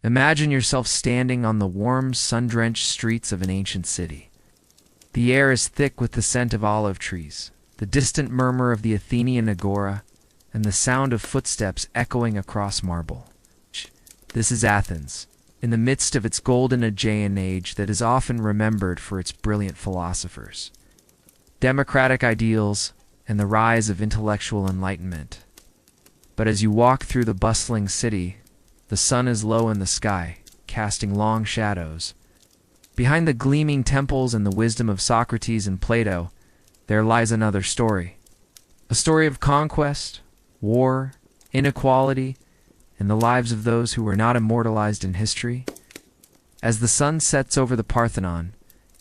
Imagine yourself standing on the warm, sun-drenched streets of an ancient city. The air is thick with the scent of olive trees, the distant murmur of the Athenian agora, and the sound of footsteps echoing across marble. This is Athens, in the midst of its golden Aegean age that is often remembered for its brilliant philosophers, democratic ideals, and the rise of intellectual enlightenment. But as you walk through the bustling city, the sun is low in the sky, casting long shadows. Behind the gleaming temples and the wisdom of Socrates and Plato, there lies another story. A story of conquest, war, inequality, and the lives of those who were not immortalized in history. As the sun sets over the Parthenon,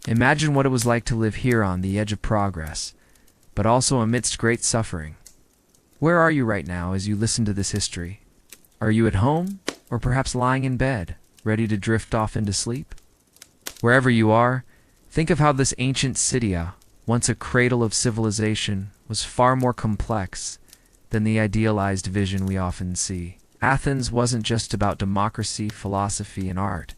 imagine what it was like to live here on the edge of progress, but also amidst great suffering. Where are you right now as you listen to this history? Are you at home, or perhaps lying in bed, ready to drift off into sleep? Wherever you are, think of how this ancient city, once a cradle of civilization, was far more complex than the idealized vision we often see. Athens wasn't just about democracy, philosophy, and art.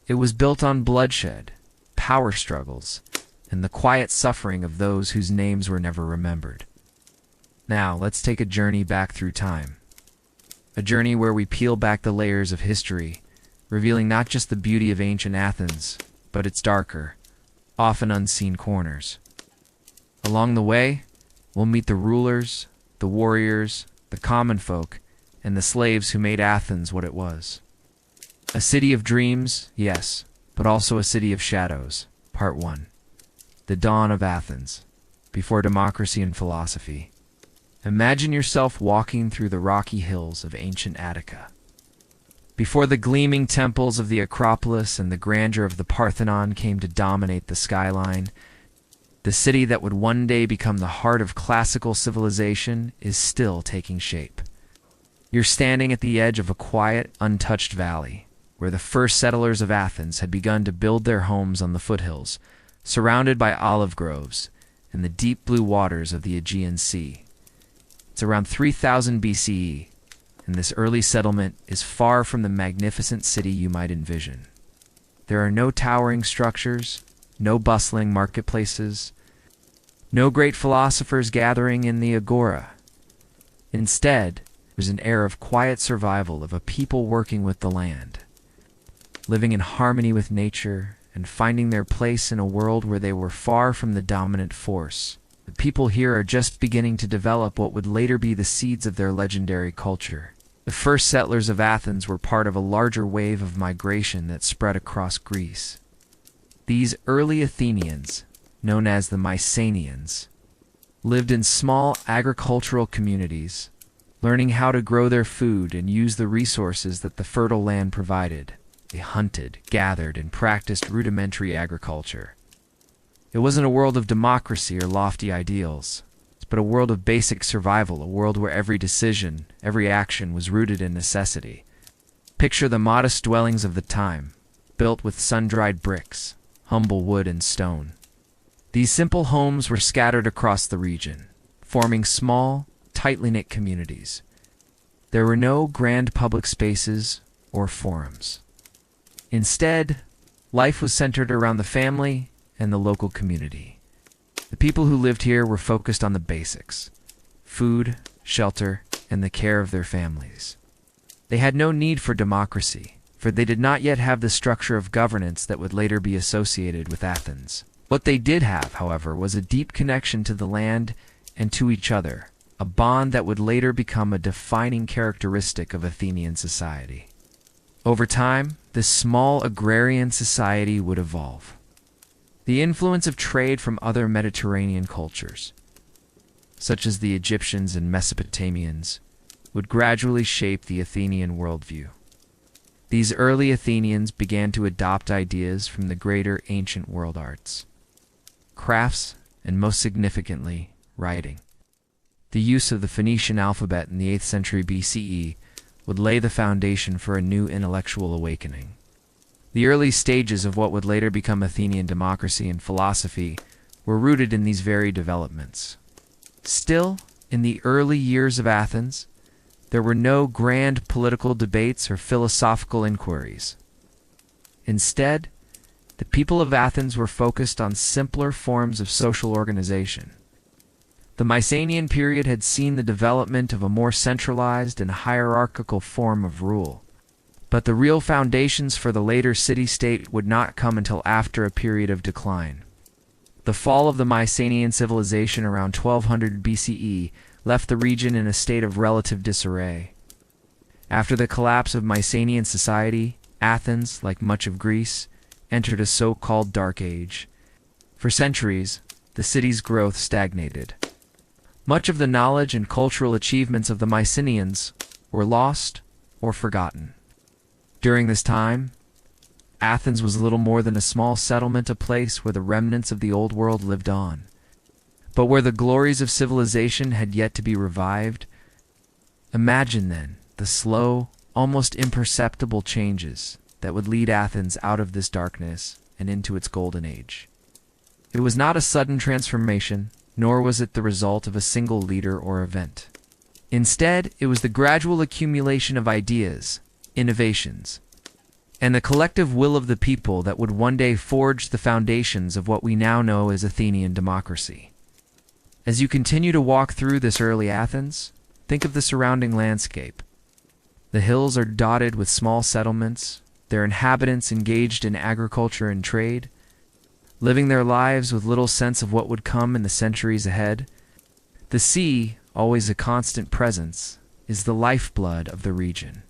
It was built on bloodshed, power struggles, and the quiet suffering of those whose names were never remembered. Now, let's take a journey back through time. A journey where we peel back the layers of history, revealing not just the beauty of ancient Athens, but its darker, often unseen corners. Along the way, we'll meet the rulers, the warriors, the common folk, and the slaves who made Athens what it was. A city of dreams, yes, but also a city of shadows. Part 1. The Dawn of Athens, before democracy and philosophy. Imagine yourself walking through the rocky hills of ancient Attica. Before the gleaming temples of the Acropolis and the grandeur of the Parthenon came to dominate the skyline, the city that would one day become the heart of classical civilization is still taking shape. You're standing at the edge of a quiet, untouched valley, where the first settlers of Athens had begun to build their homes on the foothills, surrounded by olive groves and the deep blue waters of the Aegean Sea. It's around 3000 BCE, and this early settlement is far from the magnificent city you might envision. There are no towering structures, no bustling marketplaces, no great philosophers gathering in the agora. Instead, there's an air of quiet survival of a people working with the land, living in harmony with nature and finding their place in a world where they were far from the dominant force. The people here are just beginning to develop what would later be the seeds of their legendary culture. The first settlers of Athens were part of a larger wave of migration that spread across Greece. These early Athenians, known as the Mycenaeans, lived in small agricultural communities, learning how to grow their food and use the resources that the fertile land provided. They hunted, gathered, and practiced rudimentary agriculture. It wasn't a world of democracy or lofty ideals, but a world of basic survival, a world where every decision, every action was rooted in necessity. Picture the modest dwellings of the time, built with sun-dried bricks, humble wood and stone. These simple homes were scattered across the region, forming small, tightly knit communities. There were no grand public spaces or forums. Instead, life was centered around the family and the local community. The people who lived here were focused on the basics: food, shelter, and the care of their families. They had no need for democracy, for they did not yet have the structure of governance that would later be associated with Athens. What they did have, however, was a deep connection to the land and to each other, a bond that would later become a defining characteristic of Athenian society. Over time, this small agrarian society would evolve. The influence of trade from other Mediterranean cultures, such as the Egyptians and Mesopotamians, would gradually shape the Athenian worldview. These early Athenians began to adopt ideas from the greater ancient world arts, crafts, and most significantly, writing. The use of the Phoenician alphabet in the 8th century BCE would lay the foundation for a new intellectual awakening. The early stages of what would later become Athenian democracy and philosophy were rooted in these very developments. Still, in the early years of Athens, There were no grand political debates or philosophical inquiries. Instead, the people of Athens were focused on simpler forms of social organization. The Mycenaean period had seen the development of a more centralized and hierarchical form of rule. But the real foundations for the later city-state would not come until after a period of decline. The fall of the Mycenaean civilization around 1200 BCE left the region in a state of relative disarray. After the collapse of Mycenaean society, Athens, like much of Greece, entered a so-called Dark Age. For centuries, the city's growth stagnated. Much of the knowledge and cultural achievements of the Mycenaeans were lost or forgotten. During this time, Athens was little more than a small settlement, a place where the remnants of the old world lived on. But where the glories of civilization had yet to be revived. Imagine, then, the slow, almost imperceptible changes that would lead Athens out of this darkness and into its golden age. It was not a sudden transformation, nor was it the result of a single leader or event. Instead, it was the gradual accumulation of ideas, innovations, and the collective will of the people that would one day forge the foundations of what we now know as Athenian democracy. As you continue to walk through this early Athens, think of the surrounding landscape. The hills are dotted with small settlements, their inhabitants engaged in agriculture and trade, living their lives with little sense of what would come in the centuries ahead. The sea, always a constant presence, is the lifeblood of the region.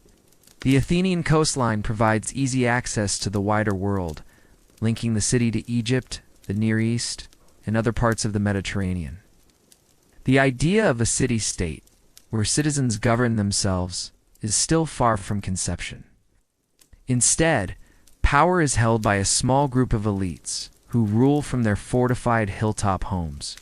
The Athenian coastline provides easy access to the wider world, linking the city to Egypt, the Near East, and other parts of the Mediterranean. The idea of a city-state, where citizens govern themselves, is still far from conception. Instead, power is held by a small group of elites who rule from their fortified hilltop homes.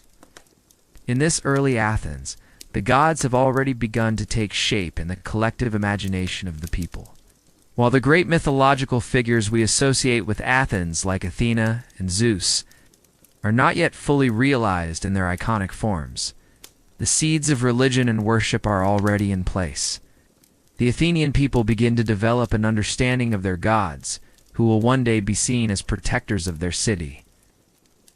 In this early Athens, the gods have already begun to take shape in the collective imagination of the people. While the great mythological figures we associate with Athens, like Athena and Zeus, are not yet fully realized in their iconic forms, the seeds of religion and worship are already in place. The Athenian people begin to develop an understanding of their gods, who will one day be seen as protectors of their city.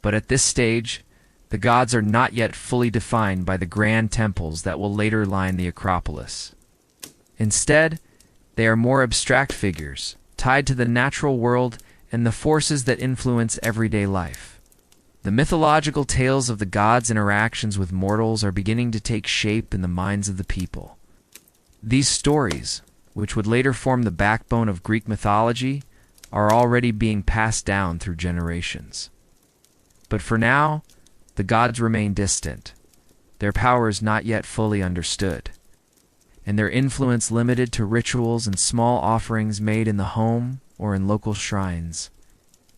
But at this stage, the gods are not yet fully defined by the grand temples that will later line the Acropolis. Instead, they are more abstract figures, tied to the natural world and the forces that influence everyday life. The mythological tales of the gods' interactions with mortals are beginning to take shape in the minds of the people. These stories, which would later form the backbone of Greek mythology, are already being passed down through generations. But for now, the gods remain distant, their power is not yet fully understood, and their influence limited to rituals and small offerings made in the home or in local shrines.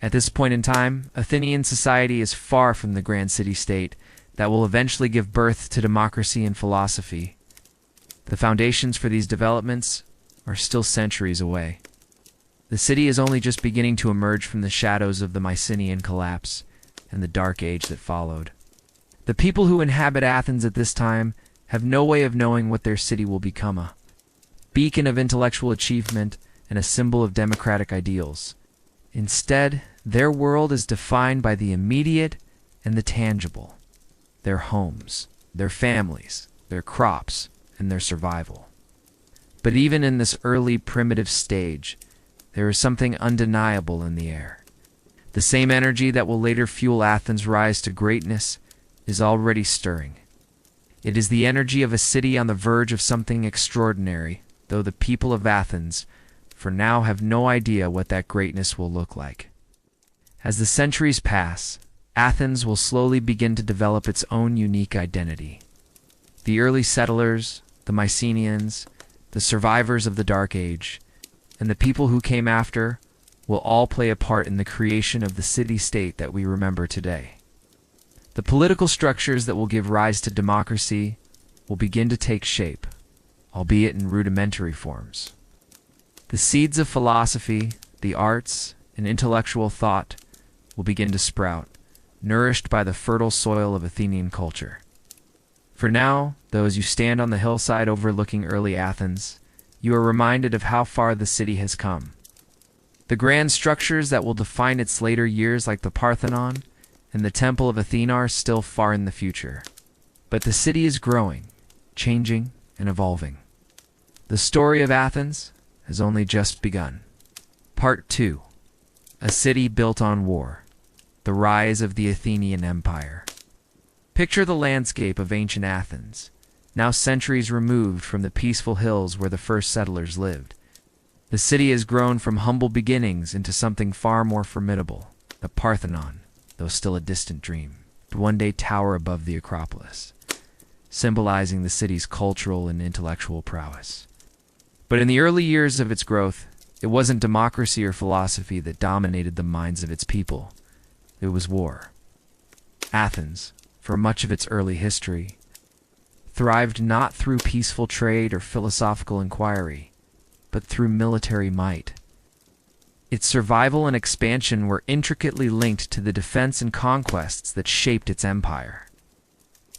At this point in time, Athenian society is far from the grand city-state that will eventually give birth to democracy and philosophy. The foundations for these developments are still centuries away. The city is only just beginning to emerge from the shadows of the Mycenaean collapse and the Dark Age that followed. The people who inhabit Athens at this time have no way of knowing what their city will become, a beacon of intellectual achievement and a symbol of democratic ideals. Instead, their world is defined by the immediate and the tangible, their homes, their families, their crops, and their survival. But even in this early primitive stage, there is something undeniable in the air. The same energy that will later fuel Athens' rise to greatness is already stirring. It is the energy of a city on the verge of something extraordinary, though the people of Athens, for now, have no idea what that greatness will look like. As the centuries pass, Athens will slowly begin to develop its own unique identity. The early settlers, the Mycenaeans, the survivors of the Dark Age, and the people who came after will all play a part in the creation of the city-state that we remember today. The political structures that will give rise to democracy will begin to take shape, albeit in rudimentary forms. The seeds of philosophy, the arts, and intellectual thought will begin to sprout, nourished by the fertile soil of Athenian culture. For now, though, as you stand on the hillside overlooking early Athens, you are reminded of how far the city has come. The grand structures that will define its later years, like the Parthenon and the Temple of Athena, are still far in the future. But the city is growing, changing, and evolving. The story of Athens has only just begun. Part 2. A city built on war. The rise of the Athenian Empire. Picture the landscape of ancient Athens, now centuries removed from the peaceful hills where the first settlers lived. The city has grown from humble beginnings into something far more formidable. The Parthenon, though still a distant dream, would one day tower above the Acropolis, symbolizing the city's cultural and intellectual prowess. But in the early years of its growth, it wasn't democracy or philosophy that dominated the minds of its people. It was war. Athens, for much of its early history, thrived not through peaceful trade or philosophical inquiry, but through military might. Its survival and expansion were intricately linked to the defense and conquests that shaped its empire.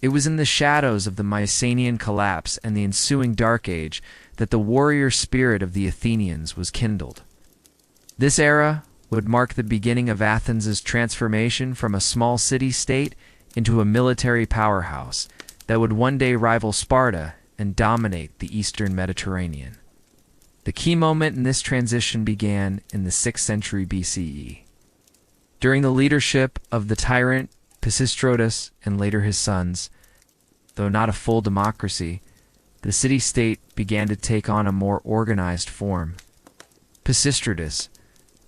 It was in the shadows of the Mycenaean collapse and the ensuing Dark Age that the warrior spirit of the Athenians was kindled. This era would mark the beginning of Athens' transformation from a small city-state into a military powerhouse that would one day rival Sparta and dominate the eastern Mediterranean. The key moment in this transition began in the 6th century BCE. During the leadership of the tyrant Pisistratus and later his sons, though not a full democracy, the city-state began to take on a more organized form. Pisistratus,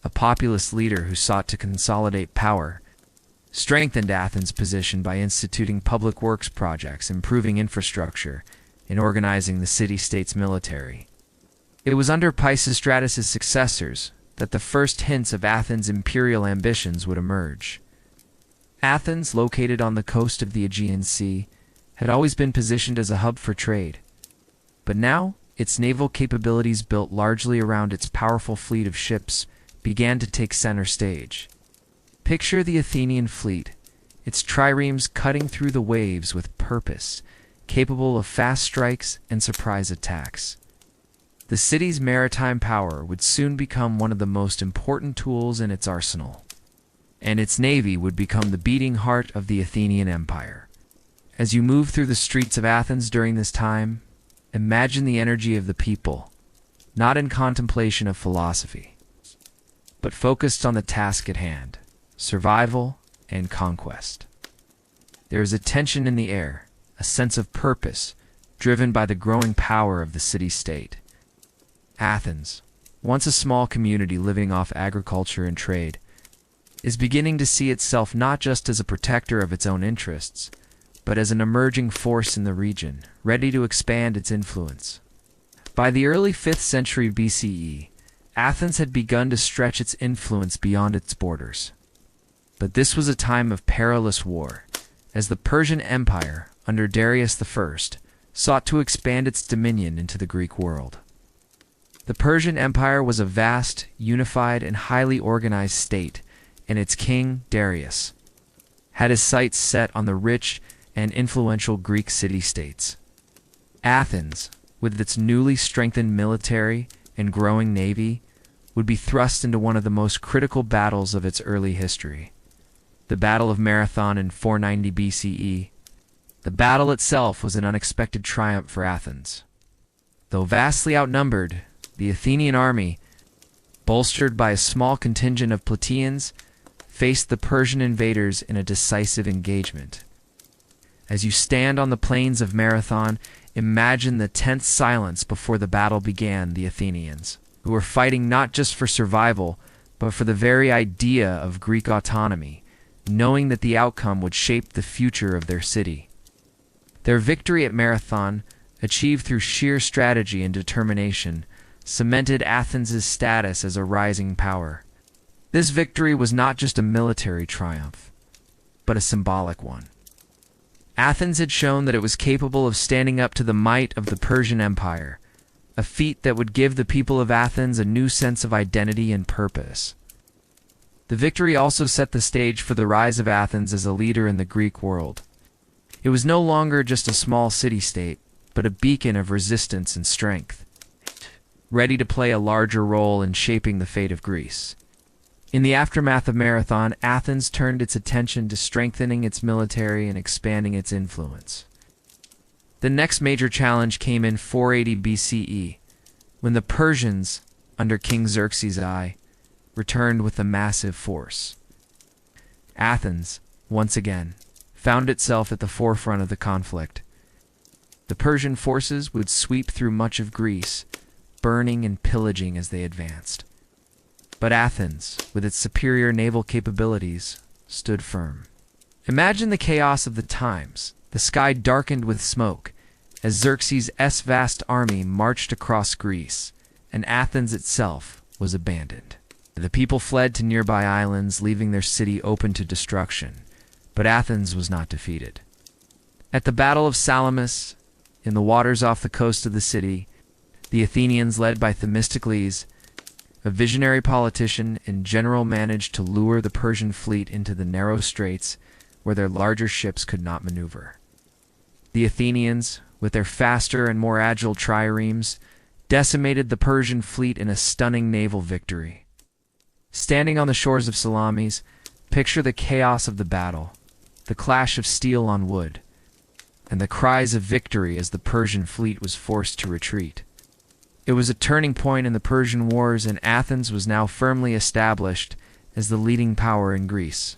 a populist leader who sought to consolidate power, strengthened Athens' position by instituting public works projects, improving infrastructure, and organizing the city-state's military. It was under Pisistratus' successors that the first hints of Athens' imperial ambitions would emerge. Athens, located on the coast of the Aegean Sea, had always been positioned as a hub for trade. But now, its naval capabilities, built largely around its powerful fleet of ships, began to take center stage. Picture the Athenian fleet, its triremes cutting through the waves with purpose, capable of fast strikes and surprise attacks. The city's maritime power would soon become one of the most important tools in its arsenal, and its navy would become the beating heart of the Athenian Empire. As you move through the streets of Athens during this time, imagine the energy of the people, not in contemplation of philosophy, but focused on the task at hand: survival and conquest. There is a tension in the air, a sense of purpose, driven by the growing power of the city-state. Athens, once a small community living off agriculture and trade, is beginning to see itself not just as a protector of its own interests, but as an emerging force in the region, ready to expand its influence. By the early 5th century BCE, Athens had begun to stretch its influence beyond its borders. But this was a time of perilous war, as the Persian Empire, under Darius I, sought to expand its dominion into the Greek world. The Persian Empire was a vast, unified, and highly organized state, and its king, Darius, had his sights set on the rich and influential Greek city-states. Athens, with its newly strengthened military and growing navy, would be thrust into one of the most critical battles of its early history, the Battle of Marathon in 490 BCE. The battle itself was an unexpected triumph for Athens. Though vastly outnumbered, the Athenian army, bolstered by a small contingent of Plataeans, faced the Persian invaders in a decisive engagement. As you stand on the plains of Marathon, imagine the tense silence before the battle began. The Athenians, who were fighting not just for survival, but for the very idea of Greek autonomy, knowing that the outcome would shape the future of their city. Their victory at Marathon, achieved through sheer strategy and determination, cemented Athens' status as a rising power. This victory was not just a military triumph, but a symbolic one. Athens had shown that it was capable of standing up to the might of the Persian Empire, a feat that would give the people of Athens a new sense of identity and purpose. The victory also set the stage for the rise of Athens as a leader in the Greek world. It was no longer just a small city-state, but a beacon of resistance and strength, ready to play a larger role in shaping the fate of Greece. In the aftermath of Marathon, Athens turned its attention to strengthening its military and expanding its influence. The next major challenge came in 480 BCE, when the Persians, under King Xerxes I, returned with a massive force. Athens, once again, found itself at the forefront of the conflict. The Persian forces would sweep through much of Greece, burning and pillaging as they advanced. But Athens, with its superior naval capabilities, stood firm. Imagine the chaos of the times. The sky darkened with smoke as Xerxes' vast army marched across Greece, and Athens itself was abandoned. The people fled to nearby islands, leaving their city open to destruction. But Athens was not defeated. At the Battle of Salamis, in the waters off the coast of the city, the Athenians, led by Themistocles, a visionary politician and general, managed to lure the Persian fleet into the narrow straits where their larger ships could not maneuver. The Athenians, with their faster and more agile triremes, decimated the Persian fleet in a stunning naval victory. Standing on the shores of Salamis, picture the chaos of the battle, the clash of steel on wood, and the cries of victory as the Persian fleet was forced to retreat. It was a turning point in the Persian Wars, and Athens was now firmly established as the leading power in Greece.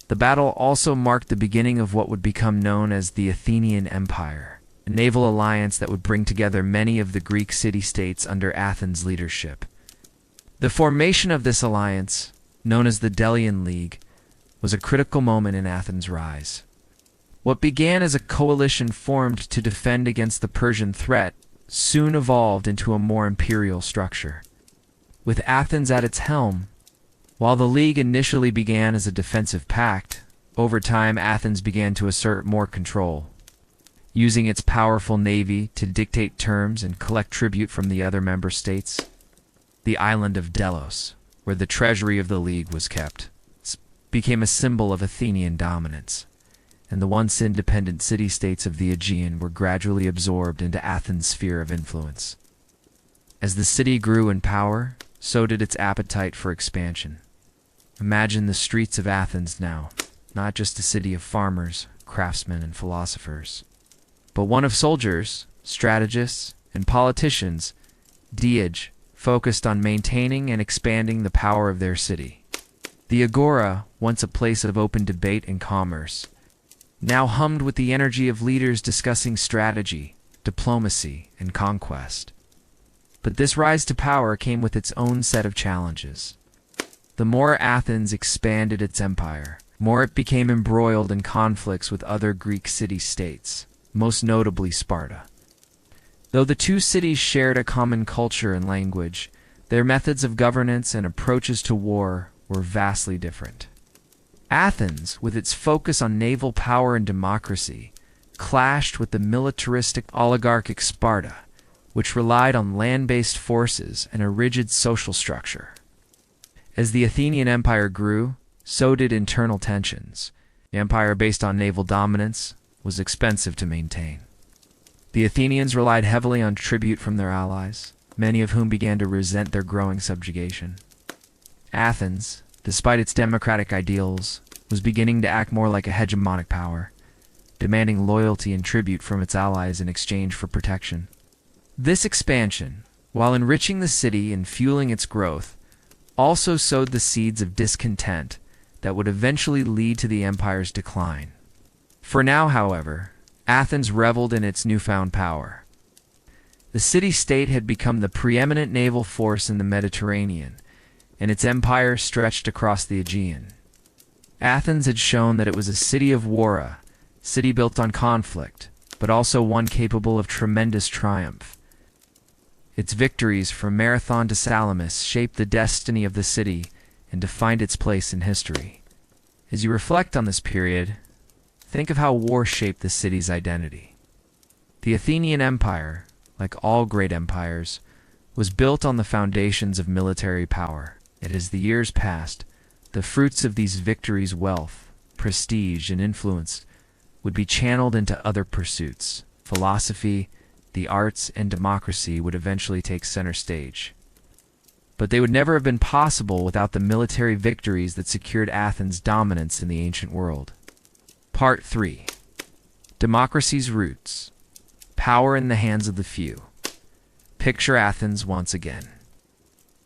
The battle also marked the beginning of what would become known as the Athenian Empire, a naval alliance that would bring together many of the Greek city-states under Athens' leadership. The formation of this alliance, known as the Delian League, was a critical moment in Athens' rise. What began as a coalition formed to defend against the Persian threat soon evolved into a more imperial structure. With Athens at its helm, while the League initially began as a defensive pact, over time Athens began to assert more control, using its powerful navy to dictate terms and collect tribute from the other member states. The island of Delos, where the treasury of the League was kept, became a symbol of Athenian dominance, and the once independent city-states of the Aegean were gradually absorbed into Athens' sphere of influence. As the city grew in power, so did its appetite for expansion. Imagine the streets of Athens now, not just a city of farmers, craftsmen, and philosophers, but one of soldiers, strategists, and politicians, Diage, focused on maintaining and expanding the power of their city. The Agora, once a place of open debate and commerce, now hummed with the energy of leaders discussing strategy, diplomacy, and conquest. But this rise to power came with its own set of challenges. The more Athens expanded its empire, more it became embroiled in conflicts with other Greek city-states, most notably Sparta. Though the two cities shared a common culture and language, their methods of governance and approaches to war were vastly different. Athens, with its focus on naval power and democracy, clashed with the militaristic oligarchic Sparta, which relied on land-based forces and a rigid social structure. As the Athenian Empire grew, so did internal tensions. The empire based on naval dominance was expensive to maintain. The Athenians relied heavily on tribute from their allies, many of whom began to resent their growing subjugation. Athens, despite its democratic ideals, was beginning to act more like a hegemonic power, demanding loyalty and tribute from its allies in exchange for protection. This expansion, while enriching the city and fueling its growth, also sowed the seeds of discontent that would eventually lead to the empire's decline. For now, however, Athens reveled in its newfound power. The city-state had become the preeminent naval force in the Mediterranean, and its empire stretched across the Aegean. Athens had shown that it was a city of war, a city built on conflict, but also one capable of tremendous triumph. Its victories from Marathon to Salamis shaped the destiny of the city and defined its place in history. As you reflect on this period, think of how war shaped the city's identity. The Athenian Empire, like all great empires, was built on the foundations of military power. And as the years passed, the fruits of these victories, wealth, prestige, and influence would be channeled into other pursuits. Philosophy, the arts, and democracy would eventually take center stage. But they would never have been possible without the military victories that secured Athens' dominance in the ancient world. Part 3. Democracy's Roots. Power in the hands of the few. Picture Athens once again.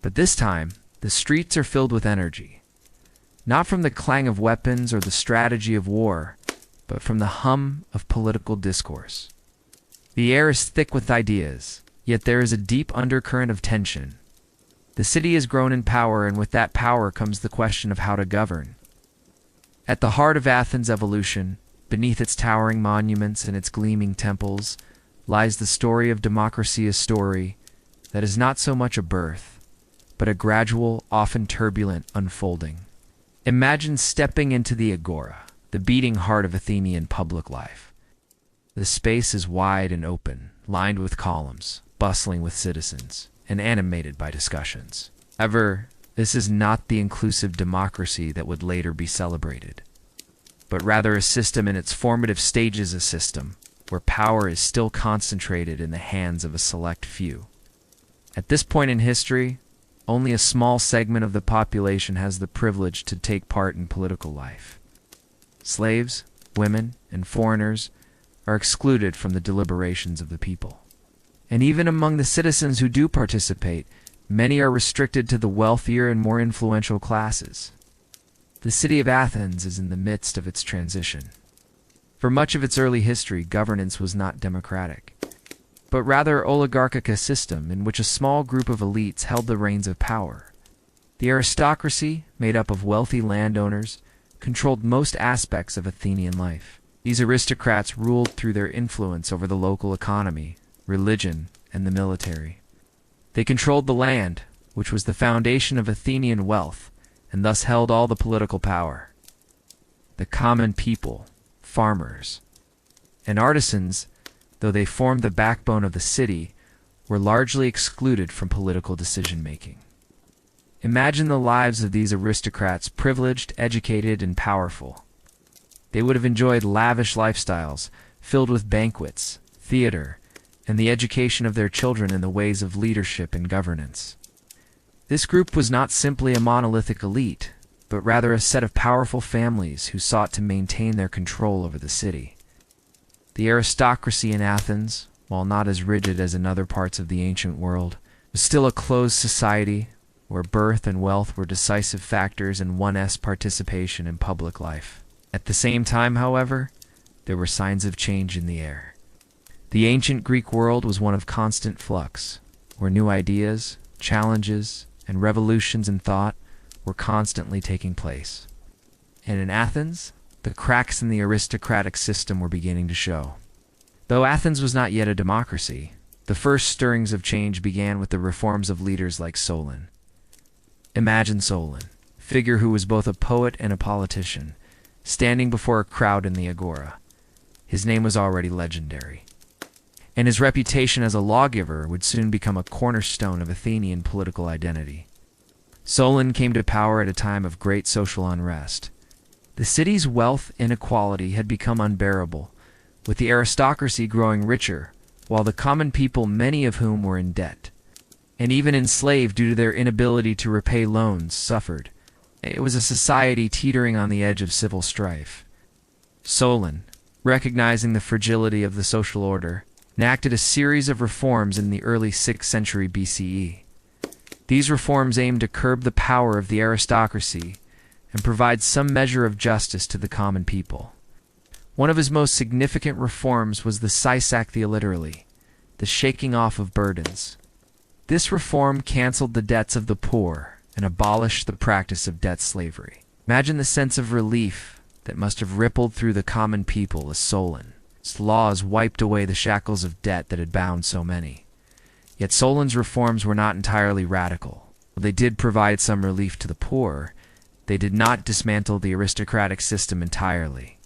But this time, the streets are filled with energy. Not from the clang of weapons or the strategy of war, but from the hum of political discourse. The air is thick with ideas, yet there is a deep undercurrent of tension. The city has grown in power, and with that power comes the question of how to govern. At the heart of Athens' evolution, beneath its towering monuments and its gleaming temples, lies the story of democracy, a story that is not so much a birth, but a gradual, often turbulent unfolding. Imagine stepping into the agora, the beating heart of Athenian public life. The space is wide and open, lined with columns, bustling with citizens, and animated by discussions. However, this is not the inclusive democracy that would later be celebrated, but rather a system in its formative stages, a system where power is still concentrated in the hands of a select few. At this point in history, only a small segment of the population has the privilege to take part in political life. Slaves, women, and foreigners are excluded from the deliberations of the people. And even among the citizens who do participate, many are restricted to the wealthier and more influential classes. The city of Athens is in the midst of its transition. For much of its early history, governance was not democratic, but rather oligarchic, a system in which a small group of elites held the reins of power. The aristocracy, made up of wealthy landowners, controlled most aspects of Athenian life. These aristocrats ruled through their influence over the local economy, religion, and the military. They controlled the land, which was the foundation of Athenian wealth, and thus held all the political power. The common people, farmers, and artisans, though they formed the backbone of the city, were largely excluded from political decision-making. Imagine the lives of these aristocrats, privileged, educated, and powerful. They would have enjoyed lavish lifestyles, filled with banquets, theater, and the education of their children in the ways of leadership and governance. This group was not simply a monolithic elite, but rather a set of powerful families who sought to maintain their control over the city. The aristocracy in Athens, while not as rigid as in other parts of the ancient world, was still a closed society where birth and wealth were decisive factors in one's participation in public life. At the same time, however, there were signs of change in the air. The ancient Greek world was one of constant flux, where new ideas, challenges, and revolutions in thought were constantly taking place. And in Athens, the cracks in the aristocratic system were beginning to show. Though Athens was not yet a democracy, the first stirrings of change began with the reforms of leaders like Solon. Imagine Solon, a figure who was both a poet and a politician, standing before a crowd in the agora. His name was already legendary, and his reputation as a lawgiver would soon become a cornerstone of Athenian political identity. Solon came to power at a time of great social unrest. The city's wealth inequality had become unbearable, with the aristocracy growing richer, while the common people, many of whom were in debt, and even enslaved due to their inability to repay loans, suffered. It was a society teetering on the edge of civil strife. Solon, recognizing the fragility of the social order, enacted a series of reforms in the early 6th century BCE. These reforms aimed to curb the power of the aristocracy and provide some measure of justice to the common people. One of his most significant reforms was the Literally, the shaking off of burdens. This reform canceled the debts of the poor and abolished the practice of debt slavery. Imagine the sense of relief that must have rippled through the common people as Solon's laws wiped away the shackles of debt that had bound so many. Yet Solon's reforms were not entirely radical. While they did provide some relief to the poor, they did not dismantle the aristocratic system entirely.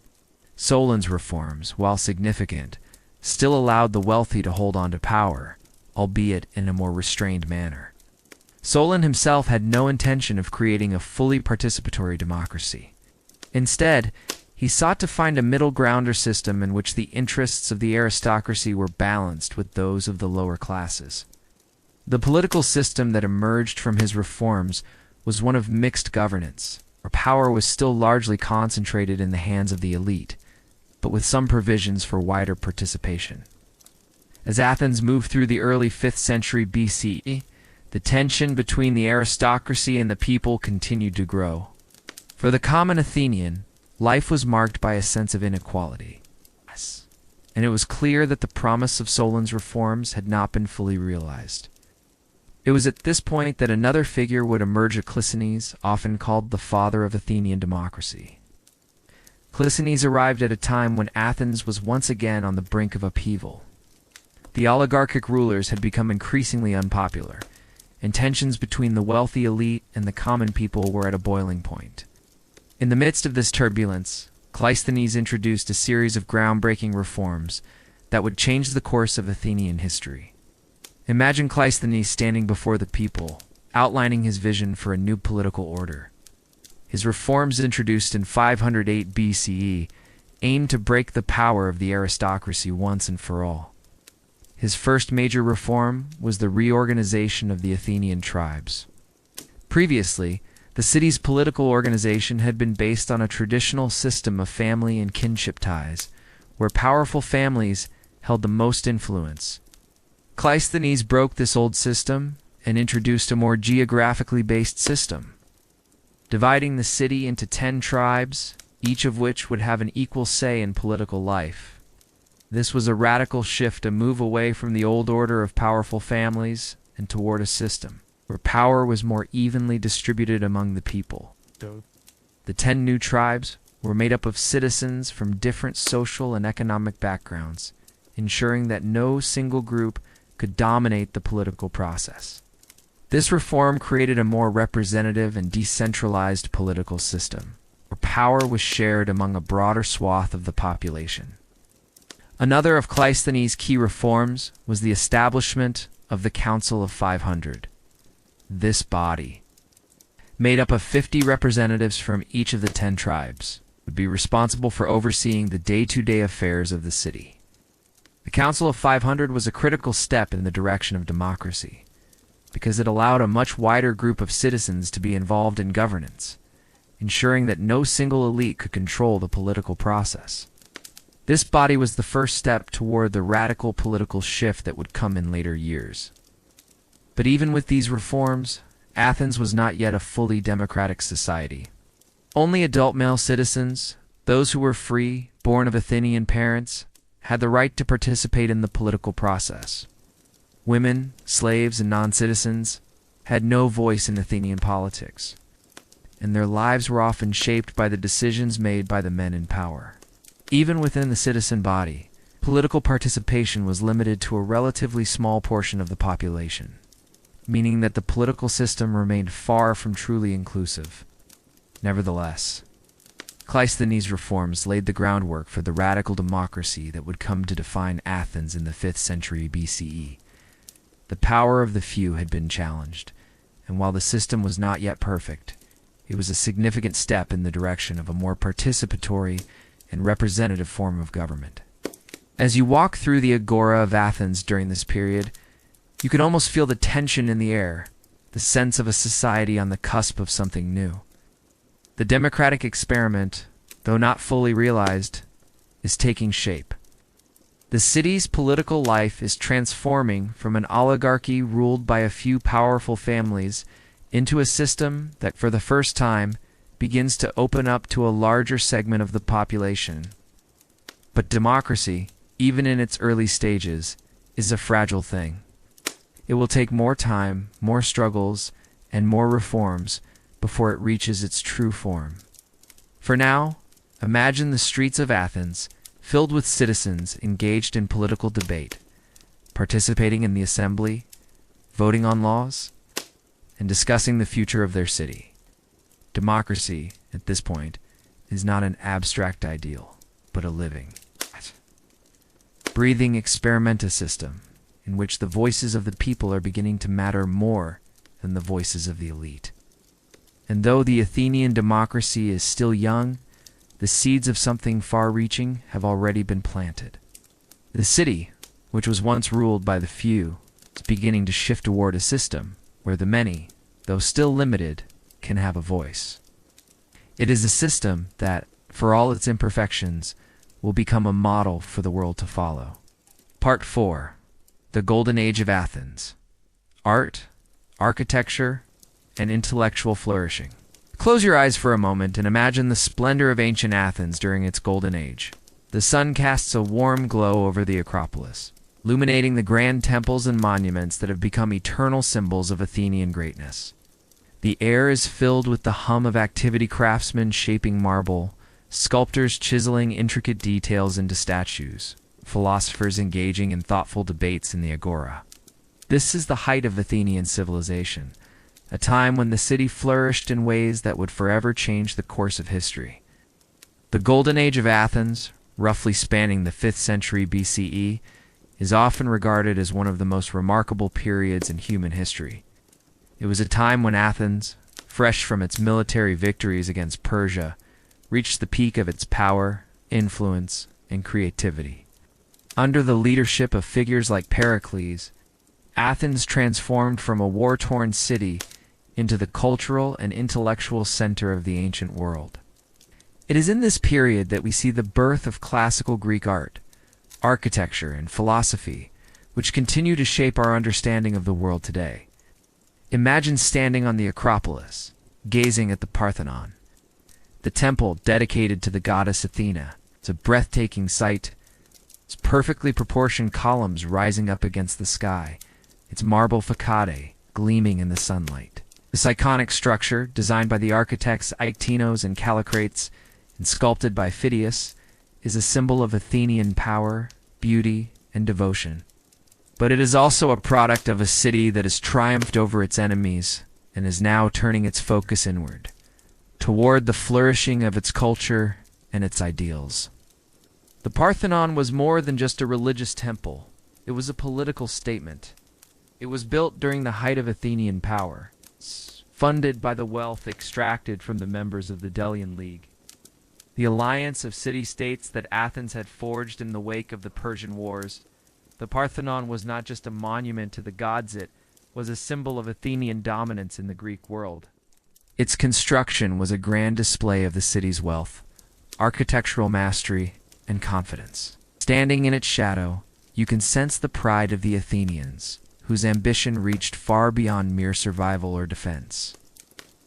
Solon's reforms, while significant, still allowed the wealthy to hold on to power, albeit in a more restrained manner. Solon himself had no intention of creating a fully participatory democracy. Instead, He sought to find a middle ground or system in which the interests of the aristocracy were balanced with those of the lower classes. The political system that emerged from his reforms was one of mixed governance, where power was still largely concentrated in the hands of the elite, but with some provisions for wider participation. As Athens moved through the early 5th century BCE, the tension between the aristocracy and the people continued to grow. For the common Athenian, life was marked by a sense of inequality, and it was clear that the promise of Solon's reforms had not been fully realized. It was at this point that another figure would emerge, Cleisthenes, often called the father of Athenian democracy. Cleisthenes arrived at a time when Athens was once again on the brink of upheaval. The oligarchic rulers had become increasingly unpopular, and tensions between the wealthy elite and the common people were at a boiling point. In the midst of this turbulence, Cleisthenes introduced a series of groundbreaking reforms that would change the course of Athenian history. Imagine Cleisthenes standing before the people, outlining his vision for a new political order. His reforms, introduced in 508 BCE, aimed to break the power of the aristocracy once and for all. His first major reform was the reorganization of the Athenian tribes. Previously, the city's political organization had been based on a traditional system of family and kinship ties, where powerful families held the most influence. Cleisthenes broke this old system and introduced a more geographically based system, dividing the city into 10 tribes, each of which would have an equal say in political life. This was a radical shift, a move away from the old order of powerful families and toward a system where power was more evenly distributed among the people. The 10 new tribes were made up of citizens from different social and economic backgrounds, ensuring that no single group could dominate the political process. This reform created a more representative and decentralized political system, where power was shared among a broader swath of the population. Another of Cleisthenes' key reforms was the establishment of the Council of 500. This body, made up of 50 representatives from each of the 10 tribes, would be responsible for overseeing the day-to-day affairs of the city. The Council of 500 was a critical step in the direction of democracy, because it allowed a much wider group of citizens to be involved in governance, ensuring that no single elite could control the political process. This body was the first step toward the radical political shift that would come in later years. But even with these reforms, Athens was not yet a fully democratic society. Only adult male citizens, those who were free, born of Athenian parents, had the right to participate in the political process. Women, slaves, and non-citizens had no voice in Athenian politics, and their lives were often shaped by the decisions made by the men in power. Even within the citizen body, political participation was limited to a relatively small portion of the population, meaning that the political system remained far from truly inclusive. Nevertheless, Cleisthenes' reforms laid the groundwork for the radical democracy that would come to define Athens in the 5th century BCE. The power of the few had been challenged, and while the system was not yet perfect, it was a significant step in the direction of a more participatory and representative form of government. As you walk through the agora of Athens during this period, you could almost feel the tension in the air, the sense of a society on the cusp of something new. The democratic experiment, though not fully realized, is taking shape. The city's political life is transforming from an oligarchy ruled by a few powerful families into a system that, for the first time, begins to open up to a larger segment of the population. But democracy, even in its early stages, is a fragile thing. It will take more time, more struggles, and more reforms before it reaches its true form. For now, imagine the streets of Athens filled with citizens engaged in political debate, participating in the assembly, voting on laws, and discussing the future of their city. Democracy, at this point, is not an abstract ideal, but a living, breathing experimenta system in which the voices of the people are beginning to matter more than the voices of the elite. And though the Athenian democracy is still young, the seeds of something far-reaching have already been planted. The city, which was once ruled by the few, is beginning to shift toward a system where the many, though still limited, can have a voice. It is a system that, for all its imperfections, will become a model for the world to follow. Part 4. The Golden Age of Athens. Art, architecture, and intellectual flourishing. Close your eyes for a moment and imagine the splendor of ancient Athens during its golden age. The sun casts a warm glow over the Acropolis, illuminating the grand temples and monuments that have become eternal symbols of Athenian greatness. The air is filled with the hum of activity craftsmen shaping marble, sculptors chiseling intricate details into statues, philosophers engaging in thoughtful debates in the agora. This is the height of Athenian civilization, a time when the city flourished in ways that would forever change the course of history. The Golden Age of Athens, roughly spanning the 5th century BCE, is often regarded as one of the most remarkable periods in human history. It was a time when Athens, fresh from its military victories against Persia, reached the peak of its power, influence, and creativity. Under the leadership of figures like Pericles, Athens transformed from a war-torn city into the cultural and intellectual center of the ancient world. It is in this period that we see the birth of classical Greek art, architecture, and philosophy, which continue to shape our understanding of the world today. Imagine standing on the Acropolis, gazing at the Parthenon. The temple dedicated to the goddess Athena. It's a breathtaking sight. Its perfectly proportioned columns rising up against the sky, its marble facade gleaming in the sunlight. This iconic structure, designed by the architects Aictinos and Callicrates and sculpted by Phidias, is a symbol of Athenian power, beauty, and devotion. But it is also a product of a city that has triumphed over its enemies and is now turning its focus inward, toward the flourishing of its culture and its ideals. The Parthenon was more than just a religious temple. It was a political statement. It was built during the height of Athenian power, funded by the wealth extracted from the members of the Delian League. The alliance of city-states that Athens had forged in the wake of the Persian Wars, the Parthenon was not just a monument to the gods, it was a symbol of Athenian dominance in the Greek world. Its construction was a grand display of the city's wealth, architectural mastery, and confidence. Standing in its shadow, you can sense the pride of the Athenians, whose ambition reached far beyond mere survival or defense.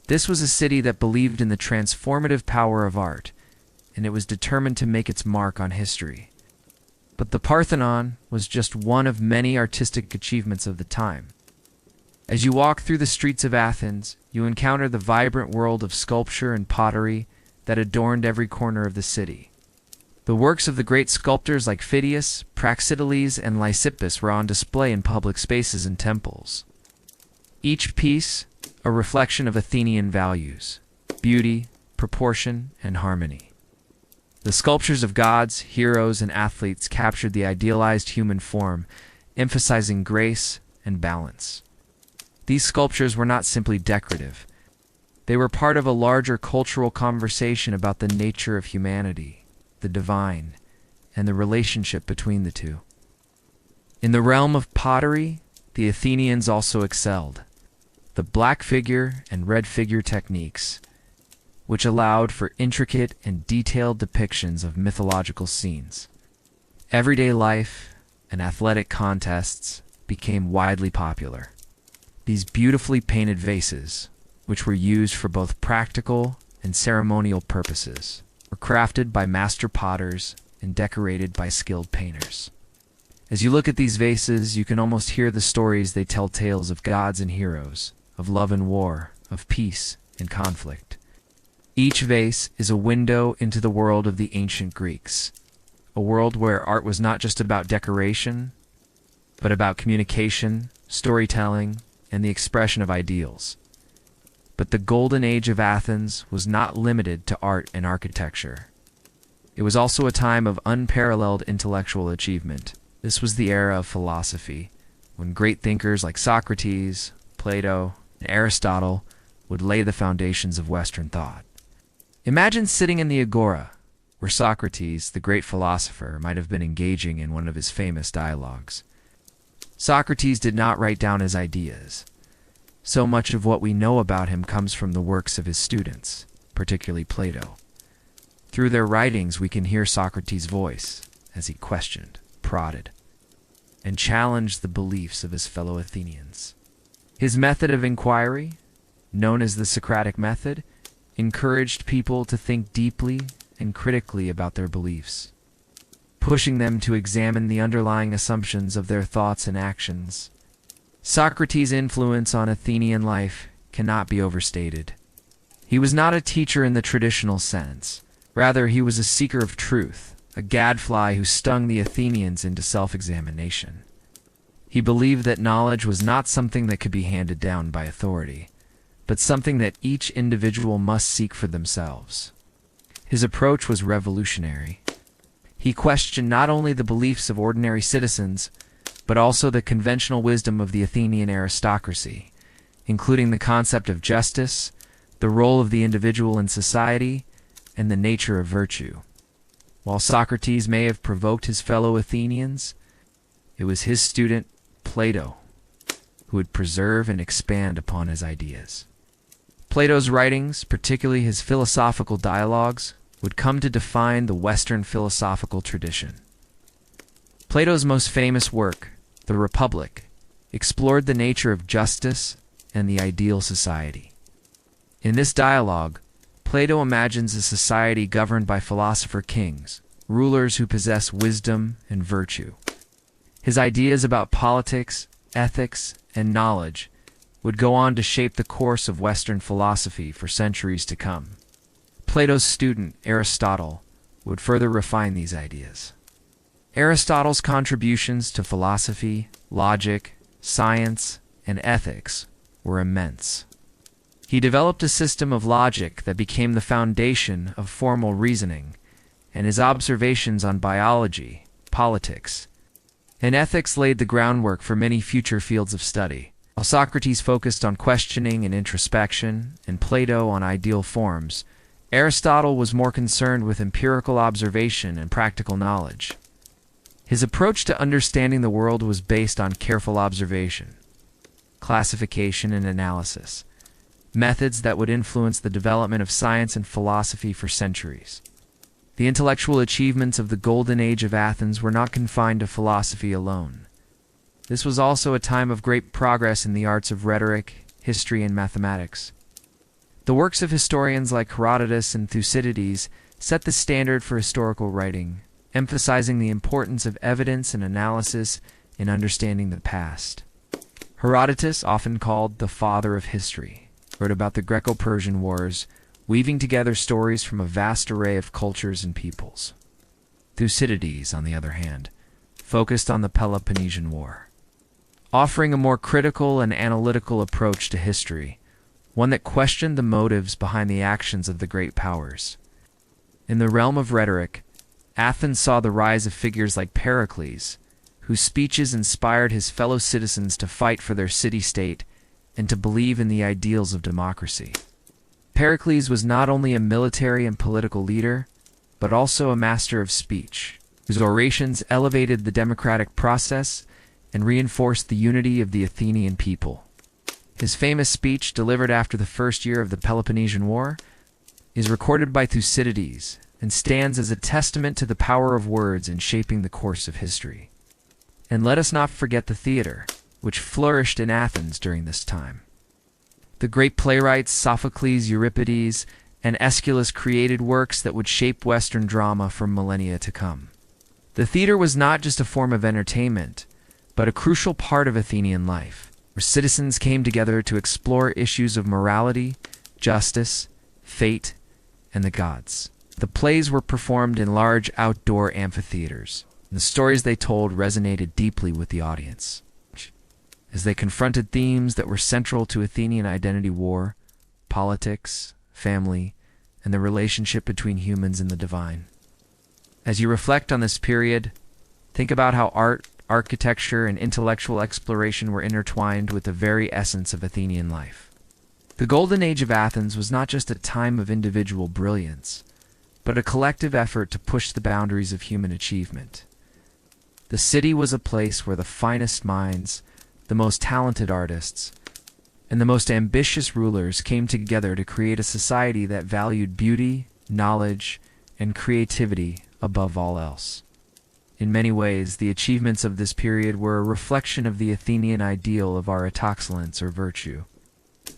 This was a city that believed in the transformative power of art, and it was determined to make its mark on history. But the Parthenon was just one of many artistic achievements of the time. As you walk through the streets of Athens, you encounter the vibrant world of sculpture and pottery that adorned every corner of the city. The works of the great sculptors like Phidias, Praxiteles, and Lysippus were on display in public spaces and temples. Each piece a reflection of Athenian values, beauty, proportion, and harmony. The sculptures of gods, heroes, and athletes captured the idealized human form, emphasizing grace and balance. These sculptures were not simply decorative. They were part of a larger cultural conversation about the nature of humanity, the divine, and the relationship between the two. In the realm of pottery, the Athenians also excelled. The black figure and red figure techniques, which allowed for intricate and detailed depictions of mythological scenes. Everyday life and athletic contests became widely popular. These beautifully painted vases, which were used for both practical and ceremonial purposes, were crafted by master potters and decorated by skilled painters. As you look at these vases, you can almost hear the stories they tell, tales of gods and heroes, of love and war, of peace and conflict. Each vase is a window into the world of the ancient Greeks, a world where art was not just about decoration, but about communication, storytelling, and the expression of ideals. But the Golden Age of Athens was not limited to art and architecture. It was also a time of unparalleled intellectual achievement. This was the era of philosophy, when great thinkers like Socrates, Plato, and Aristotle would lay the foundations of Western thought. Imagine sitting in the agora, where Socrates, the great philosopher, might have been engaging in one of his famous dialogues. Socrates did not write down his ideas. So much of what we know about him comes from the works of his students, particularly Plato. Through their writings, we can hear Socrates' voice as he questioned, prodded, and challenged the beliefs of his fellow Athenians. His method of inquiry, known as the Socratic method, encouraged people to think deeply and critically about their beliefs, pushing them to examine the underlying assumptions of their thoughts and actions. Socrates' influence on Athenian life cannot be overstated. He was not a teacher in the traditional sense. Rather, he was a seeker of truth, a gadfly who stung the Athenians into self-examination. He believed that knowledge was not something that could be handed down by authority, but something that each individual must seek for themselves. His approach was revolutionary. He questioned not only the beliefs of ordinary citizens, but also the conventional wisdom of the Athenian aristocracy, including the concept of justice, the role of the individual in society, and the nature of virtue. While Socrates may have provoked his fellow Athenians, it was his student, Plato, who would preserve and expand upon his ideas. Plato's writings, particularly his philosophical dialogues, would come to define the Western philosophical tradition. Plato's most famous work, The Republic, explored the nature of justice and the ideal society. In this dialogue, Plato imagines a society governed by philosopher kings, rulers who possess wisdom and virtue. His ideas about politics, ethics, and knowledge would go on to shape the course of Western philosophy for centuries to come. Plato's student, Aristotle, would further refine these ideas. Aristotle's contributions to philosophy, logic, science, and ethics were immense. He developed a system of logic that became the foundation of formal reasoning, and his observations on biology, politics, and ethics laid the groundwork for many future fields of study. While Socrates focused on questioning and introspection, and Plato on ideal forms, Aristotle was more concerned with empirical observation and practical knowledge. His approach to understanding the world was based on careful observation, classification, and analysis, methods that would influence the development of science and philosophy for centuries. The intellectual achievements of the Golden Age of Athens were not confined to philosophy alone. This was also a time of great progress in the arts of rhetoric, history, and mathematics. The works of historians like Herodotus and Thucydides set the standard for historical writing, emphasizing the importance of evidence and analysis in understanding the past. Herodotus, often called the father of history, wrote about the Greco-Persian Wars, weaving together stories from a vast array of cultures and peoples. Thucydides, on the other hand, focused on the Peloponnesian War, offering a more critical and analytical approach to history, one that questioned the motives behind the actions of the great powers. In the realm of rhetoric, Athens saw the rise of figures like Pericles, whose speeches inspired his fellow citizens to fight for their city-state and to believe in the ideals of democracy. Pericles was not only a military and political leader, but also a master of speech, whose orations elevated the democratic process and reinforced the unity of the Athenian people. His famous speech, delivered after the first year of the Peloponnesian War, is recorded by Thucydides and stands as a testament to the power of words in shaping the course of history. And let us not forget the theater, which flourished in Athens during this time. The great playwrights Sophocles, Euripides, and Aeschylus created works that would shape Western drama for millennia to come. The theater was not just a form of entertainment, but a crucial part of Athenian life, where citizens came together to explore issues of morality, justice, fate, and the gods. The plays were performed in large outdoor amphitheaters, and the stories they told resonated deeply with the audience, as they confronted themes that were central to Athenian identity: war, politics, family, and the relationship between humans and the divine. As you reflect on this period, think about how art, architecture, and intellectual exploration were intertwined with the very essence of Athenian life. The Golden Age of Athens was not just a time of individual brilliance, but but a collective effort to push the boundaries of human achievement. The city was a place where the finest minds, the most talented artists, and the most ambitious rulers came together to create a society that valued beauty, knowledge, and creativity above all else. In many ways, the achievements of this period were a reflection of the Athenian ideal of art excellence or virtue.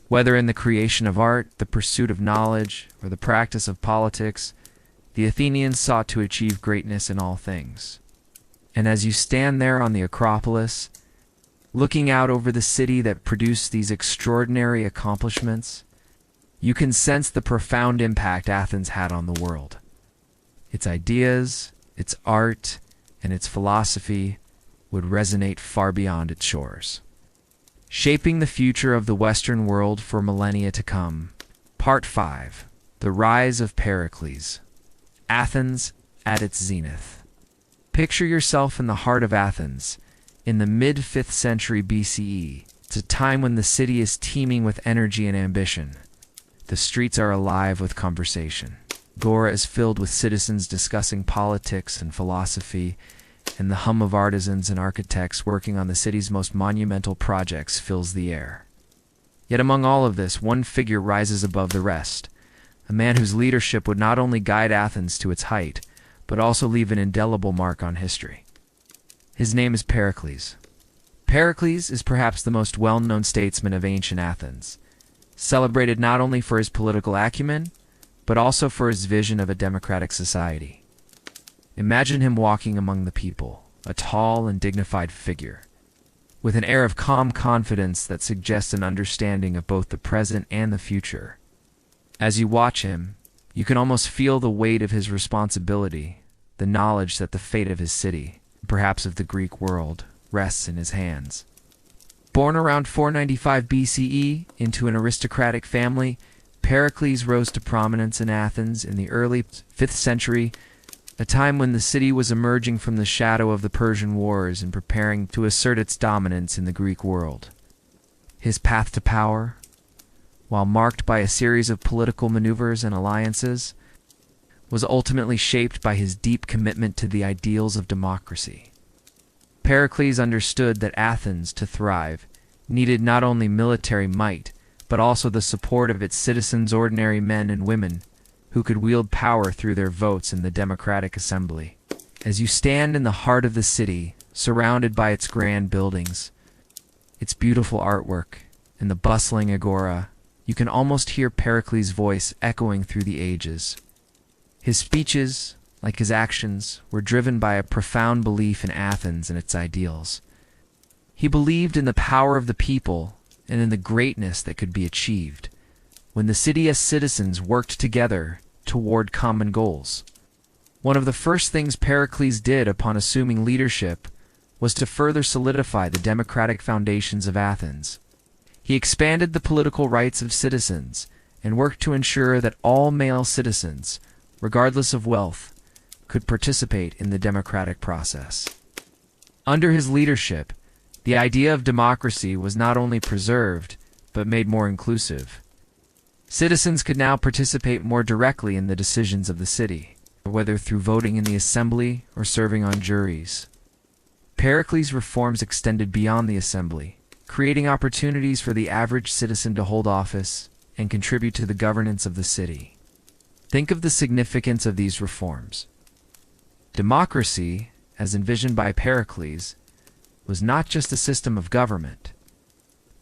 Whether in the creation of art, the pursuit of knowledge, or the practice of politics, the Athenians sought to achieve greatness in all things. And as you stand there on the Acropolis, looking out over the city that produced these extraordinary accomplishments, you can sense the profound impact Athens had on the world. Its ideas, its art, and its philosophy would resonate far beyond its shores, shaping the future of the Western world for millennia to come. Part 5. The Rise of Pericles. Athens at its zenith. Picture yourself in the heart of Athens, in the mid-5th century BCE. It's a time when the city is teeming with energy and ambition. The streets are alive with conversation. Agora is filled with citizens discussing politics and philosophy, and the hum of artisans and architects working on the city's most monumental projects fills the air. Yet among all of this, one figure rises above the rest, a man whose leadership would not only guide Athens to its height, but also leave an indelible mark on history. His name is Pericles. Pericles is perhaps the most well-known statesman of ancient Athens, celebrated not only for his political acumen, but also for his vision of a democratic society. Imagine him walking among the people, a tall and dignified figure, with an air of calm confidence that suggests an understanding of both the present and the future. As you watch him, you can almost feel the weight of his responsibility, the knowledge that the fate of his city, perhaps of the Greek world, rests in his hands. Born around 495 BCE into an aristocratic family, Pericles rose to prominence in Athens in the early 5th century, a time when the city was emerging from the shadow of the Persian Wars and preparing to assert its dominance in the Greek world. His path to power, while marked by a series of political maneuvers and alliances, was ultimately shaped by his deep commitment to the ideals of democracy. Pericles understood that Athens, to thrive, needed not only military might, but also the support of its citizens, ordinary men and women, who could wield power through their votes in the democratic assembly. As you stand in the heart of the city, surrounded by its grand buildings, its beautiful artwork, and the bustling agora, you can almost hear Pericles' voice echoing through the ages. His speeches, like his actions, were driven by a profound belief in Athens and its ideals. He believed in the power of the people and in the greatness that could be achieved when the city as citizens worked together toward common goals. One of the first things Pericles did upon assuming leadership was to further solidify the democratic foundations of Athens. He expanded the political rights of citizens and worked to ensure that all male citizens, regardless of wealth, could participate in the democratic process. Under his leadership, the idea of democracy was not only preserved, but made more inclusive. Citizens could now participate more directly in the decisions of the city, whether through voting in the assembly or serving on juries. Pericles' reforms extended beyond the assembly, creating opportunities for the average citizen to hold office and contribute to the governance of the city. Think of the significance of these reforms. Democracy, as envisioned by Pericles, was not just a system of government,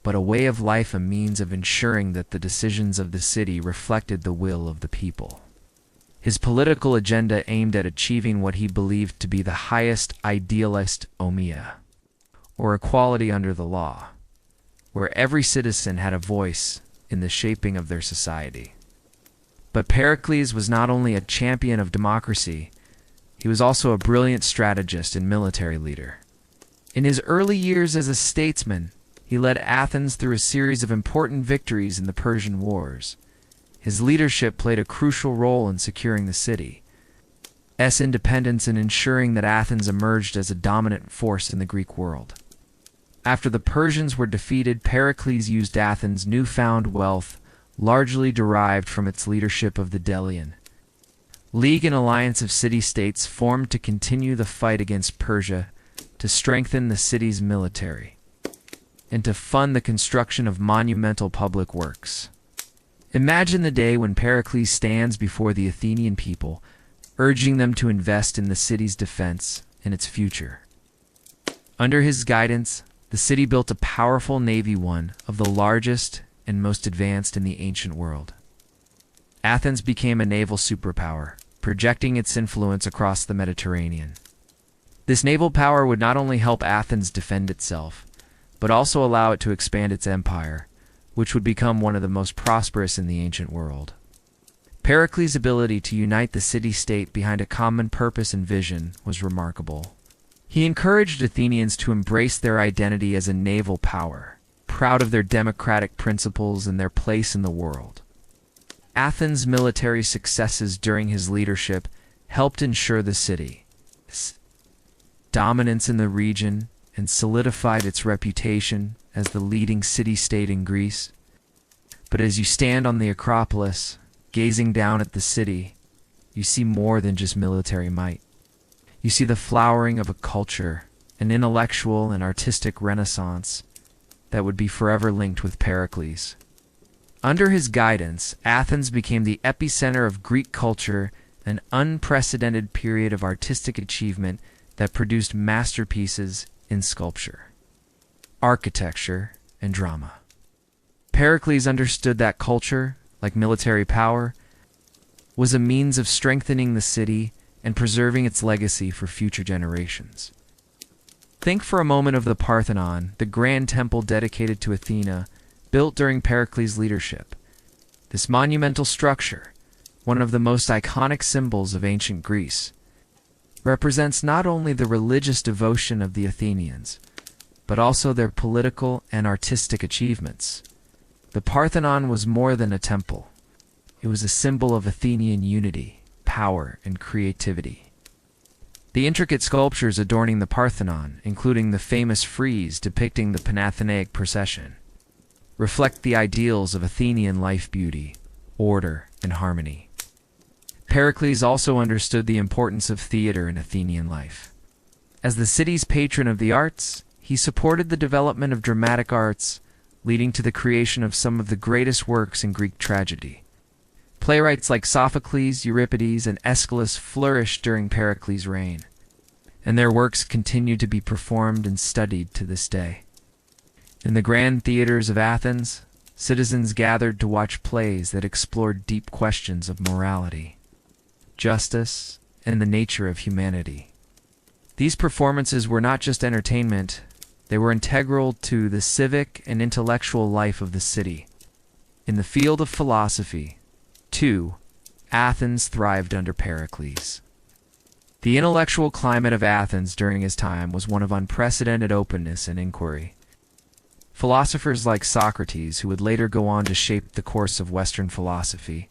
but a way of life, a means of ensuring that the decisions of the city reflected the will of the people. His political agenda aimed at achieving what he believed to be the highest idealist omnia, or equality under the law, where every citizen had a voice in the shaping of their society. But Pericles was not only a champion of democracy, he was also a brilliant strategist and military leader. In his early years as a statesman, he led Athens through a series of important victories in the Persian Wars. His leadership played a crucial role in securing the city's independence and ensuring that Athens emerged as a dominant force in the Greek world. After the Persians were defeated, Pericles used Athens' newfound wealth, largely derived from its leadership of the Delian, League and alliance of city-states formed to continue the fight against Persia, to strengthen the city's military, and to fund the construction of monumental public works. Imagine the day when Pericles stands before the Athenian people, urging them to invest in the city's defense and its future. Under his guidance, the city built a powerful navy, one of the largest and most advanced in the ancient world. Athens became a naval superpower, projecting its influence across the Mediterranean. This naval power would not only help Athens defend itself, but also allow it to expand its empire, which would become one of the most prosperous in the ancient world. Pericles' ability to unite the city-state behind a common purpose and vision was remarkable. He encouraged Athenians to embrace their identity as a naval power, proud of their democratic principles and their place in the world. Athens' military successes during his leadership helped ensure the city's dominance in the region and solidified its reputation as the leading city-state in Greece. But as you stand on the Acropolis, gazing down at the city, you see more than just military might. You see the flowering of a culture, an intellectual and artistic renaissance that would be forever linked with Pericles. Under his guidance, Athens became the epicenter of Greek culture, an unprecedented period of artistic achievement that produced masterpieces in sculpture, architecture, and drama. Pericles understood that culture, like military power, was a means of strengthening the city and preserving its legacy for future generations. Think for a moment of the Parthenon, the grand temple dedicated to Athena, built during Pericles' leadership. This monumental structure, one of the most iconic symbols of ancient Greece, represents not only the religious devotion of the Athenians, but also their political and artistic achievements. The Parthenon was more than a temple. It was a symbol of Athenian unity, power, and creativity. The intricate sculptures adorning the Parthenon, including the famous frieze depicting the Panathenaic procession, reflect the ideals of Athenian life: beauty, order, and harmony. Pericles also understood the importance of theater in Athenian life. As the city's patron of the arts, he supported the development of dramatic arts, leading to the creation of some of the greatest works in Greek tragedy. Playwrights like Sophocles, Euripides, and Aeschylus flourished during Pericles' reign, and their works continue to be performed and studied to this day. In the grand theaters of Athens, citizens gathered to watch plays that explored deep questions of morality, justice, and the nature of humanity. These performances were not just entertainment, they were integral to the civic and intellectual life of the city. In the field of philosophy, too, Athens thrived under Pericles. The intellectual climate of Athens during his time was one of unprecedented openness and inquiry. Philosophers like Socrates, who would later go on to shape the course of Western philosophy,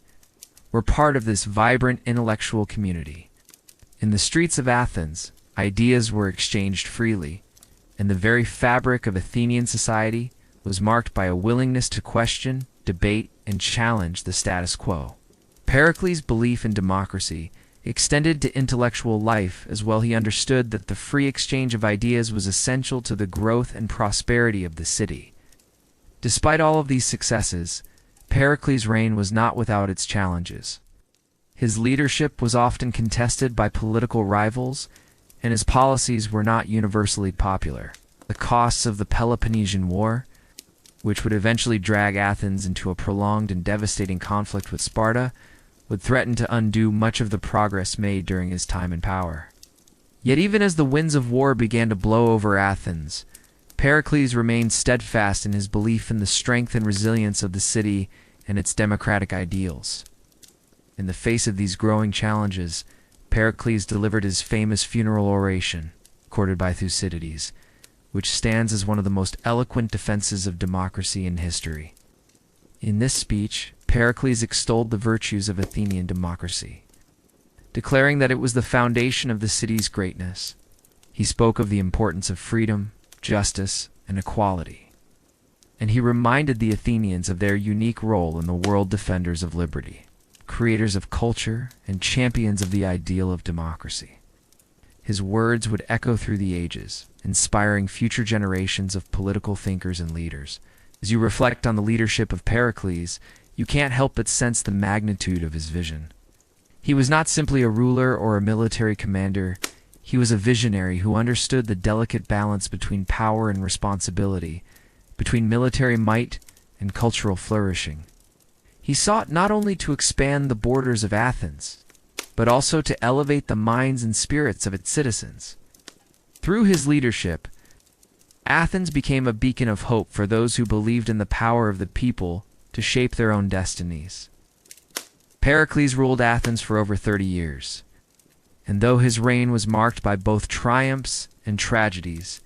were part of this vibrant intellectual community. In the streets of Athens, ideas were exchanged freely, and the very fabric of Athenian society was marked by a willingness to question, debate, and challenge the status quo. Pericles' belief in democracy extended to intellectual life as well. He understood that the free exchange of ideas was essential to the growth and prosperity of the city. Despite all of these successes, Pericles' reign was not without its challenges. His leadership was often contested by political rivals, and his policies were not universally popular. The costs of the Peloponnesian War, which would eventually drag Athens into a prolonged and devastating conflict with Sparta, would threaten to undo much of the progress made during his time in power. Yet even as the winds of war began to blow over Athens, Pericles remained steadfast in his belief in the strength and resilience of the city and its democratic ideals. In the face of these growing challenges, Pericles delivered his famous funeral oration, quoted by Thucydides, which stands as one of the most eloquent defenses of democracy in history. In this speech, Pericles extolled the virtues of Athenian democracy, declaring that it was the foundation of the city's greatness. He spoke of the importance of freedom, justice, and equality, and he reminded the Athenians of their unique role in the world defenders of liberty. creators of culture and champions of the ideal of democracy. His words would echo through the ages, inspiring future generations of political thinkers and leaders. As you reflect on the leadership of Pericles, you can't help but sense the magnitude of his vision. He was not simply a ruler or a military commander. He was a visionary who understood the delicate balance between power and responsibility, between military might and cultural flourishing. He sought not only to expand the borders of Athens, but also to elevate the minds and spirits of its citizens. Through his leadership, Athens became a beacon of hope for those who believed in the power of the people to shape their own destinies. Pericles ruled Athens for over 30 years, and though his reign was marked by both triumphs and tragedies,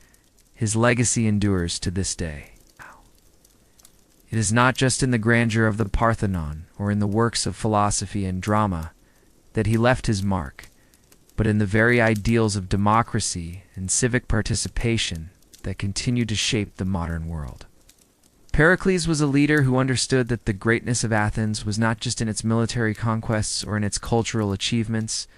his legacy endures to this day. It is not just in the grandeur of the Parthenon or in the works of philosophy and drama that he left his mark, but in the very ideals of democracy and civic participation that continue to shape the modern world. Pericles was a leader who understood that the greatness of Athens was not just in its military conquests or in its cultural achievements,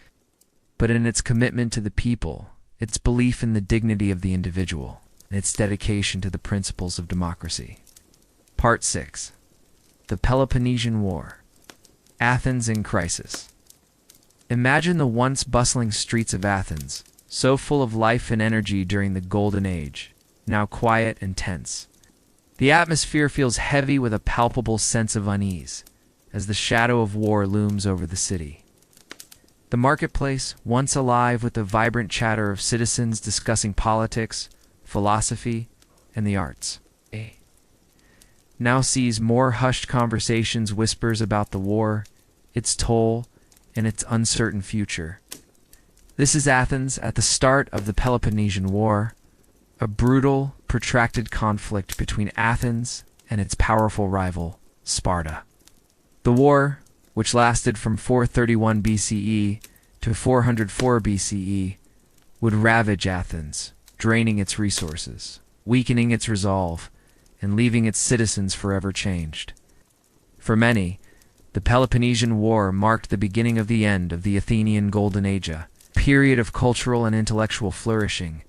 but in its commitment to the people, its belief in the dignity of the individual, and its dedication to the principles of democracy. Part 6. The Peloponnesian War. Athens in crisis. Imagine the once bustling streets of Athens, so full of life and energy during the Golden Age, now quiet and tense. The atmosphere feels heavy with a palpable sense of unease, as the shadow of war looms over the city. The marketplace, once alive with the vibrant chatter of citizens discussing politics, philosophy, and the arts, now sees more hushed conversations, whispers about the war, its toll, and its uncertain future. This is Athens at the start of the Peloponnesian War, a brutal, protracted conflict between Athens and its powerful rival, Sparta. The war, which lasted from 431 BCE to 404 BCE, would ravage Athens, draining its resources, weakening its resolve, and leaving its citizens forever changed. For many, the Peloponnesian War marked the beginning of the end of the Athenian Golden Age, a period of cultural and intellectual flourishing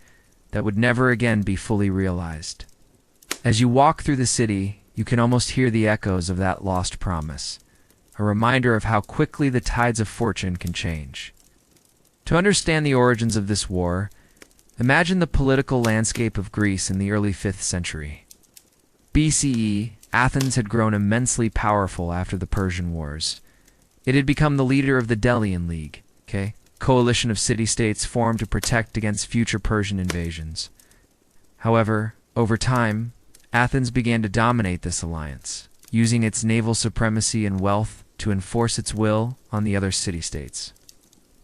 that would never again be fully realized. As you walk through the city, you can almost hear the echoes of that lost promise, a reminder of how quickly the tides of fortune can change. To understand the origins of this war, imagine the political landscape of Greece in the early 5th century. BCE, Athens had grown immensely powerful after the Persian Wars. It had become the leader of the Delian League, coalition of city-states formed to protect against future Persian invasions. However, over time, Athens began to dominate this alliance, using its naval supremacy and wealth to enforce its will on the other city-states.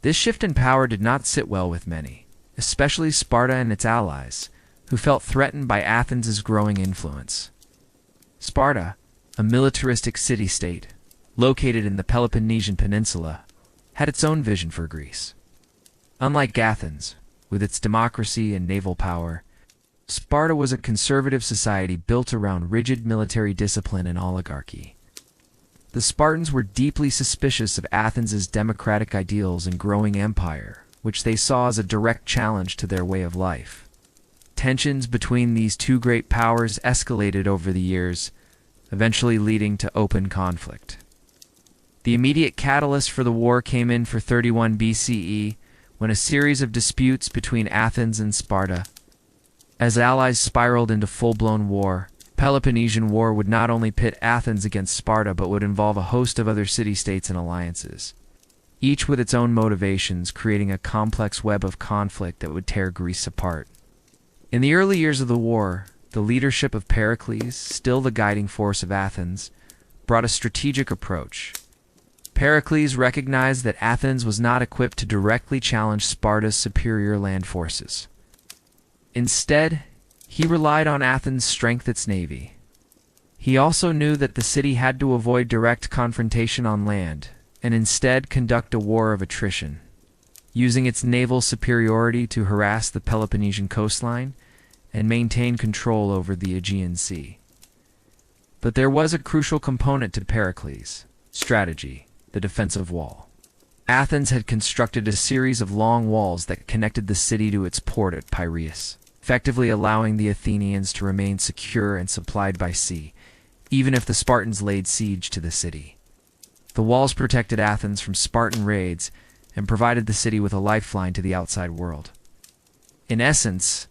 This shift in power did not sit well with many, especially Sparta and its allies, who felt threatened by Athens' growing influence. Sparta, a militaristic city-state, located in the Peloponnesian Peninsula, had its own vision for Greece. Unlike Athens, with its democracy and naval power, Sparta was a conservative society built around rigid military discipline and oligarchy. The Spartans were deeply suspicious of Athens' democratic ideals and growing empire, which they saw as a direct challenge to their way of life. Tensions between these two great powers escalated over the years, eventually leading to open conflict. The immediate catalyst for the war came in 31 BCE, when a series of disputes between Athens and Sparta. As allies spiraled into full-blown war, Peloponnesian War would not only pit Athens against Sparta but would involve a host of other city-states and alliances, each with its own motivations, creating a complex web of conflict that would tear Greece apart. In the early years of the war, the leadership of Pericles, still the guiding force of Athens, brought a strategic approach. Pericles recognized that Athens was not equipped to directly challenge Sparta's superior land forces. Instead, he relied on Athens' strength, its navy. He also knew that the city had to avoid direct confrontation on land, and instead conduct a war of attrition, using its naval superiority to harass the Peloponnesian coastline and maintain control over the Aegean Sea. But there was a crucial component to Pericles: strategy. the defensive wall. Athens had constructed a series of long walls that connected the city to its port at Piraeus, effectively allowing the Athenians to remain secure and supplied by sea, even if the Spartans laid siege to the city. The walls protected Athens from Spartan raids and provided the city with a lifeline to the outside world. In essence,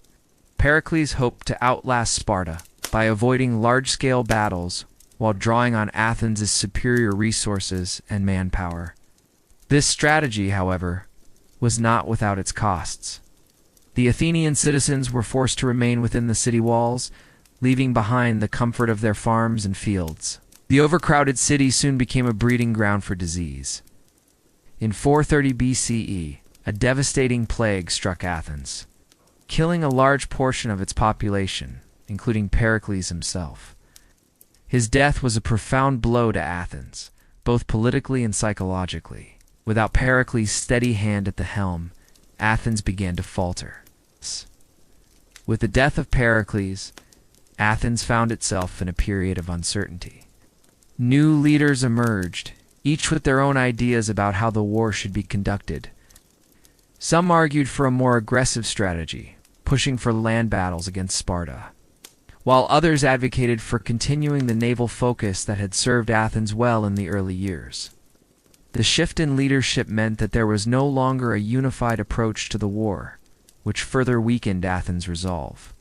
Pericles hoped to outlast Sparta by avoiding large-scale battles while drawing on Athens' superior resources and manpower. This strategy, however, was not without its costs. The Athenian citizens were forced to remain within the city walls, leaving behind the comfort of their farms and fields. The overcrowded city soon became a breeding ground for disease. In 430 BCE, a devastating plague struck Athens, killing a large portion of its population, including Pericles himself. His death was a profound blow to Athens, both politically and psychologically. Without Pericles' steady hand at the helm, Athens began to falter. With the death of Pericles, Athens found itself in a period of uncertainty. New leaders emerged, each with their own ideas about how the war should be conducted. Some argued for a more aggressive strategy, pushing for land battles against Sparta, while others advocated for continuing the naval focus that had served Athens well in the early years. The shift in leadership meant that there was no longer a unified approach to the war, which further weakened Athens' resolve.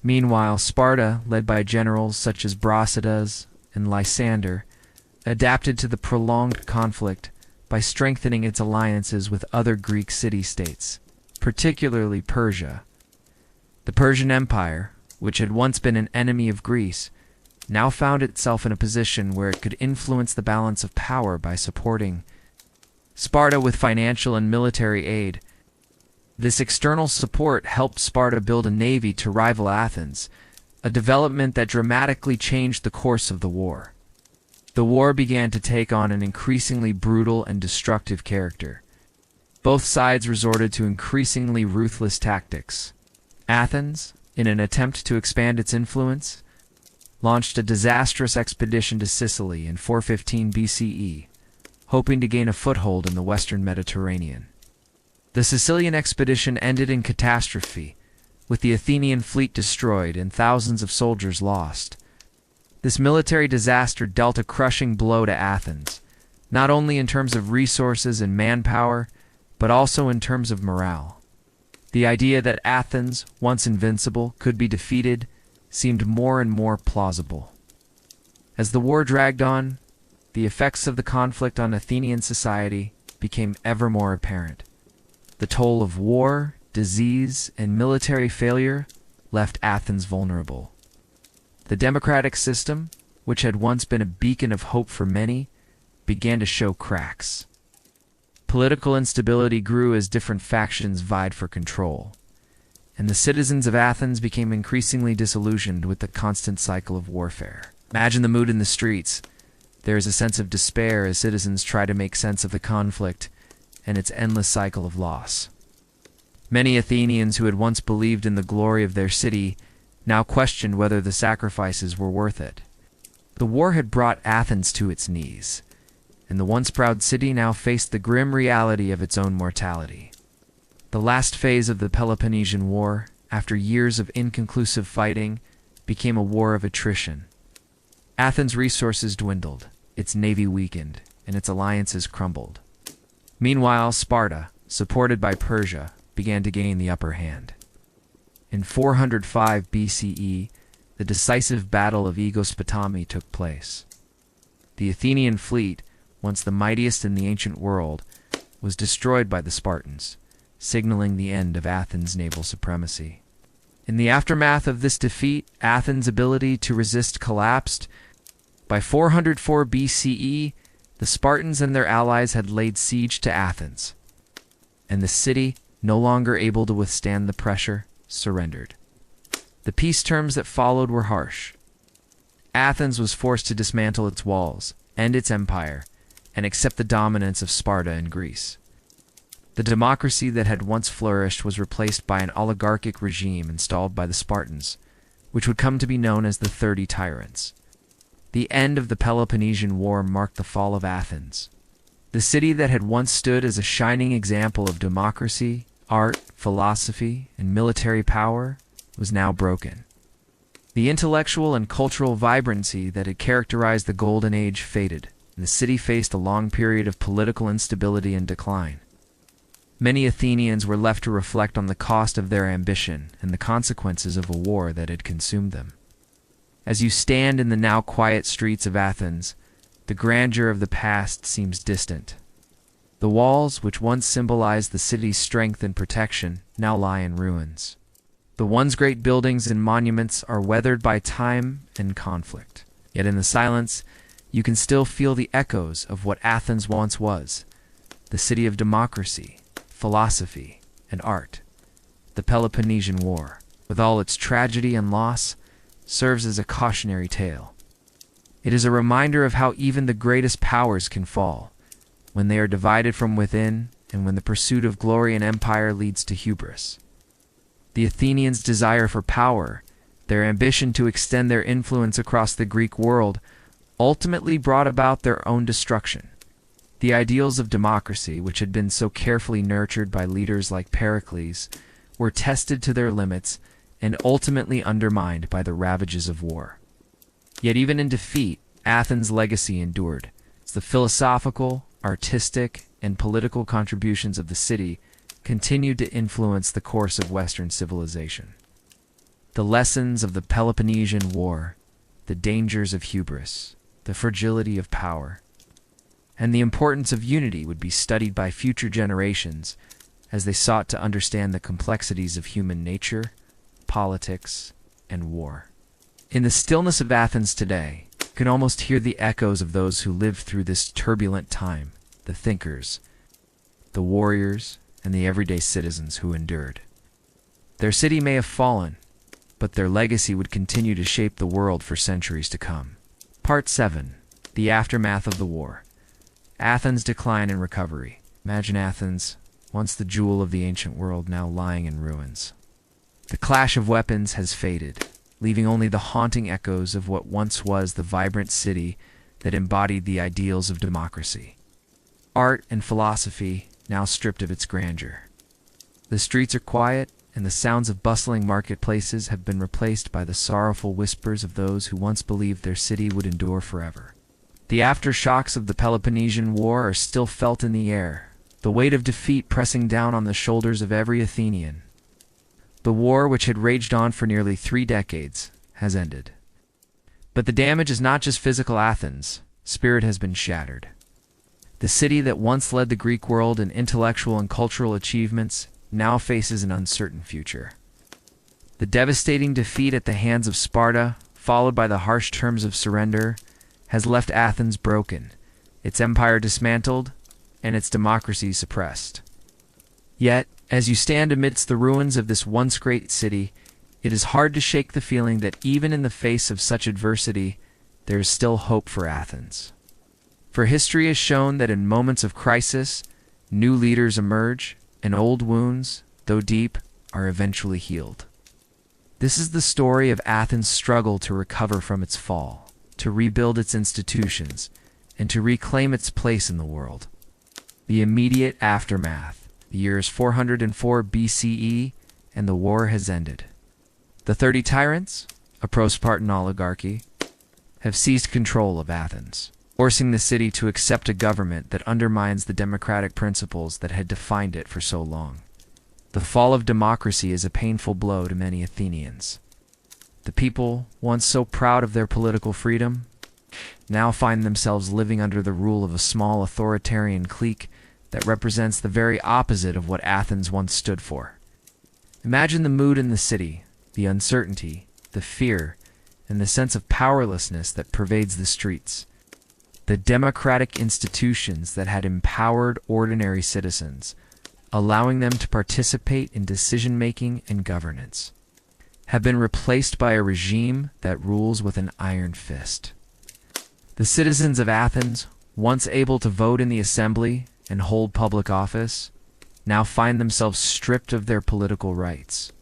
Meanwhile, Sparta, led by generals such as Brasidas and Lysander, adapted to the prolonged conflict by strengthening its alliances with other Greek city-states, particularly Persia. The Persian Empire, which had once been an enemy of Greece, now found itself in a position where it could influence the balance of power by supporting Sparta with financial and military aid. This external support helped Sparta build a navy to rival Athens, a development that dramatically changed the course of the war. The war began to take on an increasingly brutal and destructive character. Both sides resorted to increasingly ruthless tactics. Athens, in an attempt to expand its influence, launched a disastrous expedition to Sicily in 415 BCE, hoping to gain a foothold in the western Mediterranean. The Sicilian expedition ended in catastrophe, with the Athenian fleet destroyed and thousands of soldiers lost. This military disaster dealt a crushing blow to Athens, not only in terms of resources and manpower, but also in terms of morale. The idea that Athens, once invincible, could be defeated seemed more and more plausible. As the war dragged on, the effects of the conflict on Athenian society became ever more apparent. The toll of war, disease, and military failure left Athens vulnerable. The democratic system, which had once been a beacon of hope for many, began to show cracks. Political instability grew as different factions vied for control, and the citizens of Athens became increasingly disillusioned with the constant cycle of warfare. Imagine the mood in the streets. There is a sense of despair as citizens try to make sense of the conflict and its endless cycle of loss. Many Athenians who had once believed in the glory of their city now questioned whether the sacrifices were worth it. The war had brought Athens to its knees, and the once proud city now faced the grim reality of its own mortality. The last phase of the Peloponnesian War, after years of inconclusive fighting, became a war of attrition. Athens' resources dwindled, its navy weakened, and its alliances crumbled. Meanwhile, Sparta, supported by Persia, began to gain the upper hand. In 405 BCE, the decisive Battle of Aegospotami took place. The Athenian fleet, once the mightiest in the ancient world, was destroyed by the Spartans, signaling the end of Athens' naval supremacy. In the aftermath of this defeat, Athens' ability to resist collapsed. By 404 BCE, the Spartans and their allies had laid siege to Athens, and the city, no longer able to withstand the pressure, surrendered. The peace terms that followed were harsh. Athens was forced to dismantle its walls, end its empire, and accept the dominance of Sparta in Greece. The democracy that had once flourished was replaced by an oligarchic regime installed by the Spartans, which would come to be known as the 30 Tyrants. The end of the Peloponnesian War marked the fall of Athens, The city that had once stood as a shining example of democracy, art, philosophy, and military power was now broken. The intellectual and cultural vibrancy that had characterized the Golden Age faded, and the city faced a long period of political instability and decline. Many Athenians were left to reflect on the cost of their ambition and the consequences of a war that had consumed them. As you stand in the now quiet streets of Athens, the grandeur of the past seems distant. The walls, which once symbolized the city's strength and protection, now lie in ruins. The once great buildings and monuments are weathered by time and conflict. Yet in the silence, you can still feel the echoes of what Athens once was, the city of democracy, philosophy, and art. The Peloponnesian War, with all its tragedy and loss, serves as a cautionary tale. It is a reminder of how even the greatest powers can fall, when they are divided from within and when the pursuit of glory and empire leads to hubris. The Athenians' desire for power, their ambition to extend their influence across the Greek world, ultimately brought about their own destruction. The ideals of democracy, which had been so carefully nurtured by leaders like Pericles, were tested to their limits and ultimately undermined by the ravages of war. Yet even in defeat, Athens' legacy endured. The philosophical, artistic, and political contributions of the city continued to influence the course of Western civilization. The lessons of the Peloponnesian War, the dangers of hubris, the fragility of power, and the importance of unity would be studied by future generations as they sought to understand the complexities of human nature, politics, and war. In the stillness of Athens today, you can almost hear the echoes of those who lived through this turbulent time, the thinkers, the warriors, and the everyday citizens who endured. Their city may have fallen, but their legacy would continue to shape the world for centuries to come. Part 7. The Aftermath of the War. Athens' Decline and Recovery. Imagine Athens, once the jewel of the ancient world, now lying in ruins. The clash of weapons has faded, leaving only the haunting echoes of what once was the vibrant city that embodied the ideals of democracy. Art and philosophy now stripped of its grandeur. The streets are quiet, and the sounds of bustling marketplaces have been replaced by the sorrowful whispers of those who once believed their city would endure forever. The aftershocks of the Peloponnesian War are still felt in the air, the weight of defeat pressing down on the shoulders of every Athenian. The war, which had raged on for nearly 3 decades, has ended. But the damage is not just physical. Athens' spirit has been shattered. The city that once led the Greek world in intellectual and cultural achievements now faces an uncertain future. The devastating defeat at the hands of Sparta, followed by the harsh terms of surrender, has left Athens broken, its empire dismantled, and its democracy suppressed. Yet, as you stand amidst the ruins of this once great city, it is hard to shake the feeling that even in the face of such adversity, there is still hope for Athens. For history has shown that in moments of crisis, new leaders emerge, and old wounds, though deep, are eventually healed. This is the story of Athens' struggle to recover from its fall, to rebuild its institutions, and to reclaim its place in the world. The immediate aftermath. The year is 404 BCE, and the war has ended. The 30 tyrants, a pro-Spartan oligarchy, have seized control of Athens, forcing the city to accept a government that undermines the democratic principles that had defined it for so long. The fall of democracy is a painful blow to many Athenians. The people, once so proud of their political freedom, now find themselves living under the rule of a small authoritarian clique that represents the very opposite of what Athens once stood for. Imagine the mood in the city, the uncertainty, the fear, and the sense of powerlessness that pervades the streets. The democratic institutions that had empowered ordinary citizens, allowing them to participate in decision-making and governance, have been replaced by a regime that rules with an iron fist. The citizens of Athens, once able to vote in the assembly and hold public office, now find themselves stripped of their political rights.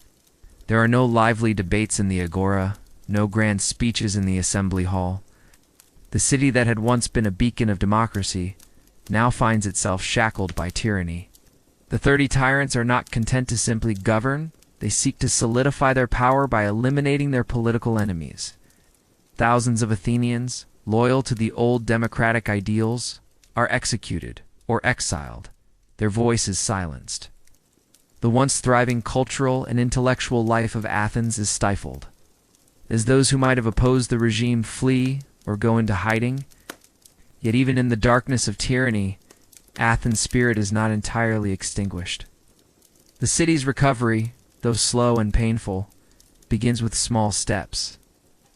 There are no lively debates in the agora, no grand speeches in the assembly hall. The city that had once been a beacon of democracy now finds itself shackled by tyranny. The 30 tyrants are not content to simply govern, they seek to solidify their power by eliminating their political enemies. Thousands of Athenians, loyal to the old democratic ideals, are executed or exiled, their voices silenced. The once thriving cultural and intellectual life of Athens is stifled. As those who might have opposed the regime flee or go into hiding, yet even in the darkness of tyranny, Athens' spirit is not entirely extinguished. The city's recovery, though slow and painful, begins with small steps.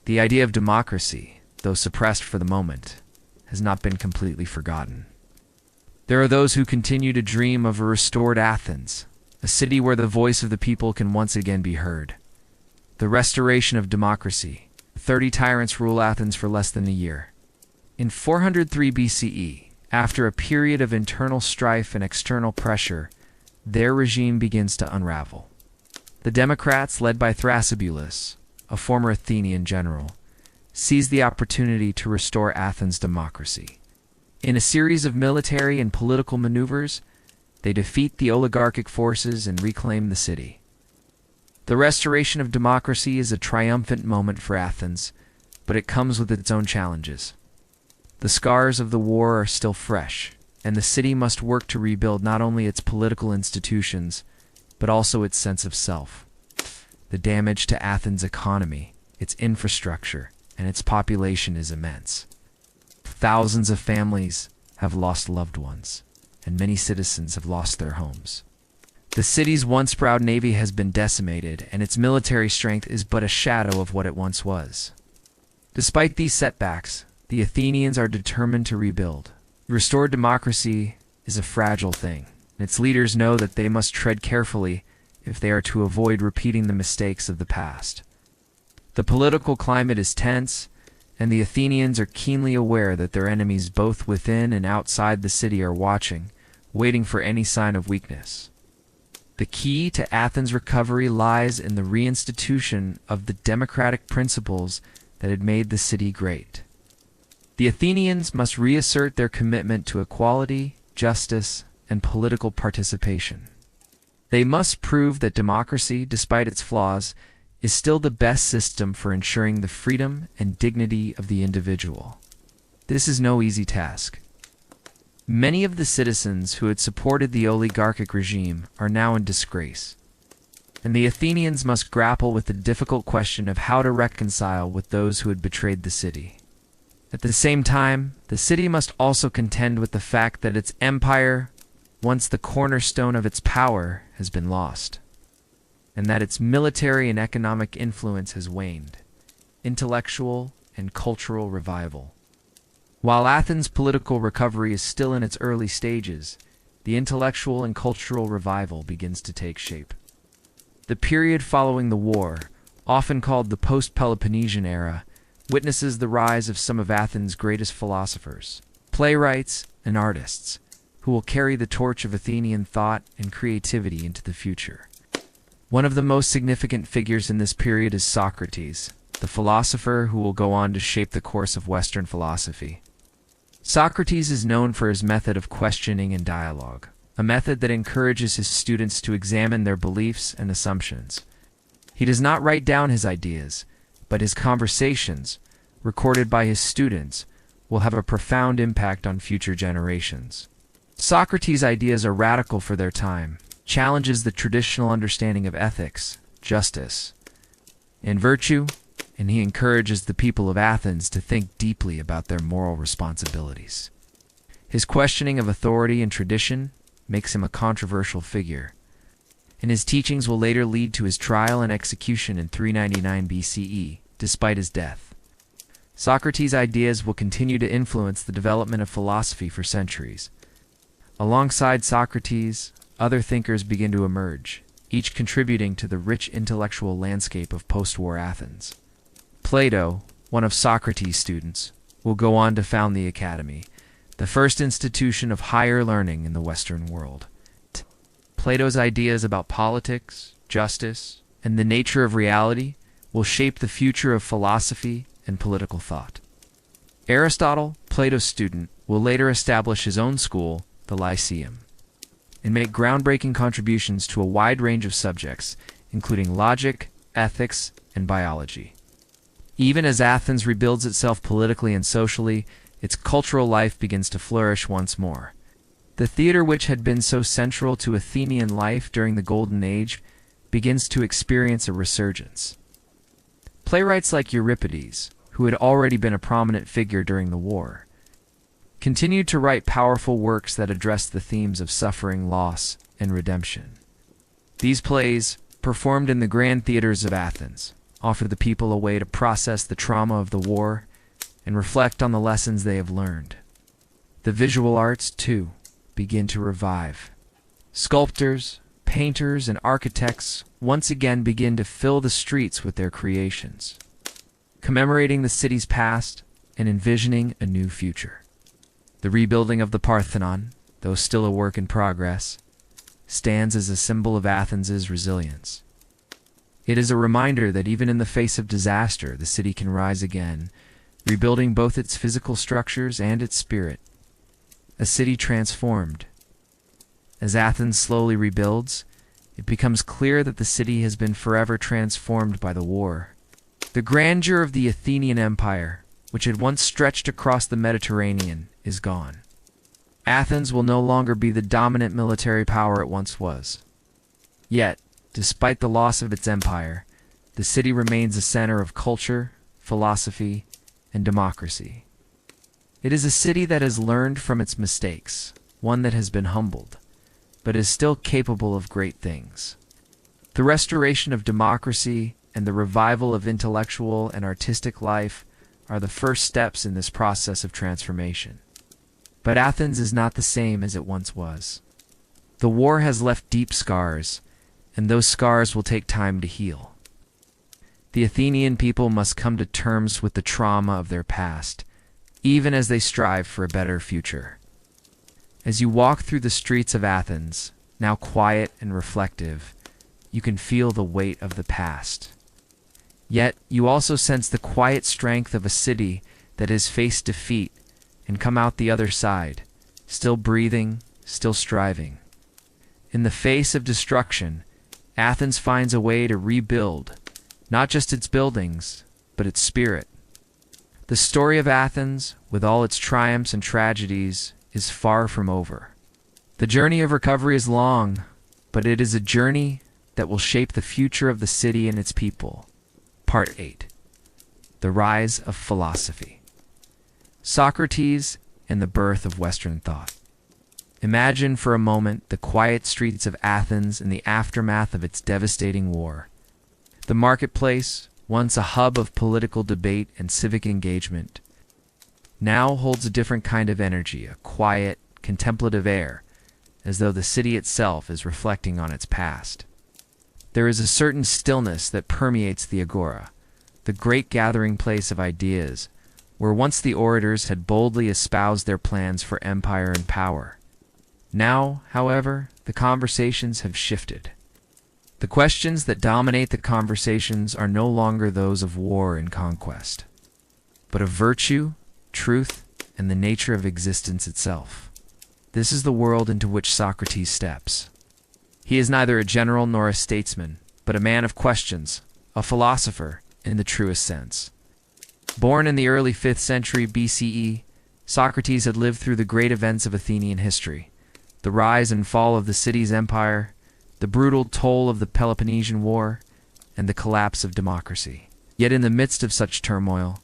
The idea of democracy, though suppressed for the moment, has not been completely forgotten. There are those who continue to dream of a restored Athens, a city where the voice of the people can once again be heard. The restoration of democracy. 30 tyrants rule Athens for less than a year. In 403 BCE, after a period of internal strife and external pressure, their regime begins to unravel. The Democrats, led by Thrasybulus, a former Athenian general, seize the opportunity to restore Athens' democracy. In a series of military and political maneuvers, they defeat the oligarchic forces and reclaim the city. The restoration of democracy is a triumphant moment for Athens, but it comes with its own challenges. The scars of the war are still fresh, and the city must work to rebuild not only its political institutions, but also its sense of self. The damage to Athens' economy, its infrastructure, and its population is immense. Thousands of families have lost loved ones, and many citizens have lost their homes. The city's once proud navy has been decimated, and its military strength is but a shadow of what it once was. Despite these setbacks, the Athenians are determined to rebuild. Restored democracy is a fragile thing, and its leaders know that they must tread carefully if they are to avoid repeating the mistakes of the past. The political climate is tense, and the Athenians are keenly aware that their enemies both within and outside the city are watching, waiting for any sign of weakness. The key to Athens' recovery lies in the reinstitution of the democratic principles that had made the city great. The Athenians must reassert their commitment to equality, justice, and political participation. They must prove that democracy, despite its flaws, is still the best system for ensuring the freedom and dignity of the individual. This is no easy task. Many of the citizens who had supported the oligarchic regime are now in disgrace, and the Athenians must grapple with the difficult question of how to reconcile with those who had betrayed the city. At the same time, the city must also contend with the fact that its empire, once the cornerstone of its power, has been lost, and that its military and economic influence has waned. Intellectual and cultural revival. While Athens' political recovery is still in its early stages, the intellectual and cultural revival begins to take shape. The period following the war, often called the post-Peloponnesian era, witnesses the rise of some of Athens' greatest philosophers, playwrights, and artists, who will carry the torch of Athenian thought and creativity into the future. One of the most significant figures in this period is Socrates, the philosopher who will go on to shape the course of Western philosophy. Socrates is known for his method of questioning and dialogue, a method that encourages his students to examine their beliefs and assumptions. He does not write down his ideas, but his conversations, recorded by his students, will have a profound impact on future generations. Socrates' ideas are radical for their time, challenges the traditional understanding of ethics, justice, and virtue, and he encourages the people of Athens to think deeply about their moral responsibilities. His questioning of authority and tradition makes him a controversial figure, and his teachings will later lead to his trial and execution in 399 BCE, despite his death. Socrates' ideas will continue to influence the development of philosophy for centuries. Alongside Socrates, other thinkers begin to emerge, each contributing to the rich intellectual landscape of post-war Athens. Plato, one of Socrates' students, will go on to found the Academy, the first institution of higher learning in the Western world. Plato's ideas about politics, justice, and the nature of reality will shape the future of philosophy and political thought. Aristotle, Plato's student, will later establish his own school, the Lyceum, and make groundbreaking contributions to a wide range of subjects, including logic, ethics, and biology. Even as Athens rebuilds itself politically and socially, its cultural life begins to flourish once more. The theater, which had been so central to Athenian life during the Golden Age, begins to experience a resurgence. Playwrights like Euripides, who had already been a prominent figure during the war, continued to write powerful works that addressed the themes of suffering, loss, and redemption. These plays, performed in the grand theaters of Athens, offer the people a way to process the trauma of the war and reflect on the lessons they have learned. The visual arts, too, begin to revive. Sculptors, painters, and architects once again begin to fill the streets with their creations, commemorating the city's past and envisioning a new future. The rebuilding of the Parthenon, though still a work in progress, stands as a symbol of Athens' resilience. It is a reminder that even in the face of disaster, the city can rise again, rebuilding both its physical structures and its spirit. A city transformed. As Athens slowly rebuilds, it becomes clear that the city has been forever transformed by the war. The grandeur of the Athenian Empire, which had once stretched across the Mediterranean, is gone. Athens will no longer be the dominant military power it once was. Yet, despite the loss of its empire, the city remains a center of culture, philosophy, and democracy. It is a city that has learned from its mistakes, one that has been humbled, but is still capable of great things. The restoration of democracy and the revival of intellectual and artistic life are the first steps in this process of transformation. But Athens is not the same as it once was. The war has left deep scars, and those scars will take time to heal. The Athenian people must come to terms with the trauma of their past, even as they strive for a better future. As you walk through the streets of Athens, now quiet and reflective, you can feel the weight of the past. Yet, you also sense the quiet strength of a city that has faced defeat and come out the other side, still breathing, still striving. In the face of destruction, Athens finds a way to rebuild, not just its buildings, but its spirit. The story of Athens, with all its triumphs and tragedies, is far from over. The journey of recovery is long, but it is a journey that will shape the future of the city and its people. Part 8. The Rise of Philosophy. Socrates and the Birth of Western Thought. Imagine for a moment the quiet streets of Athens in the aftermath of its devastating war. The marketplace, once a hub of political debate and civic engagement, now holds a different kind of energy, a quiet, contemplative air, as though the city itself is reflecting on its past. There is a certain stillness that permeates the agora, the great gathering place of ideas, where once the orators had boldly espoused their plans for empire and power. Now, however, the conversations have shifted. The questions that dominate the conversations are no longer those of war and conquest, but of virtue, truth, and the nature of existence itself. This is the world into which Socrates steps. He is neither a general nor a statesman, but a man of questions, a philosopher in the truest sense. Born in the early 5th century BCE, Socrates had lived through the great events of Athenian history, the rise and fall of the city's empire, the brutal toll of the Peloponnesian War, and the collapse of democracy. Yet in the midst of such turmoil,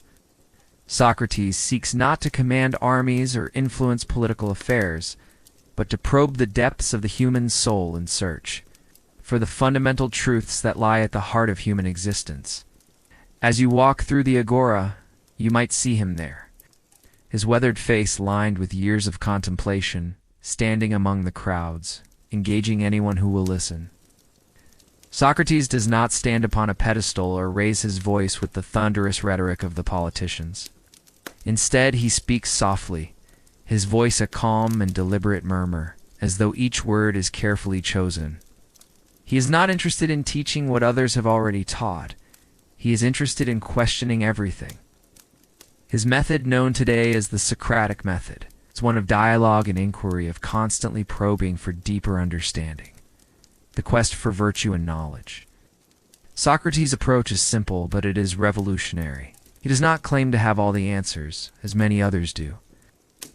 Socrates seeks not to command armies or influence political affairs, but to probe the depths of the human soul in search for the fundamental truths that lie at the heart of human existence. As you walk through the agora, you might see him there, his weathered face lined with years of contemplation, standing among the crowds, engaging anyone who will listen. Socrates does not stand upon a pedestal or raise his voice with the thunderous rhetoric of the politicians. Instead, he speaks softly, his voice a calm and deliberate murmur, as though each word is carefully chosen. He is not interested in teaching what others have already taught. He is interested in questioning everything. His method, known today as the Socratic method, is one of dialogue and inquiry, of constantly probing for deeper understanding, the quest for virtue and knowledge. Socrates' approach is simple, but it is revolutionary. He does not claim to have all the answers, as many others do.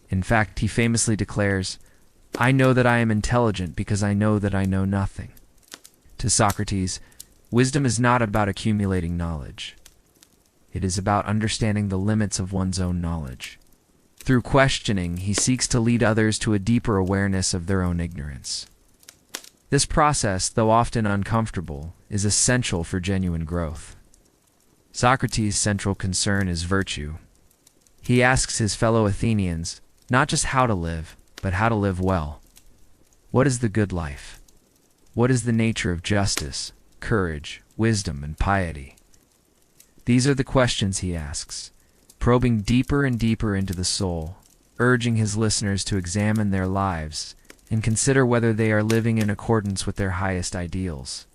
In fact, he famously declares, "I know that I am intelligent because I know that I know nothing." To Socrates, wisdom is not about accumulating knowledge. It is about understanding the limits of one's own knowledge. Through questioning, he seeks to lead others to a deeper awareness of their own ignorance. This process, though often uncomfortable, is essential for genuine growth. Socrates' central concern is virtue. He asks his fellow Athenians not just how to live, but how to live well. What is the good life? What is the nature of justice, courage, wisdom, and piety? These are the questions he asks, probing deeper and deeper into the soul, urging his listeners to examine their lives and consider whether they are living in accordance with their highest ideals.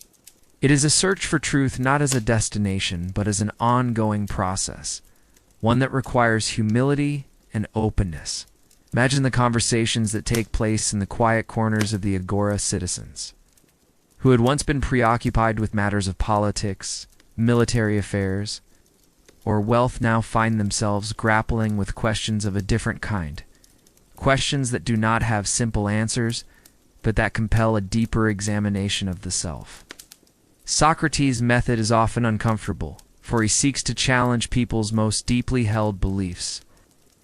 It is a search for truth not as a destination, but as an ongoing process, one that requires humility and openness. Imagine the conversations that take place in the quiet corners of the Agora citizens, who had once been preoccupied with matters of politics, military affairs, or wealth, now find themselves grappling with questions of a different kind. Questions that do not have simple answers, but that compel a deeper examination of the self. Socrates' method is often uncomfortable, for he seeks to challenge people's most deeply held beliefs.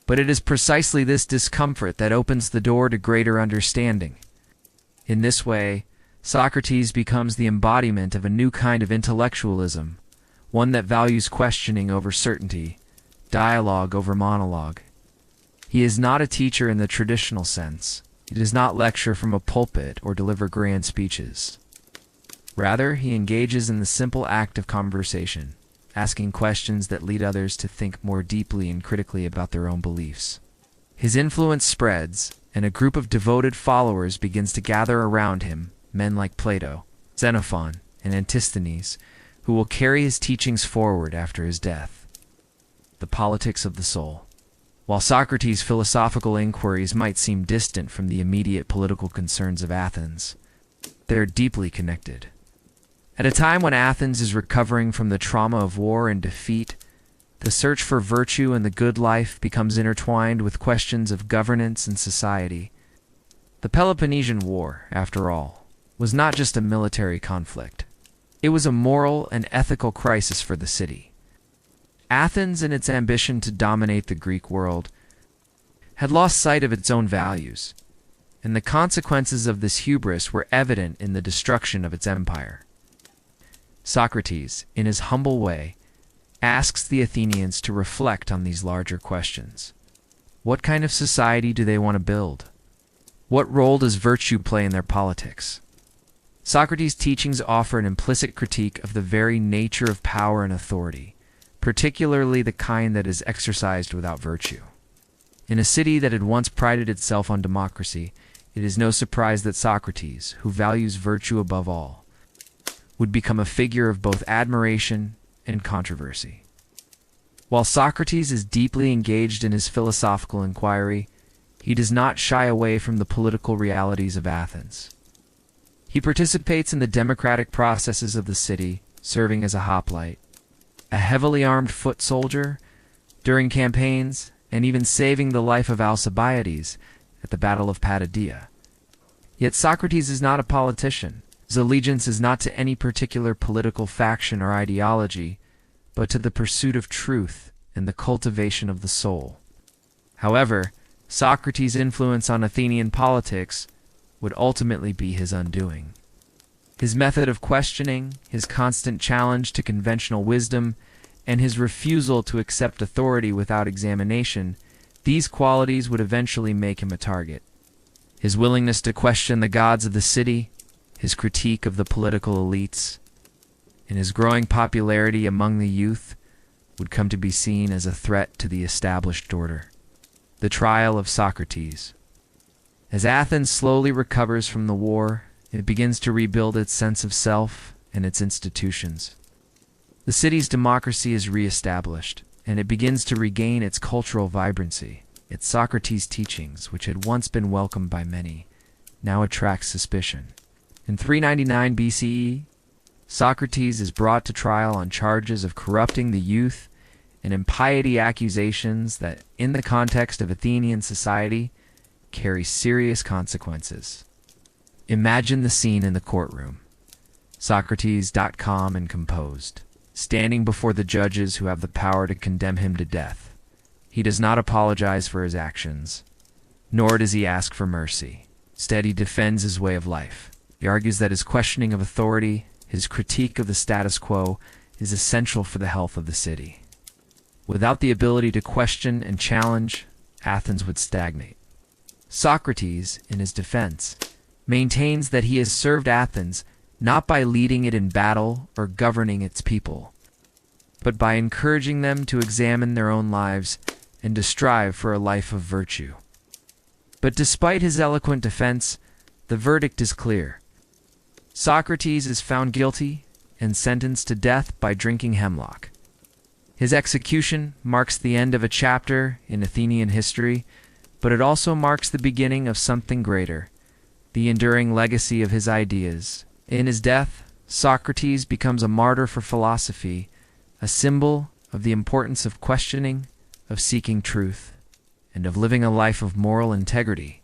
But it is precisely this discomfort that opens the door to greater understanding. In this way, Socrates becomes the embodiment of a new kind of intellectualism, one that values questioning over certainty, dialogue over monologue. He is not a teacher in the traditional sense. He does not lecture from a pulpit or deliver grand speeches. Rather, he engages in the simple act of conversation, asking questions that lead others to think more deeply and critically about their own beliefs. His influence spreads, and a group of devoted followers begins to gather around him, men like Plato, Xenophon, and Antisthenes, who will carry his teachings forward after his death. The politics of the soul. While Socrates' philosophical inquiries might seem distant from the immediate political concerns of Athens, they are deeply connected. At a time when Athens is recovering from the trauma of war and defeat, the search for virtue and the good life becomes intertwined with questions of governance and society. The Peloponnesian War, after all, was not just a military conflict. It was a moral and ethical crisis for the city. Athens, in its ambition to dominate the Greek world, had lost sight of its own values, and the consequences of this hubris were evident in the destruction of its empire. Socrates, in his humble way, asks the Athenians to reflect on these larger questions. What kind of society do they want to build? What role does virtue play in their politics? Socrates' teachings offer an implicit critique of the very nature of power and authority, particularly the kind that is exercised without virtue. In a city that had once prided itself on democracy, it is no surprise that Socrates, who values virtue above all, would become a figure of both admiration and controversy. While Socrates is deeply engaged in his philosophical inquiry, he does not shy away from the political realities of Athens. He participates in the democratic processes of the city, serving as a hoplite, a heavily armed foot soldier during campaigns, and even saving the life of Alcibiades at the Battle of Patadia. Yet Socrates is not a politician. His allegiance is not to any particular political faction or ideology, but to the pursuit of truth and the cultivation of the soul. However, Socrates' influence on Athenian politics would ultimately be his undoing. His method of questioning, his constant challenge to conventional wisdom, and his refusal to accept authority without examination, these qualities would eventually make him a target. His willingness to question the gods of the city, his critique of the political elites, and his growing popularity among the youth would come to be seen as a threat to the established order. The trial of Socrates. As Athens slowly recovers from the war, it begins to rebuild its sense of self and its institutions. The city's democracy is reestablished, and it begins to regain its cultural vibrancy. Its Socrates' teachings, which had once been welcomed by many, now attract suspicion. In 399 BCE, Socrates is brought to trial on charges of corrupting the youth and impiety, accusations that, in the context of Athenian society, carry serious consequences. Imagine the scene in the courtroom. Socrates, calm and composed, standing before the judges who have the power to condemn him to death. He does not apologize for his actions, nor does he ask for mercy. Instead, he defends his way of life. He argues that his questioning of authority, his critique of the status quo, is essential for the health of the city. Without the ability to question and challenge, Athens would stagnate. Socrates, in his defense, maintains that he has served Athens not by leading it in battle or governing its people, but by encouraging them to examine their own lives and to strive for a life of virtue. But despite his eloquent defense, the verdict is clear. Socrates is found guilty and sentenced to death by drinking hemlock. His execution marks the end of a chapter in Athenian history, but it also marks the beginning of something greater, the enduring legacy of his ideas. In his death, Socrates becomes a martyr for philosophy, a symbol of the importance of questioning, of seeking truth, and of living a life of moral integrity,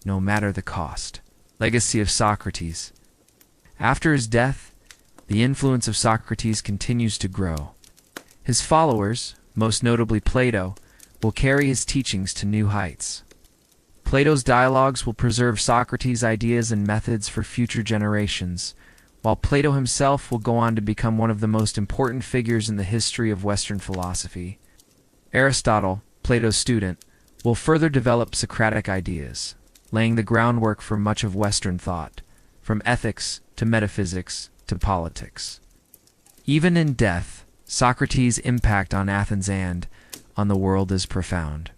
no matter the cost. Legacy of Socrates. After his death, the influence of Socrates continues to grow. His followers, most notably Plato, will carry his teachings to new heights. Plato's dialogues will preserve Socrates' ideas and methods for future generations, while Plato himself will go on to become one of the most important figures in the history of Western philosophy. Aristotle, Plato's student, will further develop Socratic ideas, laying the groundwork for much of Western thought, from ethics to metaphysics to politics. Even in death, Socrates' impact on Athens and on the world is profound.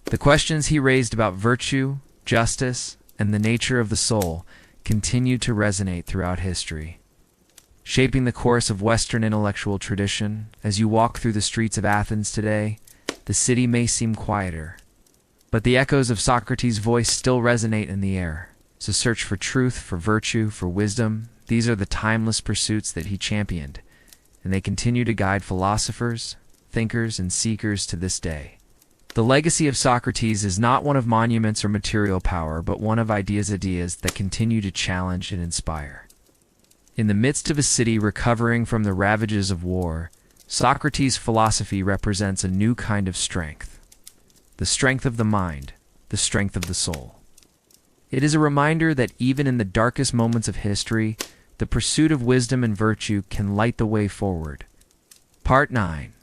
The questions he raised about virtue, justice, and the nature of the soul continue to resonate throughout history, shaping the course of Western intellectual tradition. As you walk through the streets of Athens today, the city may seem quieter, but the echoes of Socrates' voice still resonate in the air. It's a search for truth, for virtue, for wisdom. These are the timeless pursuits that he championed, and they continue to guide philosophers, thinkers, and seekers to this day. The legacy of Socrates is not one of monuments or material power, but one of ideas that continue to challenge and inspire. In the midst of a city recovering from the ravages of war, Socrates' philosophy represents a new kind of strength. The strength of the mind, the strength of the soul. It is a reminder that even in the darkest moments of history, the pursuit of wisdom and virtue can light the way forward. Part 9.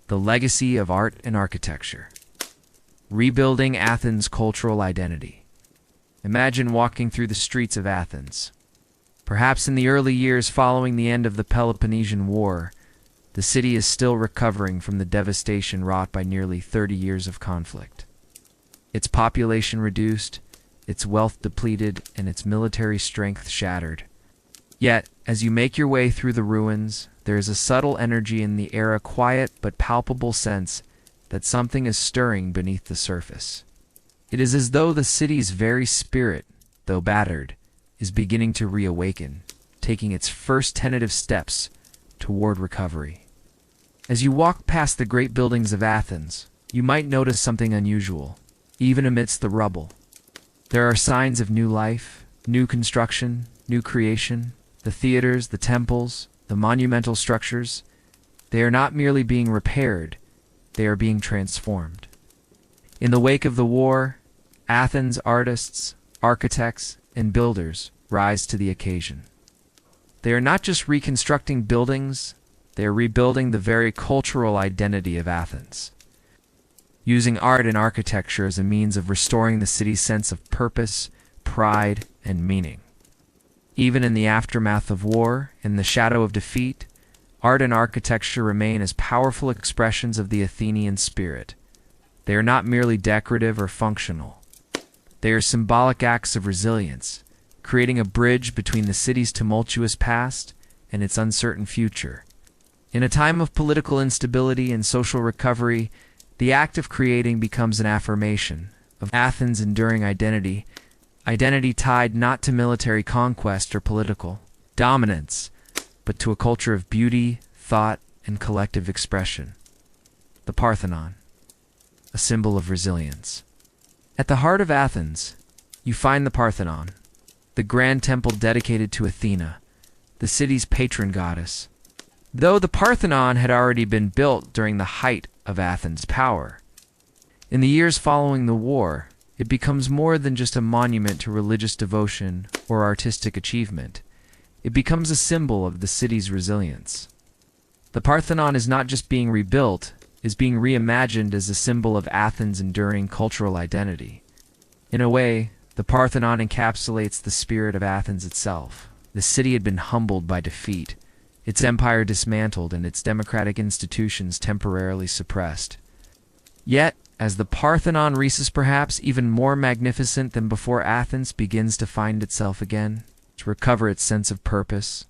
The Legacy of Art and Architecture. Rebuilding Athens' cultural identity. Imagine walking through the streets of Athens. Perhaps in the early years following the end of the Peloponnesian War, the city is still recovering from the devastation wrought by nearly 30 years of conflict. Its population reduced, its wealth depleted, and its military strength shattered. Yet, as you make your way through the ruins, there is a subtle energy in the air, a quiet but palpable sense that something is stirring beneath the surface. It is as though the city's very spirit, though battered, is beginning to reawaken, taking its first tentative steps toward recovery. As you walk past the great buildings of Athens, you might notice something unusual, even amidst the rubble. There are signs of new life, new construction, new creation. The theaters, the temples, the monumental structures, they are not merely being repaired, they are being transformed. In the wake of the war, Athens' artists, architects, and builders rise to the occasion. They are not just reconstructing buildings, they are rebuilding the very cultural identity of Athens, using art and architecture as a means of restoring the city's sense of purpose, pride, and meaning. Even in the aftermath of war, in the shadow of defeat, art and architecture remain as powerful expressions of the Athenian spirit. They are not merely decorative or functional. They are symbolic acts of resilience, creating a bridge between the city's tumultuous past and its uncertain future. In a time of political instability and social recovery, the act of creating becomes an affirmation of Athens' enduring identity, identity tied not to military conquest or political dominance, but to a culture of beauty, thought, and collective expression. The Parthenon, a symbol of resilience. At the heart of Athens, you find the Parthenon, the grand temple dedicated to Athena, the city's patron goddess. Though the Parthenon had already been built during the height of Athens' power, in the years following the war, it becomes more than just a monument to religious devotion or artistic achievement. It becomes a symbol of the city's resilience. The Parthenon is not just being rebuilt, it is being reimagined as a symbol of Athens' enduring cultural identity. In a way, the Parthenon encapsulates the spirit of Athens itself. The city had been humbled by defeat, its empire dismantled, and its democratic institutions temporarily suppressed. Yet, as the Parthenon rises perhaps even more magnificent than before, Athens begins to find itself again, to recover its sense of purpose.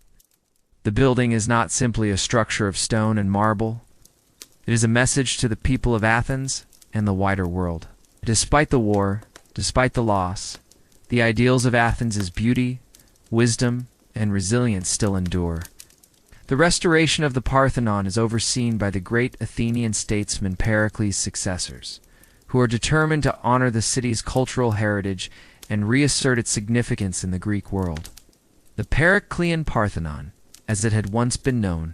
The building is not simply a structure of stone and marble. It is a message to the people of Athens and the wider world. Despite the war, despite the loss, the ideals of Athens' beauty, wisdom, and resilience still endure. The restoration of the Parthenon is overseen by the great Athenian statesman Pericles' successors, who are determined to honor the city's cultural heritage and reassert its significance in the Greek world. The Periclean Parthenon, as it had once been known,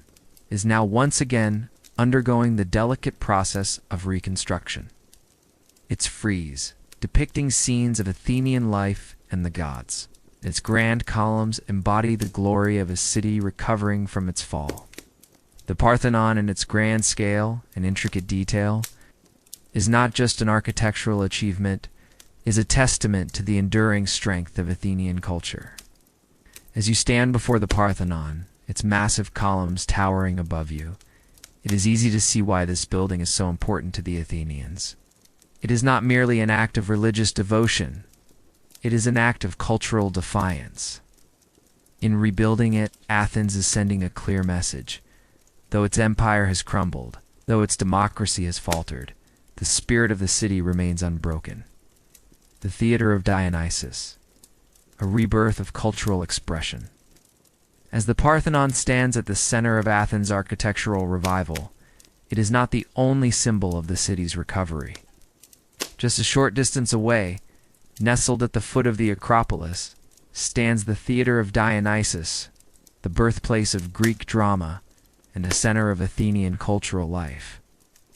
is now once again undergoing the delicate process of reconstruction. Its frieze, depicting scenes of Athenian life and the gods. Its grand columns embody the glory of a city recovering from its fall. The Parthenon, in its grand scale and intricate detail, is not just an architectural achievement, it is a testament to the enduring strength of Athenian culture. As you stand before the Parthenon, its massive columns towering above you, it is easy to see why this building is so important to the Athenians. It is not merely an act of religious devotion, it is an act of cultural defiance. In rebuilding it, Athens is sending a clear message. Though its empire has crumbled, though its democracy has faltered, the spirit of the city remains unbroken. The Theater of Dionysus, a rebirth of cultural expression. As the Parthenon stands at the center of Athens' architectural revival, it is not the only symbol of the city's recovery. Just a short distance away, nestled at the foot of the Acropolis, stands the Theater of Dionysus, the birthplace of Greek drama and a center of Athenian cultural life.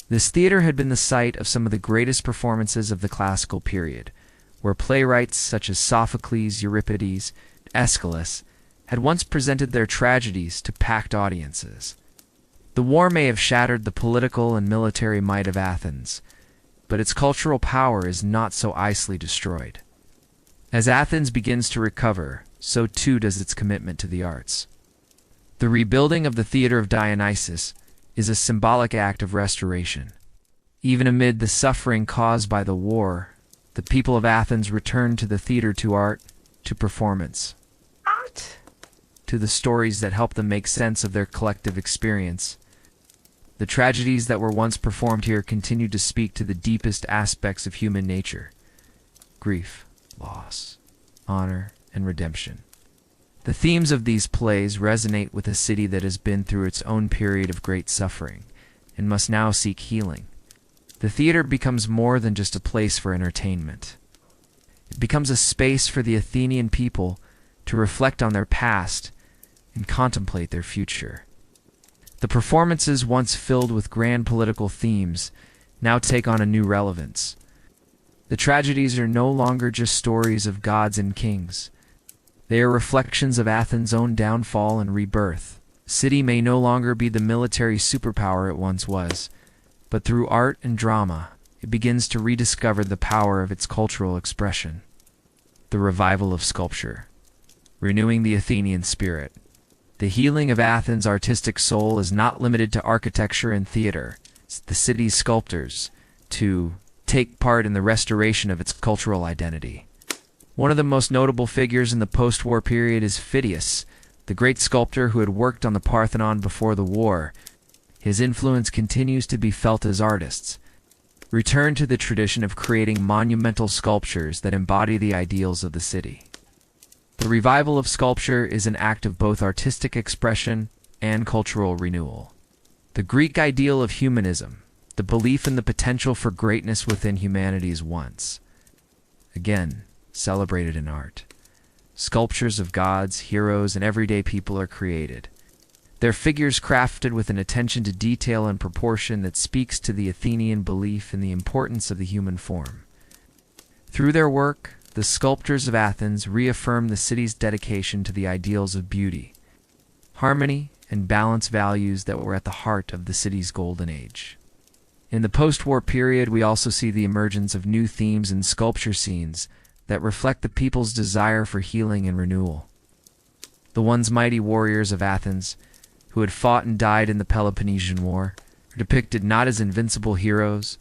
This theater had been the site of some of the greatest performances of the classical period, where playwrights such as Sophocles, Euripides, Aeschylus had once presented their tragedies to packed audiences. The war may have shattered the political and military might of Athens, but its cultural power is not so easily destroyed. As Athens begins to recover, so too does its commitment to the arts. The rebuilding of the Theater of Dionysus is a symbolic act of restoration. Even amid the suffering caused by the war, the people of Athens return to the theater, to art, to performance, to the stories that help them make sense of their collective experience. The tragedies that were once performed here continue to speak to the deepest aspects of human nature: grief, loss, honor, and redemption. The themes of these plays resonate with a city that has been through its own period of great suffering and must now seek healing. The theater becomes more than just a place for entertainment. It becomes a space for the Athenian people to reflect on their past and contemplate their future. The performances, once filled with grand political themes, now take on a new relevance. The tragedies are no longer just stories of gods and kings. They are reflections of Athens' own downfall and rebirth. The city may no longer be the military superpower it once was, but through art and drama, it begins to rediscover the power of its cultural expression. The revival of sculpture, renewing the Athenian spirit. The healing of Athens' artistic soul is not limited to architecture and theater. It's the city's sculptors to take part in the restoration of its cultural identity. One of the most notable figures in the post-war period is Phidias, the great sculptor who had worked on the Parthenon before the war. His influence continues to be felt as artists return to the tradition of creating monumental sculptures that embody the ideals of the city. The revival of sculpture is an act of both artistic expression and cultural renewal. The Greek ideal of humanism, the belief in the potential for greatness within humanity's once, again, celebrated in art. Sculptures of gods, heroes, and everyday people are created. Their figures crafted with an attention to detail and proportion that speaks to the Athenian belief in the importance of the human form. Through their work, the sculptors of Athens reaffirm the city's dedication to the ideals of beauty, harmony, and balance, values that were at the heart of the city's golden age. In the post-war period, we also see the emergence of new themes and sculpture scenes that reflect the people's desire for healing and renewal. The once mighty warriors of Athens, who had fought and died in the Peloponnesian War, are depicted not as invincible heroes,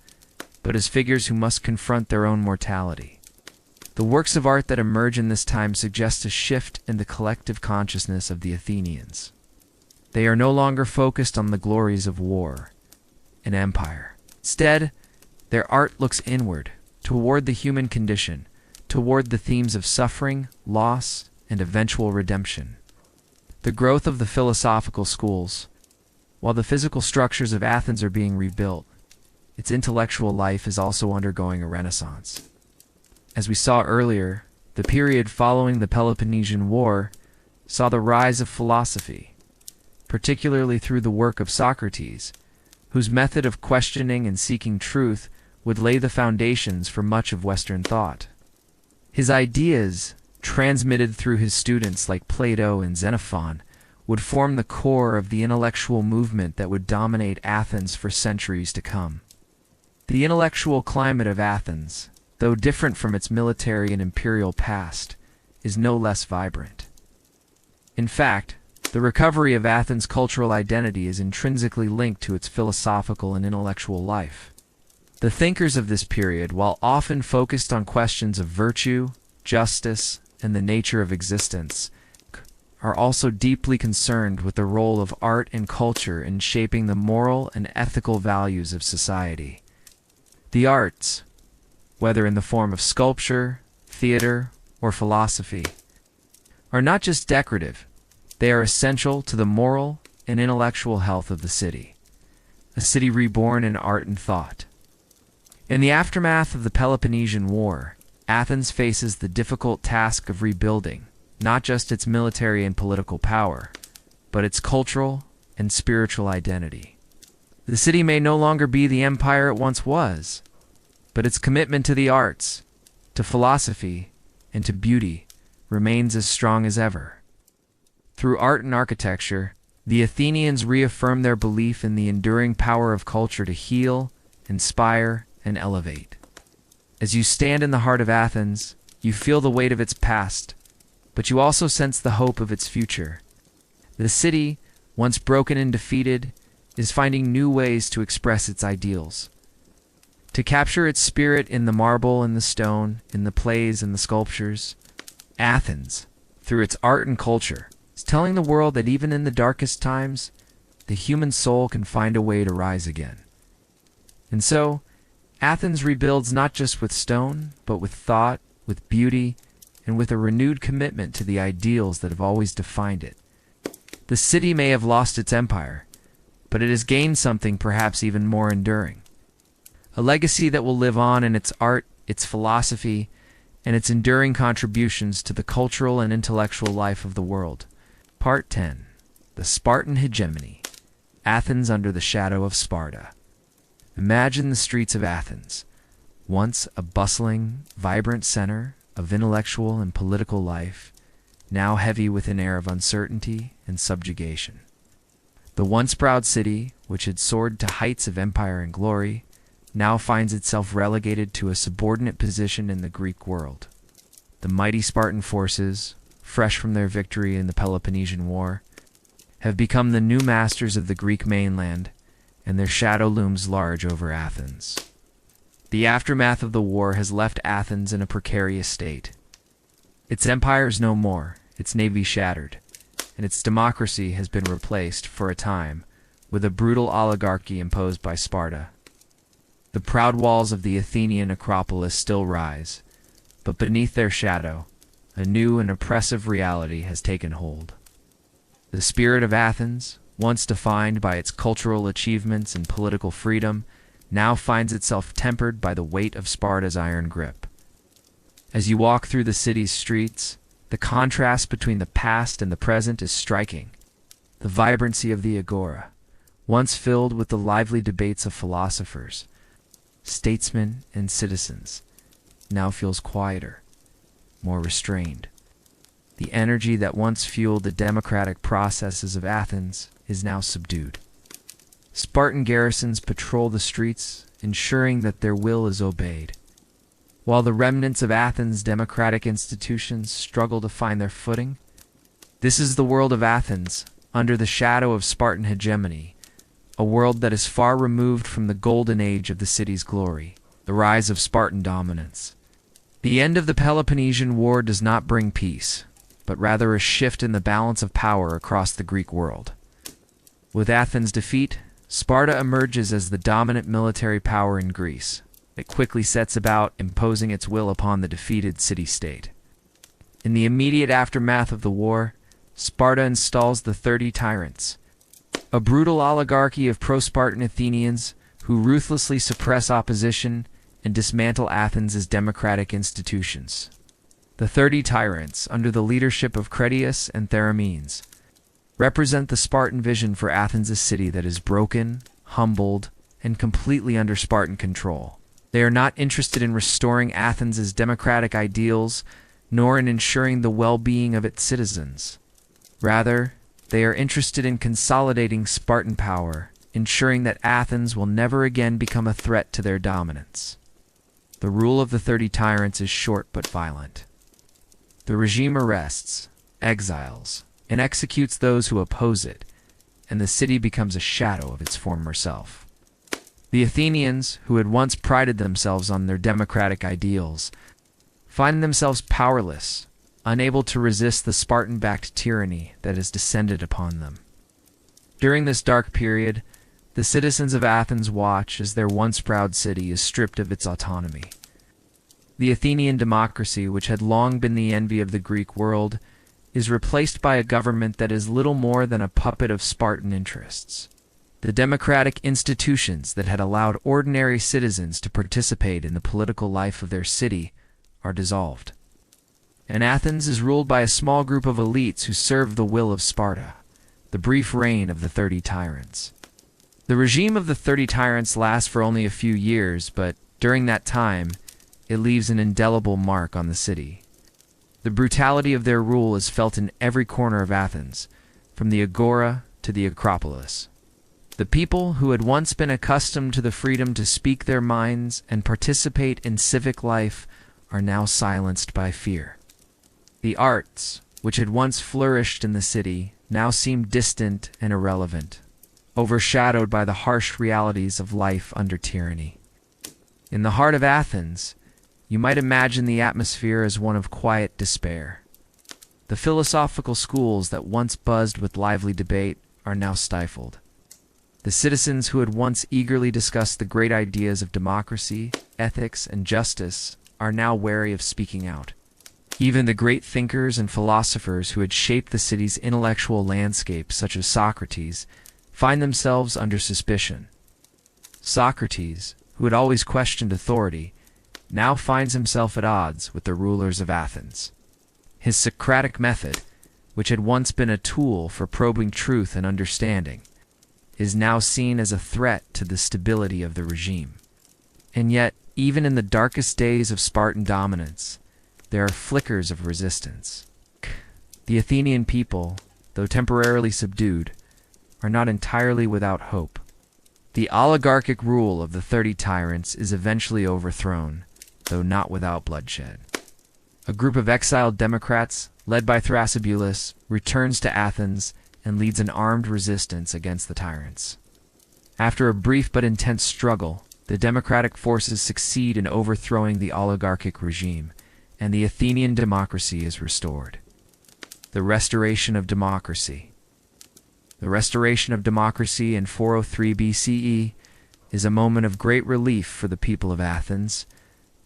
but as figures who must confront their own mortality. The works of art that emerge in this time suggest a shift in the collective consciousness of the Athenians. They are no longer focused on the glories of war and empire. Instead, their art looks inward, toward the human condition, toward the themes of suffering, loss, and eventual redemption. The growth of the philosophical schools. While the physical structures of Athens are being rebuilt, its intellectual life is also undergoing a renaissance. As we saw earlier, the period following the Peloponnesian War saw the rise of philosophy, particularly through the work of Socrates, whose method of questioning and seeking truth would lay the foundations for much of Western thought. His ideas, transmitted through his students like Plato and Xenophon, would form the core of the intellectual movement that would dominate Athens for centuries to come. The intellectual climate of Athens, though different from its military and imperial past, is no less vibrant. In fact, the recovery of Athens' cultural identity is intrinsically linked to its philosophical and intellectual life. The thinkers of this period, while often focused on questions of virtue, justice, and the nature of existence, are also deeply concerned with the role of art and culture in shaping the moral and ethical values of society. The arts, whether in the form of sculpture, theater, or philosophy, are not just decorative, they are essential to the moral and intellectual health of the city, a city reborn in art and thought. In the aftermath of the Peloponnesian War, Athens faces the difficult task of rebuilding not just its military and political power, but its cultural and spiritual identity. The city may no longer be the empire it once was, but its commitment to the arts, to philosophy, and to beauty remains as strong as ever. Through art and architecture, the Athenians reaffirm their belief in the enduring power of culture to heal, inspire, and elevate. As you stand in the heart of Athens, you feel the weight of its past, but you also sense the hope of its future. The city, once broken and defeated, is finding new ways to express its ideals. To capture its spirit in the marble and the stone, in the plays and the sculptures, Athens, through its art and culture, is telling the world that even in the darkest times, the human soul can find a way to rise again. And so, Athens rebuilds not just with stone, but with thought, with beauty, and with a renewed commitment to the ideals that have always defined it. The city may have lost its empire, but it has gained something perhaps even more enduring. A legacy that will live on in its art, its philosophy, and its enduring contributions to the cultural and intellectual life of the world. Part 10. The Spartan Hegemony. Athens under the shadow of Sparta. Imagine the streets of Athens, once a bustling, vibrant center of intellectual and political life, now heavy with an air of uncertainty and subjugation. The once proud city, which had soared to heights of empire and glory, now finds itself relegated to a subordinate position in the Greek world. The mighty Spartan forces, fresh from their victory in the Peloponnesian War, have become the new masters of the Greek mainland, and their shadow looms large over Athens. The aftermath of the war has left Athens in a precarious state. Its empire is no more, its navy shattered, and its democracy has been replaced, for a time, with a brutal oligarchy imposed by Sparta. The proud walls of the Athenian Acropolis still rise, but beneath their shadow, a new and oppressive reality has taken hold. The spirit of Athens, once defined by its cultural achievements and political freedom, now finds itself tempered by the weight of Sparta's iron grip. As you walk through the city's streets, the contrast between the past and the present is striking. The vibrancy of the agora, once filled with the lively debates of philosophers, statesmen, and citizens, now feels quieter, more restrained. The energy that once fueled the democratic processes of Athens is now subdued. Spartan garrisons patrol the streets, ensuring that their will is obeyed, while the remnants of Athens' democratic institutions struggle to find their footing. This is the world of Athens, under the shadow of Spartan hegemony, a world that is far removed from the golden age of the city's glory, the rise of Spartan dominance. The end of the Peloponnesian War does not bring peace, but rather a shift in the balance of power across the Greek world. With Athens' defeat, Sparta emerges as the dominant military power in Greece. It quickly sets about imposing its will upon the defeated city-state. In the immediate aftermath of the war, Sparta installs the 30 tyrants, a brutal oligarchy of pro-Spartan Athenians who ruthlessly suppress opposition and dismantle Athens' democratic institutions. The 30 tyrants, under the leadership of Critias and Theramenes, represent the Spartan vision for Athens, a city that is broken, humbled, and completely under Spartan control. They are not interested in restoring Athens' democratic ideals, nor in ensuring the well-being of its citizens. Rather, they are interested in consolidating Spartan power, ensuring that Athens will never again become a threat to their dominance. The rule of the 30 tyrants is short but violent. The regime arrests, exiles, and executes those who oppose it, and the city becomes a shadow of its former self. The Athenians, who had once prided themselves on their democratic ideals, find themselves powerless, unable to resist the Spartan-backed tyranny that has descended upon them. During this dark period, the citizens of Athens watch as their once proud city is stripped of its autonomy. The Athenian democracy, which had long been the envy of the Greek world, is replaced by a government that is little more than a puppet of Spartan interests. The democratic institutions that had allowed ordinary citizens to participate in the political life of their city are dissolved. And Athens is ruled by a small group of elites who serve the will of Sparta, the brief reign of the 30 tyrants. The regime of the 30 tyrants lasts for only a few years, but during that time, it leaves an indelible mark on the city. The brutality of their rule is felt in every corner of Athens, from the agora to the Acropolis. The people who had once been accustomed to the freedom to speak their minds and participate in civic life are now silenced by fear. The arts, which had once flourished in the city, now seem distant and irrelevant, overshadowed by the harsh realities of life under tyranny. In the heart of Athens, you might imagine the atmosphere as one of quiet despair. The philosophical schools that once buzzed with lively debate are now stifled. The citizens who had once eagerly discussed the great ideas of democracy, ethics, and justice are now wary of speaking out. Even the great thinkers and philosophers who had shaped the city's intellectual landscape, such as Socrates, find themselves under suspicion. Socrates, who had always questioned authority, now finds himself at odds with the rulers of Athens. His Socratic method, which had once been a tool for probing truth and understanding, is now seen as a threat to the stability of the regime. And yet, even in the darkest days of Spartan dominance, there are flickers of resistance. The Athenian people, though temporarily subdued, are not entirely without hope. The oligarchic rule of the 30 tyrants is eventually overthrown, though not without bloodshed. A group of exiled democrats, led by Thrasybulus, returns to Athens and leads an armed resistance against the tyrants. After a brief but intense struggle, the democratic forces succeed in overthrowing the oligarchic regime, and the Athenian democracy is restored. The restoration of democracy. The restoration of democracy in 403 BCE is a moment of great relief for the people of Athens,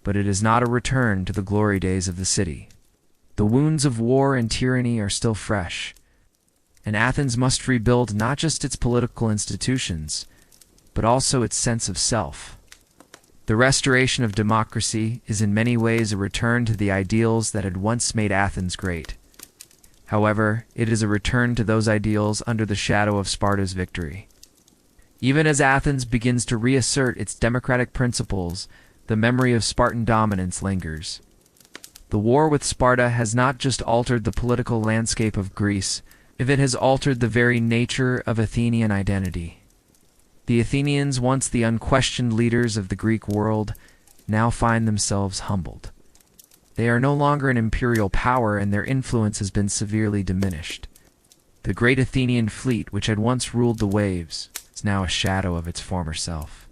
but it is not a return to the glory days of the city. The wounds of war and tyranny are still fresh, and Athens must rebuild not just its political institutions, but also its sense of self. The restoration of democracy is in many ways a return to the ideals that had once made Athens great. However, it is a return to those ideals under the shadow of Sparta's victory. Even as Athens begins to reassert its democratic principles, the memory of Spartan dominance lingers. The war with Sparta has not just altered the political landscape of Greece, it has altered the very nature of Athenian identity. The Athenians, once the unquestioned leaders of the Greek world, now find themselves humbled. They are no longer an imperial power, and their influence has been severely diminished. The great Athenian fleet, which had once ruled the waves, is now a shadow of its former self,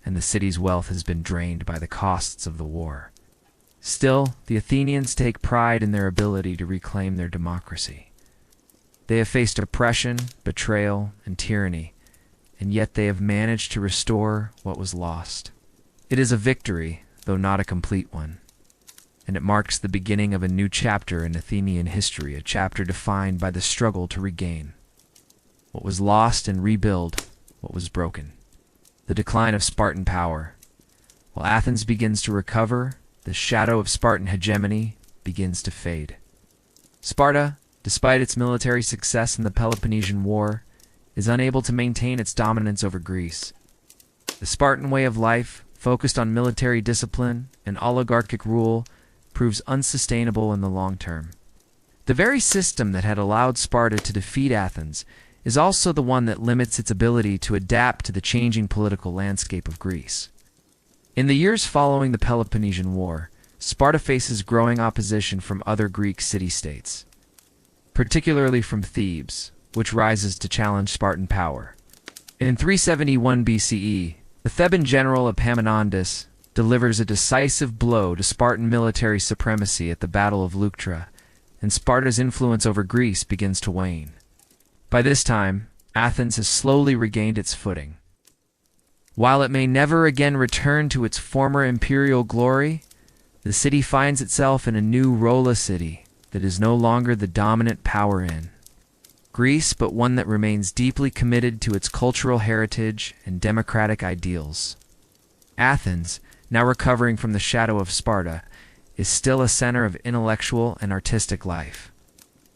and the city's wealth has been drained by the costs of the war. Still, the Athenians take pride in their ability to reclaim their democracy. They have faced oppression, betrayal, and tyranny, and yet they have managed to restore what was lost. It is a victory, though not a complete one, and it marks the beginning of a new chapter in Athenian history, a chapter defined by the struggle to regain what was lost and rebuild what was broken. The decline of Spartan power. While Athens begins to recover, the shadow of Spartan hegemony begins to fade. Sparta, despite its military success in the Peloponnesian War, is unable to maintain its dominance over Greece. The Spartan way of life, focused on military discipline and oligarchic rule, proves unsustainable in the long term. The very system that had allowed Sparta to defeat Athens is also the one that limits its ability to adapt to the changing political landscape of Greece. In the years following the Peloponnesian War, Sparta faces growing opposition from other Greek city-states, particularly from Thebes, which rises to challenge Spartan power. In 371 BCE, the Theban general Epaminondas delivers a decisive blow to Spartan military supremacy at the Battle of Leuctra, and Sparta's influence over Greece begins to wane. By this time, Athens has slowly regained its footing. While it may never again return to its former imperial glory, the city finds itself in a new Rolla city that is no longer the dominant power in Greece, but one that remains deeply committed to its cultural heritage and democratic ideals. Athens, now recovering from the shadow of Sparta, is still a center of intellectual and artistic life,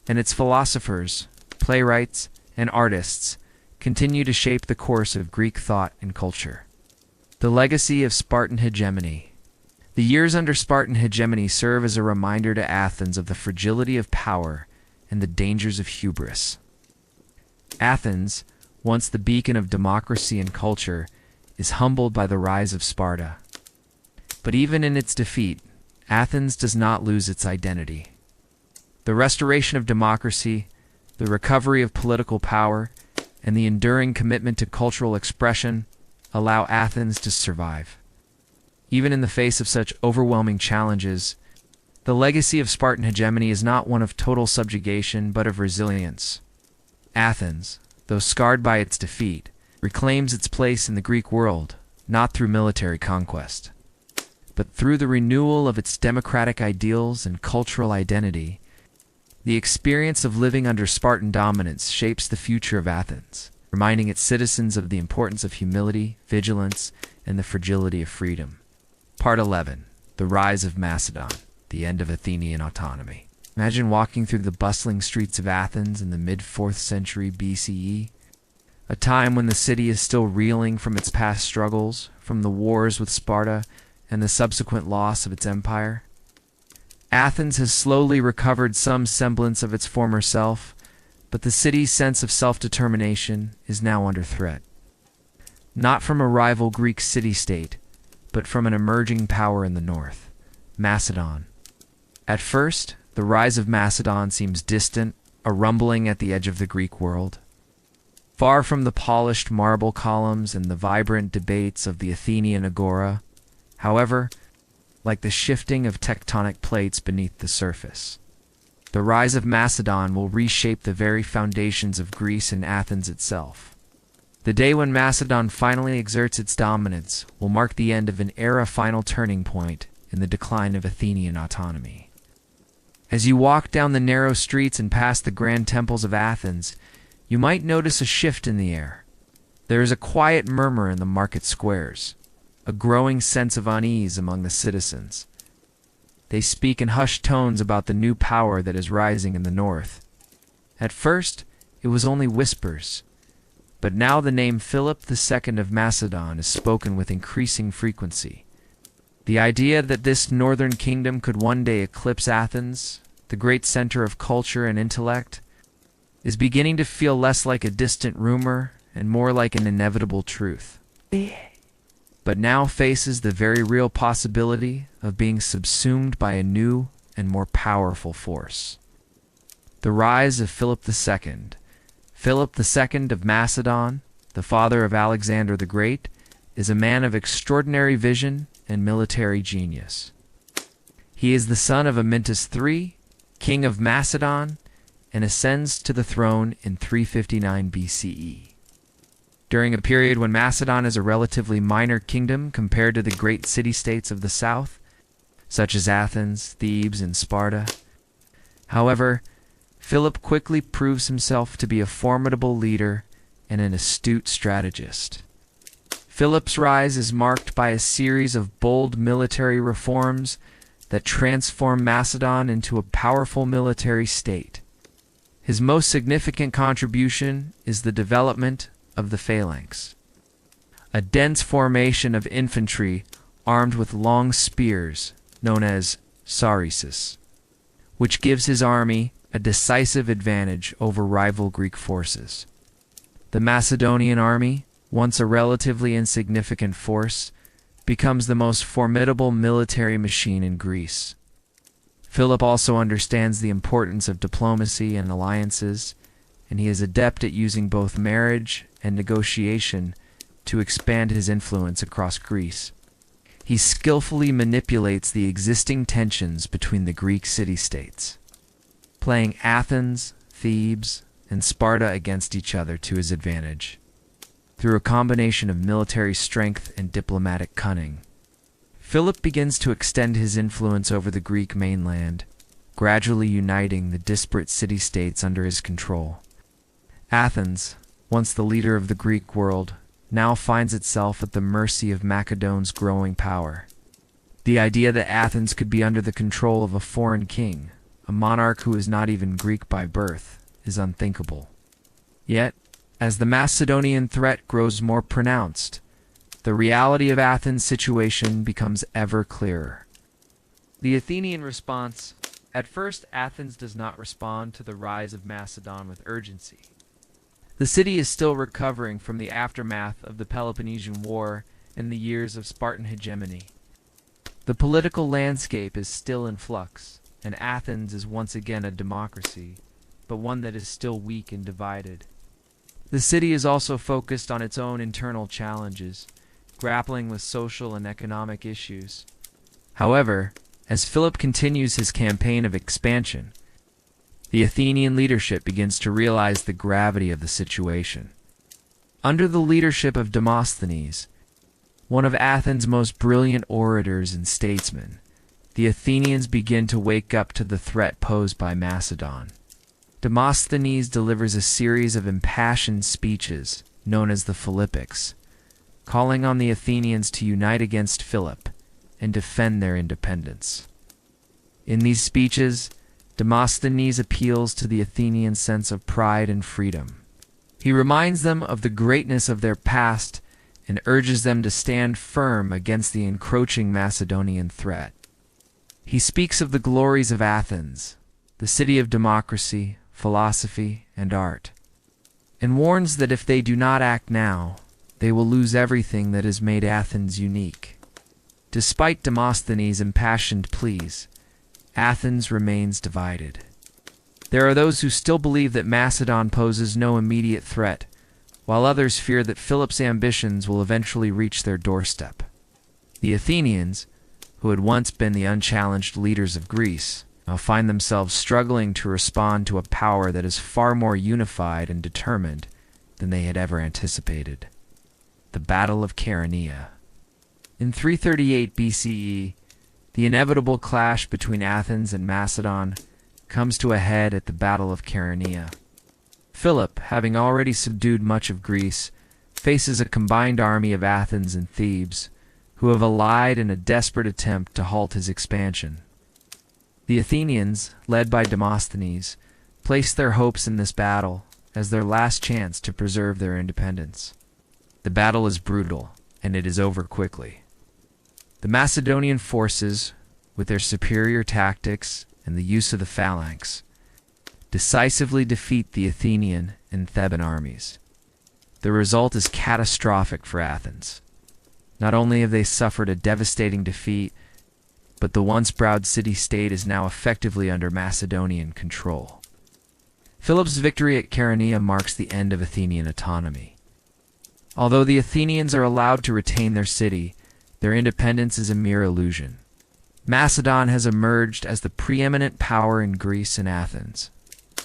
and its philosophers, playwrights, and artists continue to shape the course of Greek thought and culture. The legacy of Spartan hegemony. The years under Spartan hegemony serve as a reminder to Athens of the fragility of power and the dangers of hubris. Athens, once the beacon of democracy and culture, is humbled by the rise of Sparta. But even in its defeat, Athens does not lose its identity. The restoration of democracy, the recovery of political power, and the enduring commitment to cultural expression allow Athens to survive. Even in the face of such overwhelming challenges, the legacy of Spartan hegemony is not one of total subjugation, but of resilience. Athens, though scarred by its defeat, reclaims its place in the Greek world, not through military conquest, but through the renewal of its democratic ideals and cultural identity. The experience of living under Spartan dominance shapes the future of Athens, reminding its citizens of the importance of humility, vigilance, and the fragility of freedom. Part 11. The Rise of Macedon, the End of Athenian Autonomy. Imagine walking through the bustling streets of Athens in the mid-4th century BCE, a time when the city is still reeling from its past struggles, from the wars with Sparta and the subsequent loss of its empire. Athens has slowly recovered some semblance of its former self, but the city's sense of self-determination is now under threat. Not from a rival Greek city-state, but from an emerging power in the north, Macedon. At first, the rise of Macedon seems distant, a rumbling at the edge of the Greek world. Far from the polished marble columns and the vibrant debates of the Athenian agora, however, like the shifting of tectonic plates beneath the surface. The rise of Macedon will reshape the very foundations of Greece and Athens itself. The day when Macedon finally exerts its dominance will mark the end of an era, final turning point in the decline of Athenian autonomy. As you walk down the narrow streets and past the grand temples of Athens, you might notice a shift in the air. There is a quiet murmur in the market squares, a growing sense of unease among the citizens. They speak in hushed tones about the new power that is rising in the north. At first, it was only whispers, but now the name Philip II of Macedon is spoken with increasing frequency. The idea that this northern kingdom could one day eclipse Athens, the great center of culture and intellect, is beginning to feel less like a distant rumor and more like an inevitable truth. But now faces the very real possibility of being subsumed by a new and more powerful force. The rise of Philip II. Philip II of Macedon, the father of Alexander the Great, is a man of extraordinary vision and military genius. He is the son of Amyntas III, king of Macedon, and ascends to the throne in 359 BCE. During a period when Macedon is a relatively minor kingdom compared to the great city-states of the south, such as Athens, Thebes, and Sparta. However, Philip quickly proves himself to be a formidable leader and an astute strategist. Philip's rise is marked by a series of bold military reforms that transform Macedon into a powerful military state. His most significant contribution is the development of the phalanx, a dense formation of infantry armed with long spears known as sarissas, which gives his army a decisive advantage over rival Greek forces. The Macedonian army, once a relatively insignificant force, becomes the most formidable military machine in Greece. Philip also understands the importance of diplomacy and alliances, and he is adept at using both marriage and negotiation to expand his influence across Greece. He skillfully manipulates the existing tensions between the Greek city-states, playing Athens, Thebes, and Sparta against each other to his advantage. Through a combination of military strength and diplomatic cunning, Philip begins to extend his influence over the Greek mainland, gradually uniting the disparate city-states under his control. Athens, once the leader of the Greek world, now finds itself at the mercy of Macedon's growing power. The idea that Athens could be under the control of a foreign king, a monarch who is not even Greek by birth, is unthinkable. Yet, as the Macedonian threat grows more pronounced, the reality of Athens' situation becomes ever clearer. The Athenian response. At first, Athens does not respond to the rise of Macedon with urgency. The city is still recovering from the aftermath of the Peloponnesian War and the years of Spartan hegemony. The political landscape is still in flux, and Athens is once again a democracy, but one that is still weak and divided. The city is also focused on its own internal challenges, grappling with social and economic issues. However, as Philip continues his campaign of expansion, the Athenian leadership begins to realize the gravity of the situation. Under the leadership of Demosthenes, one of Athens' most brilliant orators and statesmen, the Athenians begin to wake up to the threat posed by Macedon. Demosthenes delivers a series of impassioned speeches, known as the Philippics, calling on the Athenians to unite against Philip and defend their independence. In these speeches, Demosthenes appeals to the Athenian sense of pride and freedom. He reminds them of the greatness of their past and urges them to stand firm against the encroaching Macedonian threat. He speaks of the glories of Athens, the city of democracy, philosophy, and art, and warns that if they do not act now, they will lose everything that has made Athens unique. Despite Demosthenes' impassioned pleas, Athens remains divided. There are those who still believe that Macedon poses no immediate threat, while others fear that Philip's ambitions will eventually reach their doorstep. The Athenians, who had once been the unchallenged leaders of Greece, now find themselves struggling to respond to a power that is far more unified and determined than they had ever anticipated. The Battle of Chaeronea. In 338 BCE, the inevitable clash between Athens and Macedon comes to a head at the Battle of Chaeronea. Philip, having already subdued much of Greece, faces a combined army of Athens and Thebes, who have allied in a desperate attempt to halt his expansion. The Athenians, led by Demosthenes, place their hopes in this battle as their last chance to preserve their independence. The battle is brutal, and it is over quickly. The Macedonian forces, with their superior tactics and the use of the phalanx, decisively defeat the Athenian and Theban armies. The result is catastrophic for Athens. Not only have they suffered a devastating defeat, but the once proud city-state is now effectively under Macedonian control. Philip's victory at Chaeronea marks the end of Athenian autonomy. Although the Athenians are allowed to retain their city, their independence is a mere illusion. Macedon has emerged as the preeminent power in Greece and Athens,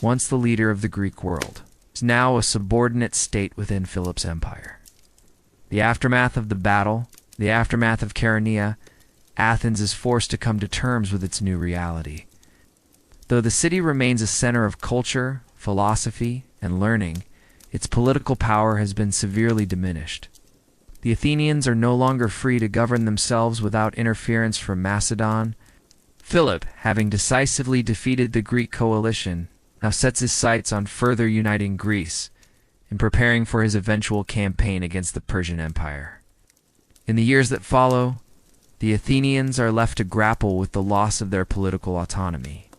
once the leader of the Greek world, is now a subordinate state within Philip's empire. The aftermath of the battle, the aftermath of Chaeronea, Athens is forced to come to terms with its new reality. Though the city remains a center of culture, philosophy, and learning, its political power has been severely diminished. The Athenians are no longer free to govern themselves without interference from Macedon. Philip, having decisively defeated the Greek coalition, now sets his sights on further uniting Greece and preparing for his eventual campaign against the Persian Empire. In the years that follow, the Athenians are left to grapple with the loss of their political autonomy.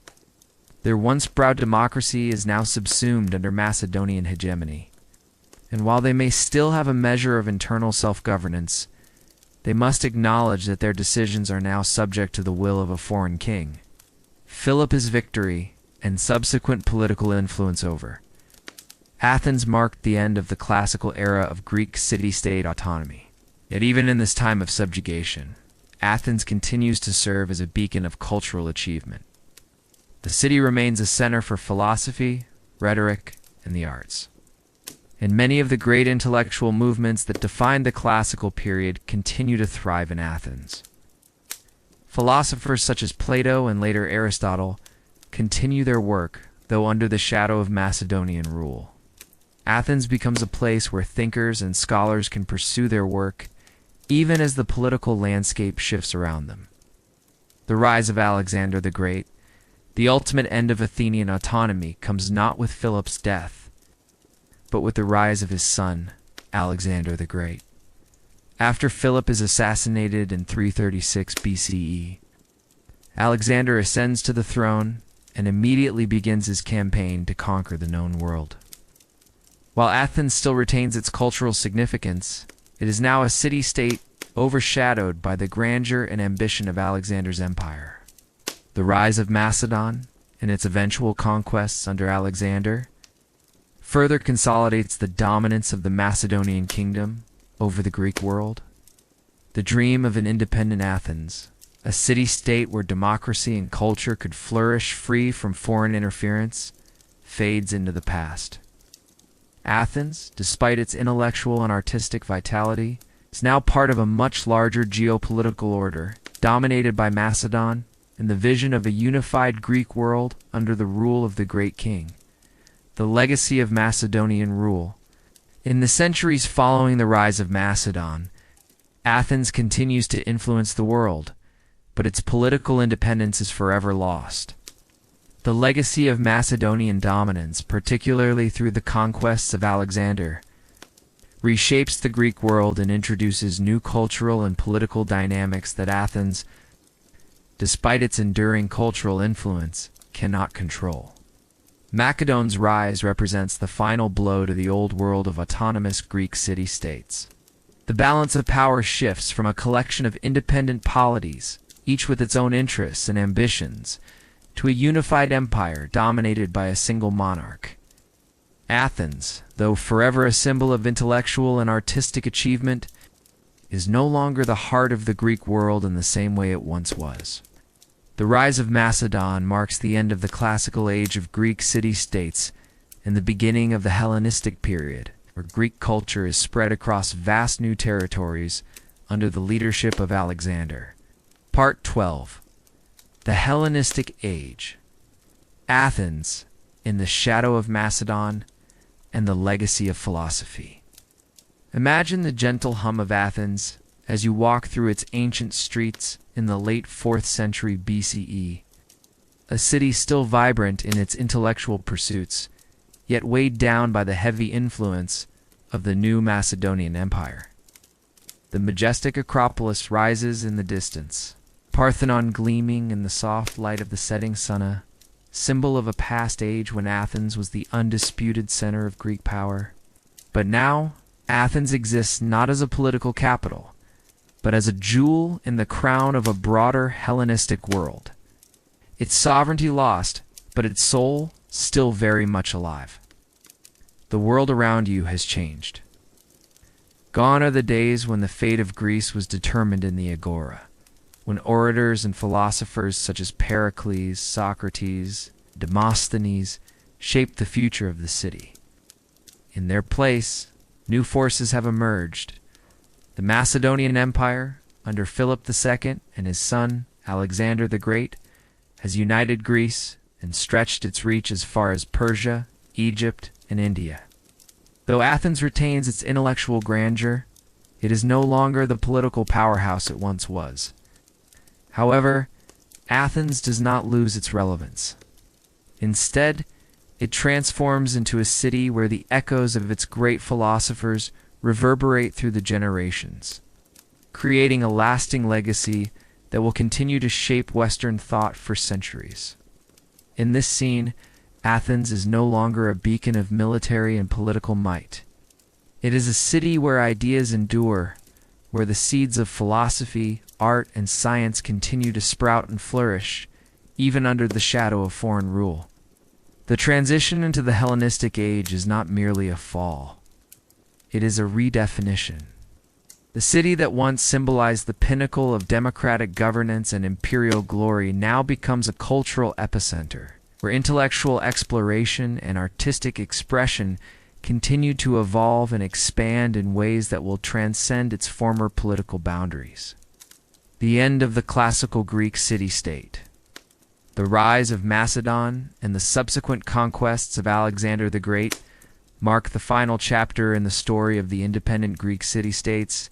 Their once proud democracy is now subsumed under Macedonian hegemony, and while they may still have a measure of internal self-governance, they must acknowledge that their decisions are now subject to the will of a foreign king. Philip's victory and subsequent political influence over Athens marked the end of the classical era of Greek city-state autonomy. Yet even in this time of subjugation, Athens continues to serve as a beacon of cultural achievement. The city remains a center for philosophy, rhetoric, and the arts. And many of the great intellectual movements that defined the classical period continue to thrive in Athens. Philosophers such as Plato and later Aristotle continue their work, though under the shadow of Macedonian rule. Athens becomes a place where thinkers and scholars can pursue their work, even as the political landscape shifts around them. The rise of Alexander the Great, the ultimate end of Athenian autonomy, comes not with Philip's death, but with the rise of his son, Alexander the Great. After Philip is assassinated in 336 BCE, Alexander ascends to the throne and immediately begins his campaign to conquer the known world. While Athens still retains its cultural significance, it is now a city-state overshadowed by the grandeur and ambition of Alexander's empire. The rise of Macedon and its eventual conquests under Alexander further consolidates the dominance of the Macedonian kingdom over the Greek world. The dream of an independent Athens, a city-state where democracy and culture could flourish free from foreign interference, fades into the past. Athens, despite its intellectual and artistic vitality, is now part of a much larger geopolitical order, dominated by Macedon and the vision of a unified Greek world under the rule of the great king. The legacy of Macedonian rule. In the centuries following the rise of Macedon, Athens continues to influence the world, but its political independence is forever lost. The legacy of Macedonian dominance, particularly through the conquests of Alexander, reshapes the Greek world and introduces new cultural and political dynamics that Athens, despite its enduring cultural influence, cannot control. Macedon's rise represents the final blow to the old world of autonomous Greek city-states. The balance of power shifts from a collection of independent polities, each with its own interests and ambitions, to a unified empire dominated by a single monarch. Athens, though forever a symbol of intellectual and artistic achievement, is no longer the heart of the Greek world in the same way it once was. The rise of Macedon marks the end of the classical age of Greek city-states and the beginning of the Hellenistic period, where Greek culture is spread across vast new territories under the leadership of Alexander. Part 12. The Hellenistic Age. Athens, in the shadow of Macedon, and the legacy of philosophy. Imagine the gentle hum of Athens as you walk through its ancient streets in the late 4th century BCE, a city still vibrant in its intellectual pursuits, yet weighed down by the heavy influence of the new Macedonian Empire. The majestic Acropolis rises in the distance, Parthenon gleaming in the soft light of the setting sun, symbol of a past age when Athens was the undisputed center of Greek power. But now, Athens exists not as a political capital, but as a jewel in the crown of a broader Hellenistic world. Its sovereignty lost, but its soul still very much alive. The world around you has changed. Gone are the days when the fate of Greece was determined in the agora, when orators and philosophers such as Pericles, Socrates, Demosthenes shaped the future of the city. In their place, new forces have emerged. The Macedonian Empire, under Philip II and his son Alexander the Great, has united Greece and stretched its reach as far as Persia, Egypt, and India. Though Athens retains its intellectual grandeur, it is no longer the political powerhouse it once was. However, Athens does not lose its relevance. Instead, it transforms into a city where the echoes of its great philosophers reverberate through the generations, creating a lasting legacy that will continue to shape Western thought for centuries. In this scene, Athens is no longer a beacon of military and political might. It is a city where ideas endure, where the seeds of philosophy, art, and science continue to sprout and flourish, even under the shadow of foreign rule. The transition into the Hellenistic age is not merely a fall. It is a redefinition. The city that once symbolized the pinnacle of democratic governance and imperial glory now becomes a cultural epicenter, where intellectual exploration and artistic expression continue to evolve and expand in ways that will transcend its former political boundaries. The end of the classical Greek city-state. The rise of Macedon and the subsequent conquests of Alexander the Great mark the final chapter in the story of the independent Greek city-states.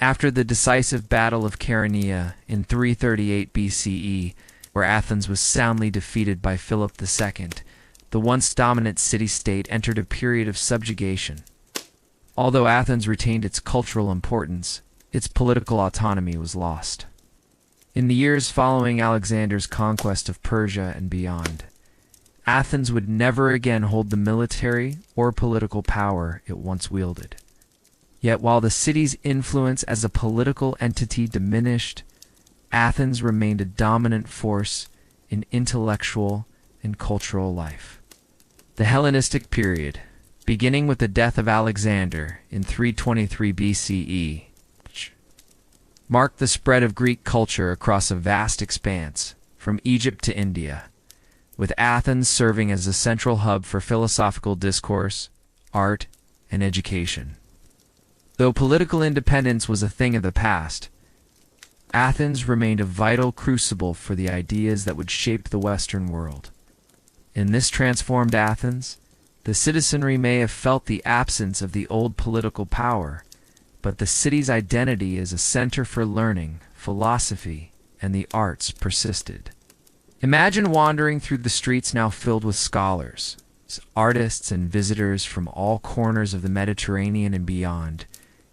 After the decisive Battle of Chaeronea in 338 BCE, where Athens was soundly defeated by Philip II, the once dominant city-state entered a period of subjugation. Although Athens retained its cultural importance, its political autonomy was lost. In the years following Alexander's conquest of Persia and beyond, Athens would never again hold the military or political power it once wielded. Yet while the city's influence as a political entity diminished, Athens remained a dominant force in intellectual and cultural life. The Hellenistic period, beginning with the death of Alexander in 323 BCE, marked the spread of Greek culture across a vast expanse, from Egypt to India, with Athens serving as a central hub for philosophical discourse, art, and education. Though political independence was a thing of the past, Athens remained a vital crucible for the ideas that would shape the Western world. In this transformed Athens, the citizenry may have felt the absence of the old political power, but the city's identity as a center for learning, philosophy, and the arts persisted. Imagine wandering through the streets now filled with scholars, artists, and visitors from all corners of the Mediterranean and beyond,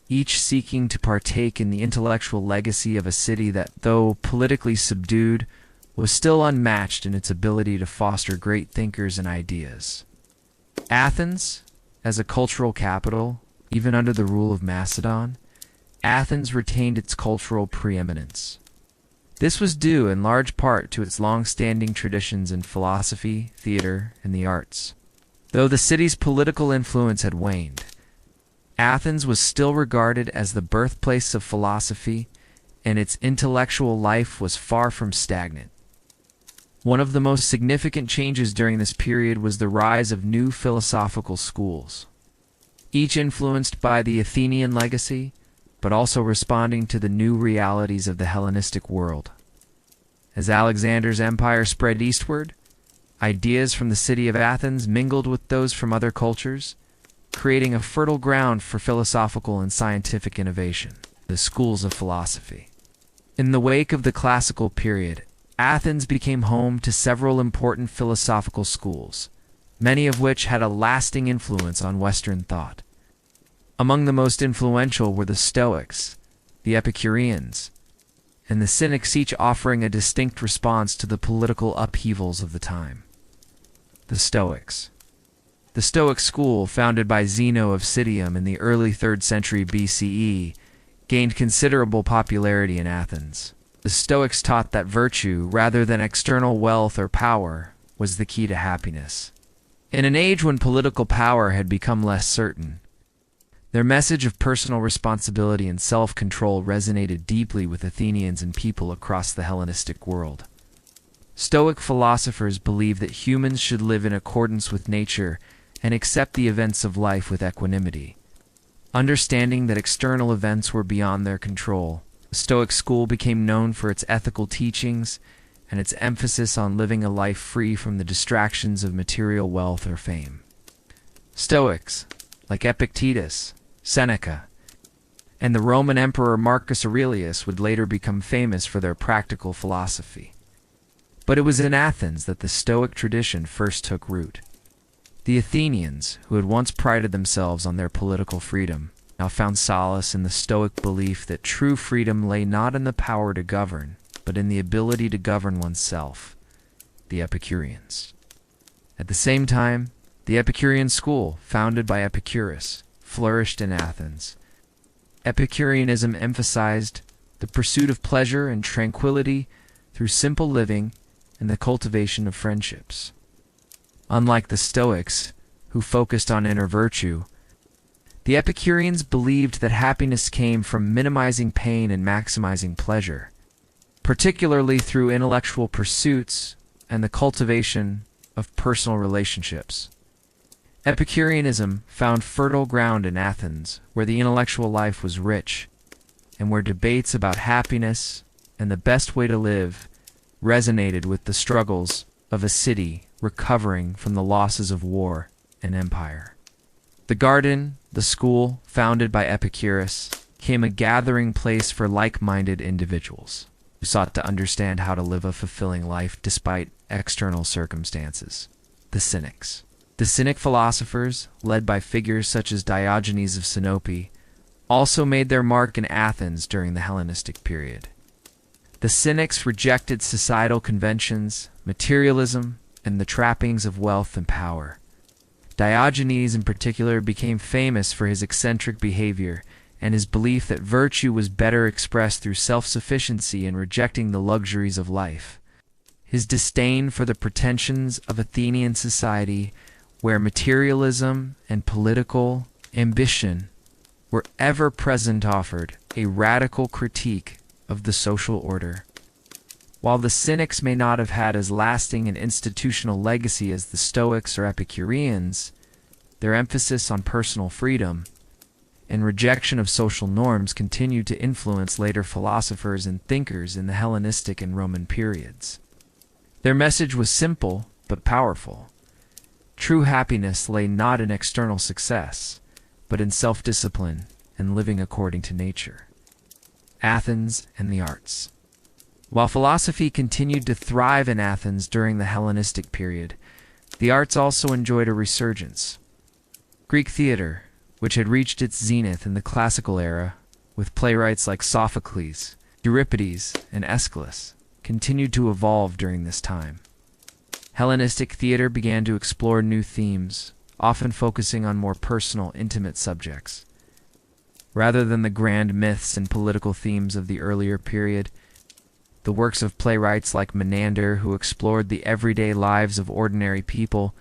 each seeking to partake in the intellectual legacy of a city that, though politically subdued, was still unmatched in its ability to foster great thinkers and ideas. Athens, as a cultural capital, even under the rule of Macedon, Athens retained its cultural preeminence. This was due in large part to its long-standing traditions in philosophy, theater, and the arts. Though the city's political influence had waned, Athens was still regarded as the birthplace of philosophy, and its intellectual life was far from stagnant. One of the most significant changes during this period was the rise of new philosophical schools, each influenced by the Athenian legacy, but also responding to the new realities of the Hellenistic world. As Alexander's empire spread eastward, ideas from the city of Athens mingled with those from other cultures, creating a fertile ground for philosophical and scientific innovation, the schools of philosophy. In the wake of the classical period, Athens became home to several important philosophical schools, many of which had a lasting influence on Western thought. Among the most influential were the Stoics, the Epicureans, and the Cynics, each offering a distinct response to the political upheavals of the time. The Stoics. The Stoic school, founded by Zeno of Citium in the early 3rd century BCE, gained considerable popularity in Athens. The Stoics taught that virtue, rather than external wealth or power, was the key to happiness. In an age when political power had become less certain, their message of personal responsibility and self-control resonated deeply with Athenians and people across the Hellenistic world. Stoic philosophers believed that humans should live in accordance with nature and accept the events of life with equanimity. Understanding that external events were beyond their control, the Stoic school became known for its ethical teachings and its emphasis on living a life free from the distractions of material wealth or fame. Stoics, like Epictetus, Seneca, and the Roman Emperor Marcus Aurelius, would later become famous for their practical philosophy. But it was in Athens that the Stoic tradition first took root. The Athenians, who had once prided themselves on their political freedom, now found solace in the Stoic belief that true freedom lay not in the power to govern, but in the ability to govern oneself, the Epicureans. At the same time, the Epicurean school, founded by Epicurus, flourished in Athens. Epicureanism emphasized the pursuit of pleasure and tranquility through simple living and the cultivation of friendships. Unlike the Stoics, who focused on inner virtue, the Epicureans believed that happiness came from minimizing pain and maximizing pleasure, particularly through intellectual pursuits and the cultivation of personal relationships. Epicureanism found fertile ground in Athens, where the intellectual life was rich, and where debates about happiness and the best way to live resonated with the struggles of a city recovering from the losses of war and empire. The garden, the school, founded by Epicurus, became a gathering place for like-minded individuals who sought to understand how to live a fulfilling life despite external circumstances. The Cynics. The Cynic philosophers, led by figures such as Diogenes of Sinope, also made their mark in Athens during the Hellenistic period. The Cynics rejected societal conventions, materialism, and the trappings of wealth and power. Diogenes in particular became famous for his eccentric behavior and his belief that virtue was better expressed through self-sufficiency and rejecting the luxuries of life. His disdain for the pretensions of Athenian society, where materialism and political ambition were ever present, offered a radical critique of the social order. While the Cynics may not have had as lasting an institutional legacy as the Stoics or Epicureans, their emphasis on personal freedom and rejection of social norms continued to influence later philosophers and thinkers in the Hellenistic and Roman periods. Their message was simple but powerful. True happiness lay not in external success, but in self-discipline and living according to nature. Athens and the arts. While philosophy continued to thrive in Athens during the Hellenistic period, the arts also enjoyed a resurgence. Greek theater, which had reached its zenith in the classical era, with playwrights like Sophocles, Euripides, and Aeschylus, continued to evolve during this time. Hellenistic theater began to explore new themes, often focusing on more personal, intimate subjects. Rather than the grand myths and political themes of the earlier period, the works of playwrights like Menander, who explored the everyday lives of ordinary people,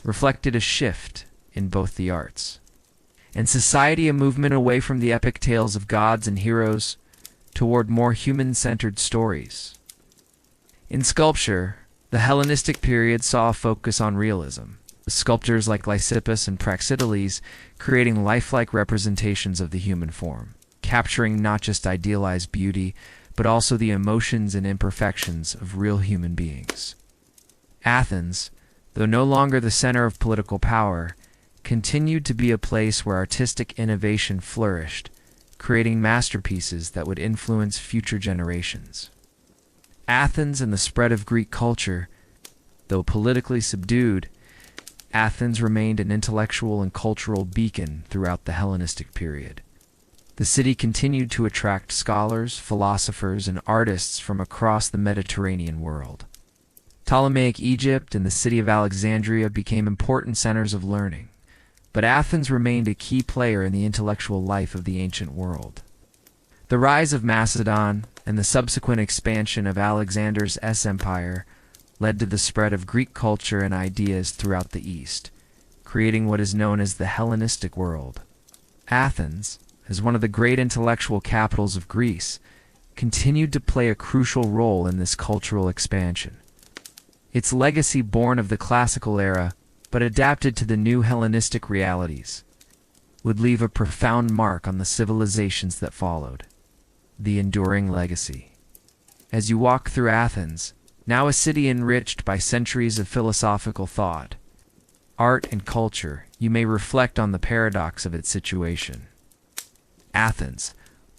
reflected a shift in both the arts and society, a movement away from the epic tales of gods and heroes toward more human-centered stories. In sculpture, The Hellenistic period saw a focus on realism, with sculptors like Lysippus and Praxiteles creating lifelike representations of the human form, capturing not just idealized beauty, but also the emotions and imperfections of real human beings. Athens, though no longer the center of political power, continued to be a place where artistic innovation flourished, creating masterpieces that would influence future generations. Athens and the spread of Greek culture, though politically subdued, Athens remained an intellectual and cultural beacon throughout the Hellenistic period. The city continued to attract scholars, philosophers, and artists from across the Mediterranean world. Ptolemaic Egypt and the city of Alexandria became important centers of learning, but Athens remained a key player in the intellectual life of the ancient world. The rise of Macedon and the subsequent expansion of Alexander's empire led to the spread of Greek culture and ideas throughout the East, creating what is known as the Hellenistic world. Athens, as one of the great intellectual capitals of Greece, continued to play a crucial role in this cultural expansion. Its legacy, born of the classical era but adapted to the new Hellenistic realities, would leave a profound mark on the civilizations that followed. The enduring legacy. As you walk through Athens, now a city enriched by centuries of philosophical thought, art, and culture, you may reflect on the paradox of its situation. Athens,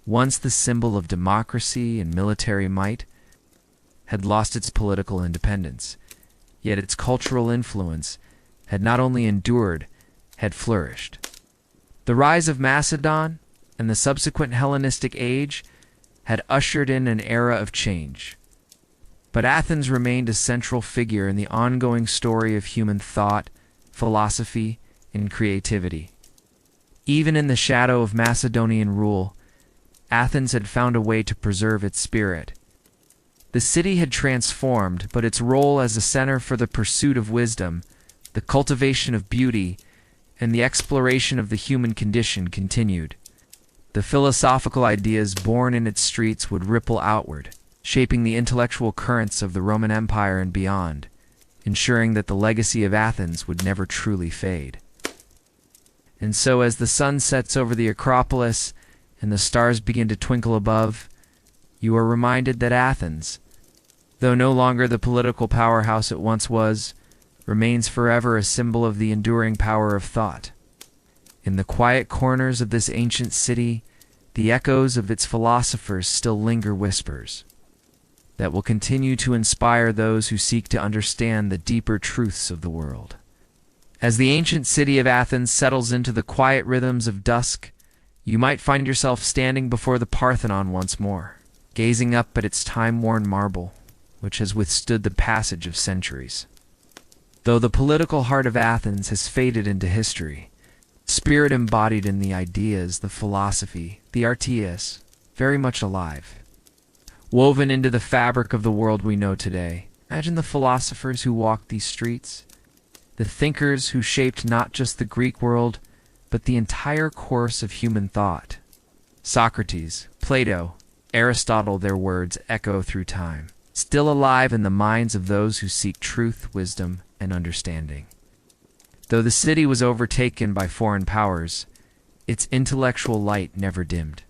once the symbol of democracy and military might, had lost its political independence, yet its cultural influence had not only endured, had flourished. The rise of Macedon and the subsequent Hellenistic age had ushered in an era of change. But Athens remained a central figure in the ongoing story of human thought, philosophy, and creativity. Even in the shadow of Macedonian rule, Athens had found a way to preserve its spirit. The city had transformed, but its role as a center for the pursuit of wisdom, the cultivation of beauty, and the exploration of the human condition continued. The philosophical ideas born in its streets would ripple outward, shaping the intellectual currents of the Roman Empire and beyond, ensuring that the legacy of Athens would never truly fade. And so, as the sun sets over the Acropolis and the stars begin to twinkle above, you are reminded that Athens, though no longer the political powerhouse it once was, remains forever a symbol of the enduring power of thought. In the quiet corners of this ancient city, the echoes of its philosophers still linger, whispers that will continue to inspire those who seek to understand the deeper truths of the world. As the ancient city of Athens settles into the quiet rhythms of dusk, you might find yourself standing before the Parthenon once more, gazing up at its time-worn marble, which has withstood the passage of centuries. Though the political heart of Athens has faded into history, spirit embodied in the ideas, the philosophy, the artias, very much alive. Woven into the fabric of the world we know today, imagine the philosophers who walked these streets, the thinkers who shaped not just the Greek world, but the entire course of human thought. Socrates, Plato, Aristotle, their words echo through time, still alive in the minds of those who seek truth, wisdom, and understanding. Though the city was overtaken by foreign powers, its intellectual light never dimmed.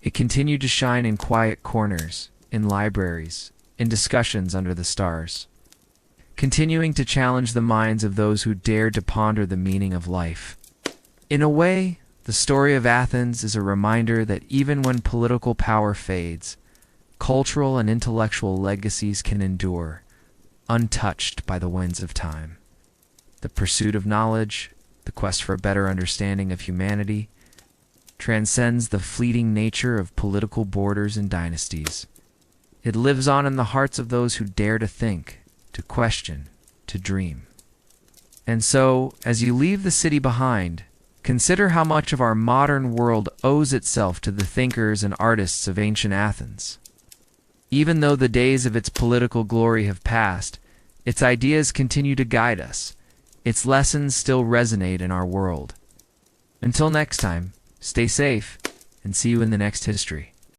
It continued to shine in quiet corners, in libraries, in discussions under the stars, continuing to challenge the minds of those who dared to ponder the meaning of life. In a way, the story of Athens is a reminder that even when political power fades, cultural and intellectual legacies can endure, untouched by the winds of time. The pursuit of knowledge, the quest for a better understanding of humanity, transcends the fleeting nature of political borders and dynasties. It lives on in the hearts of those who dare to think, to question, to dream. And so, as you leave the city behind, consider how much of our modern world owes itself to the thinkers and artists of ancient Athens. Even though the days of its political glory have passed, its ideas continue to guide us. Its lessons still resonate in our world. Until next time, stay safe, and see you in the next history.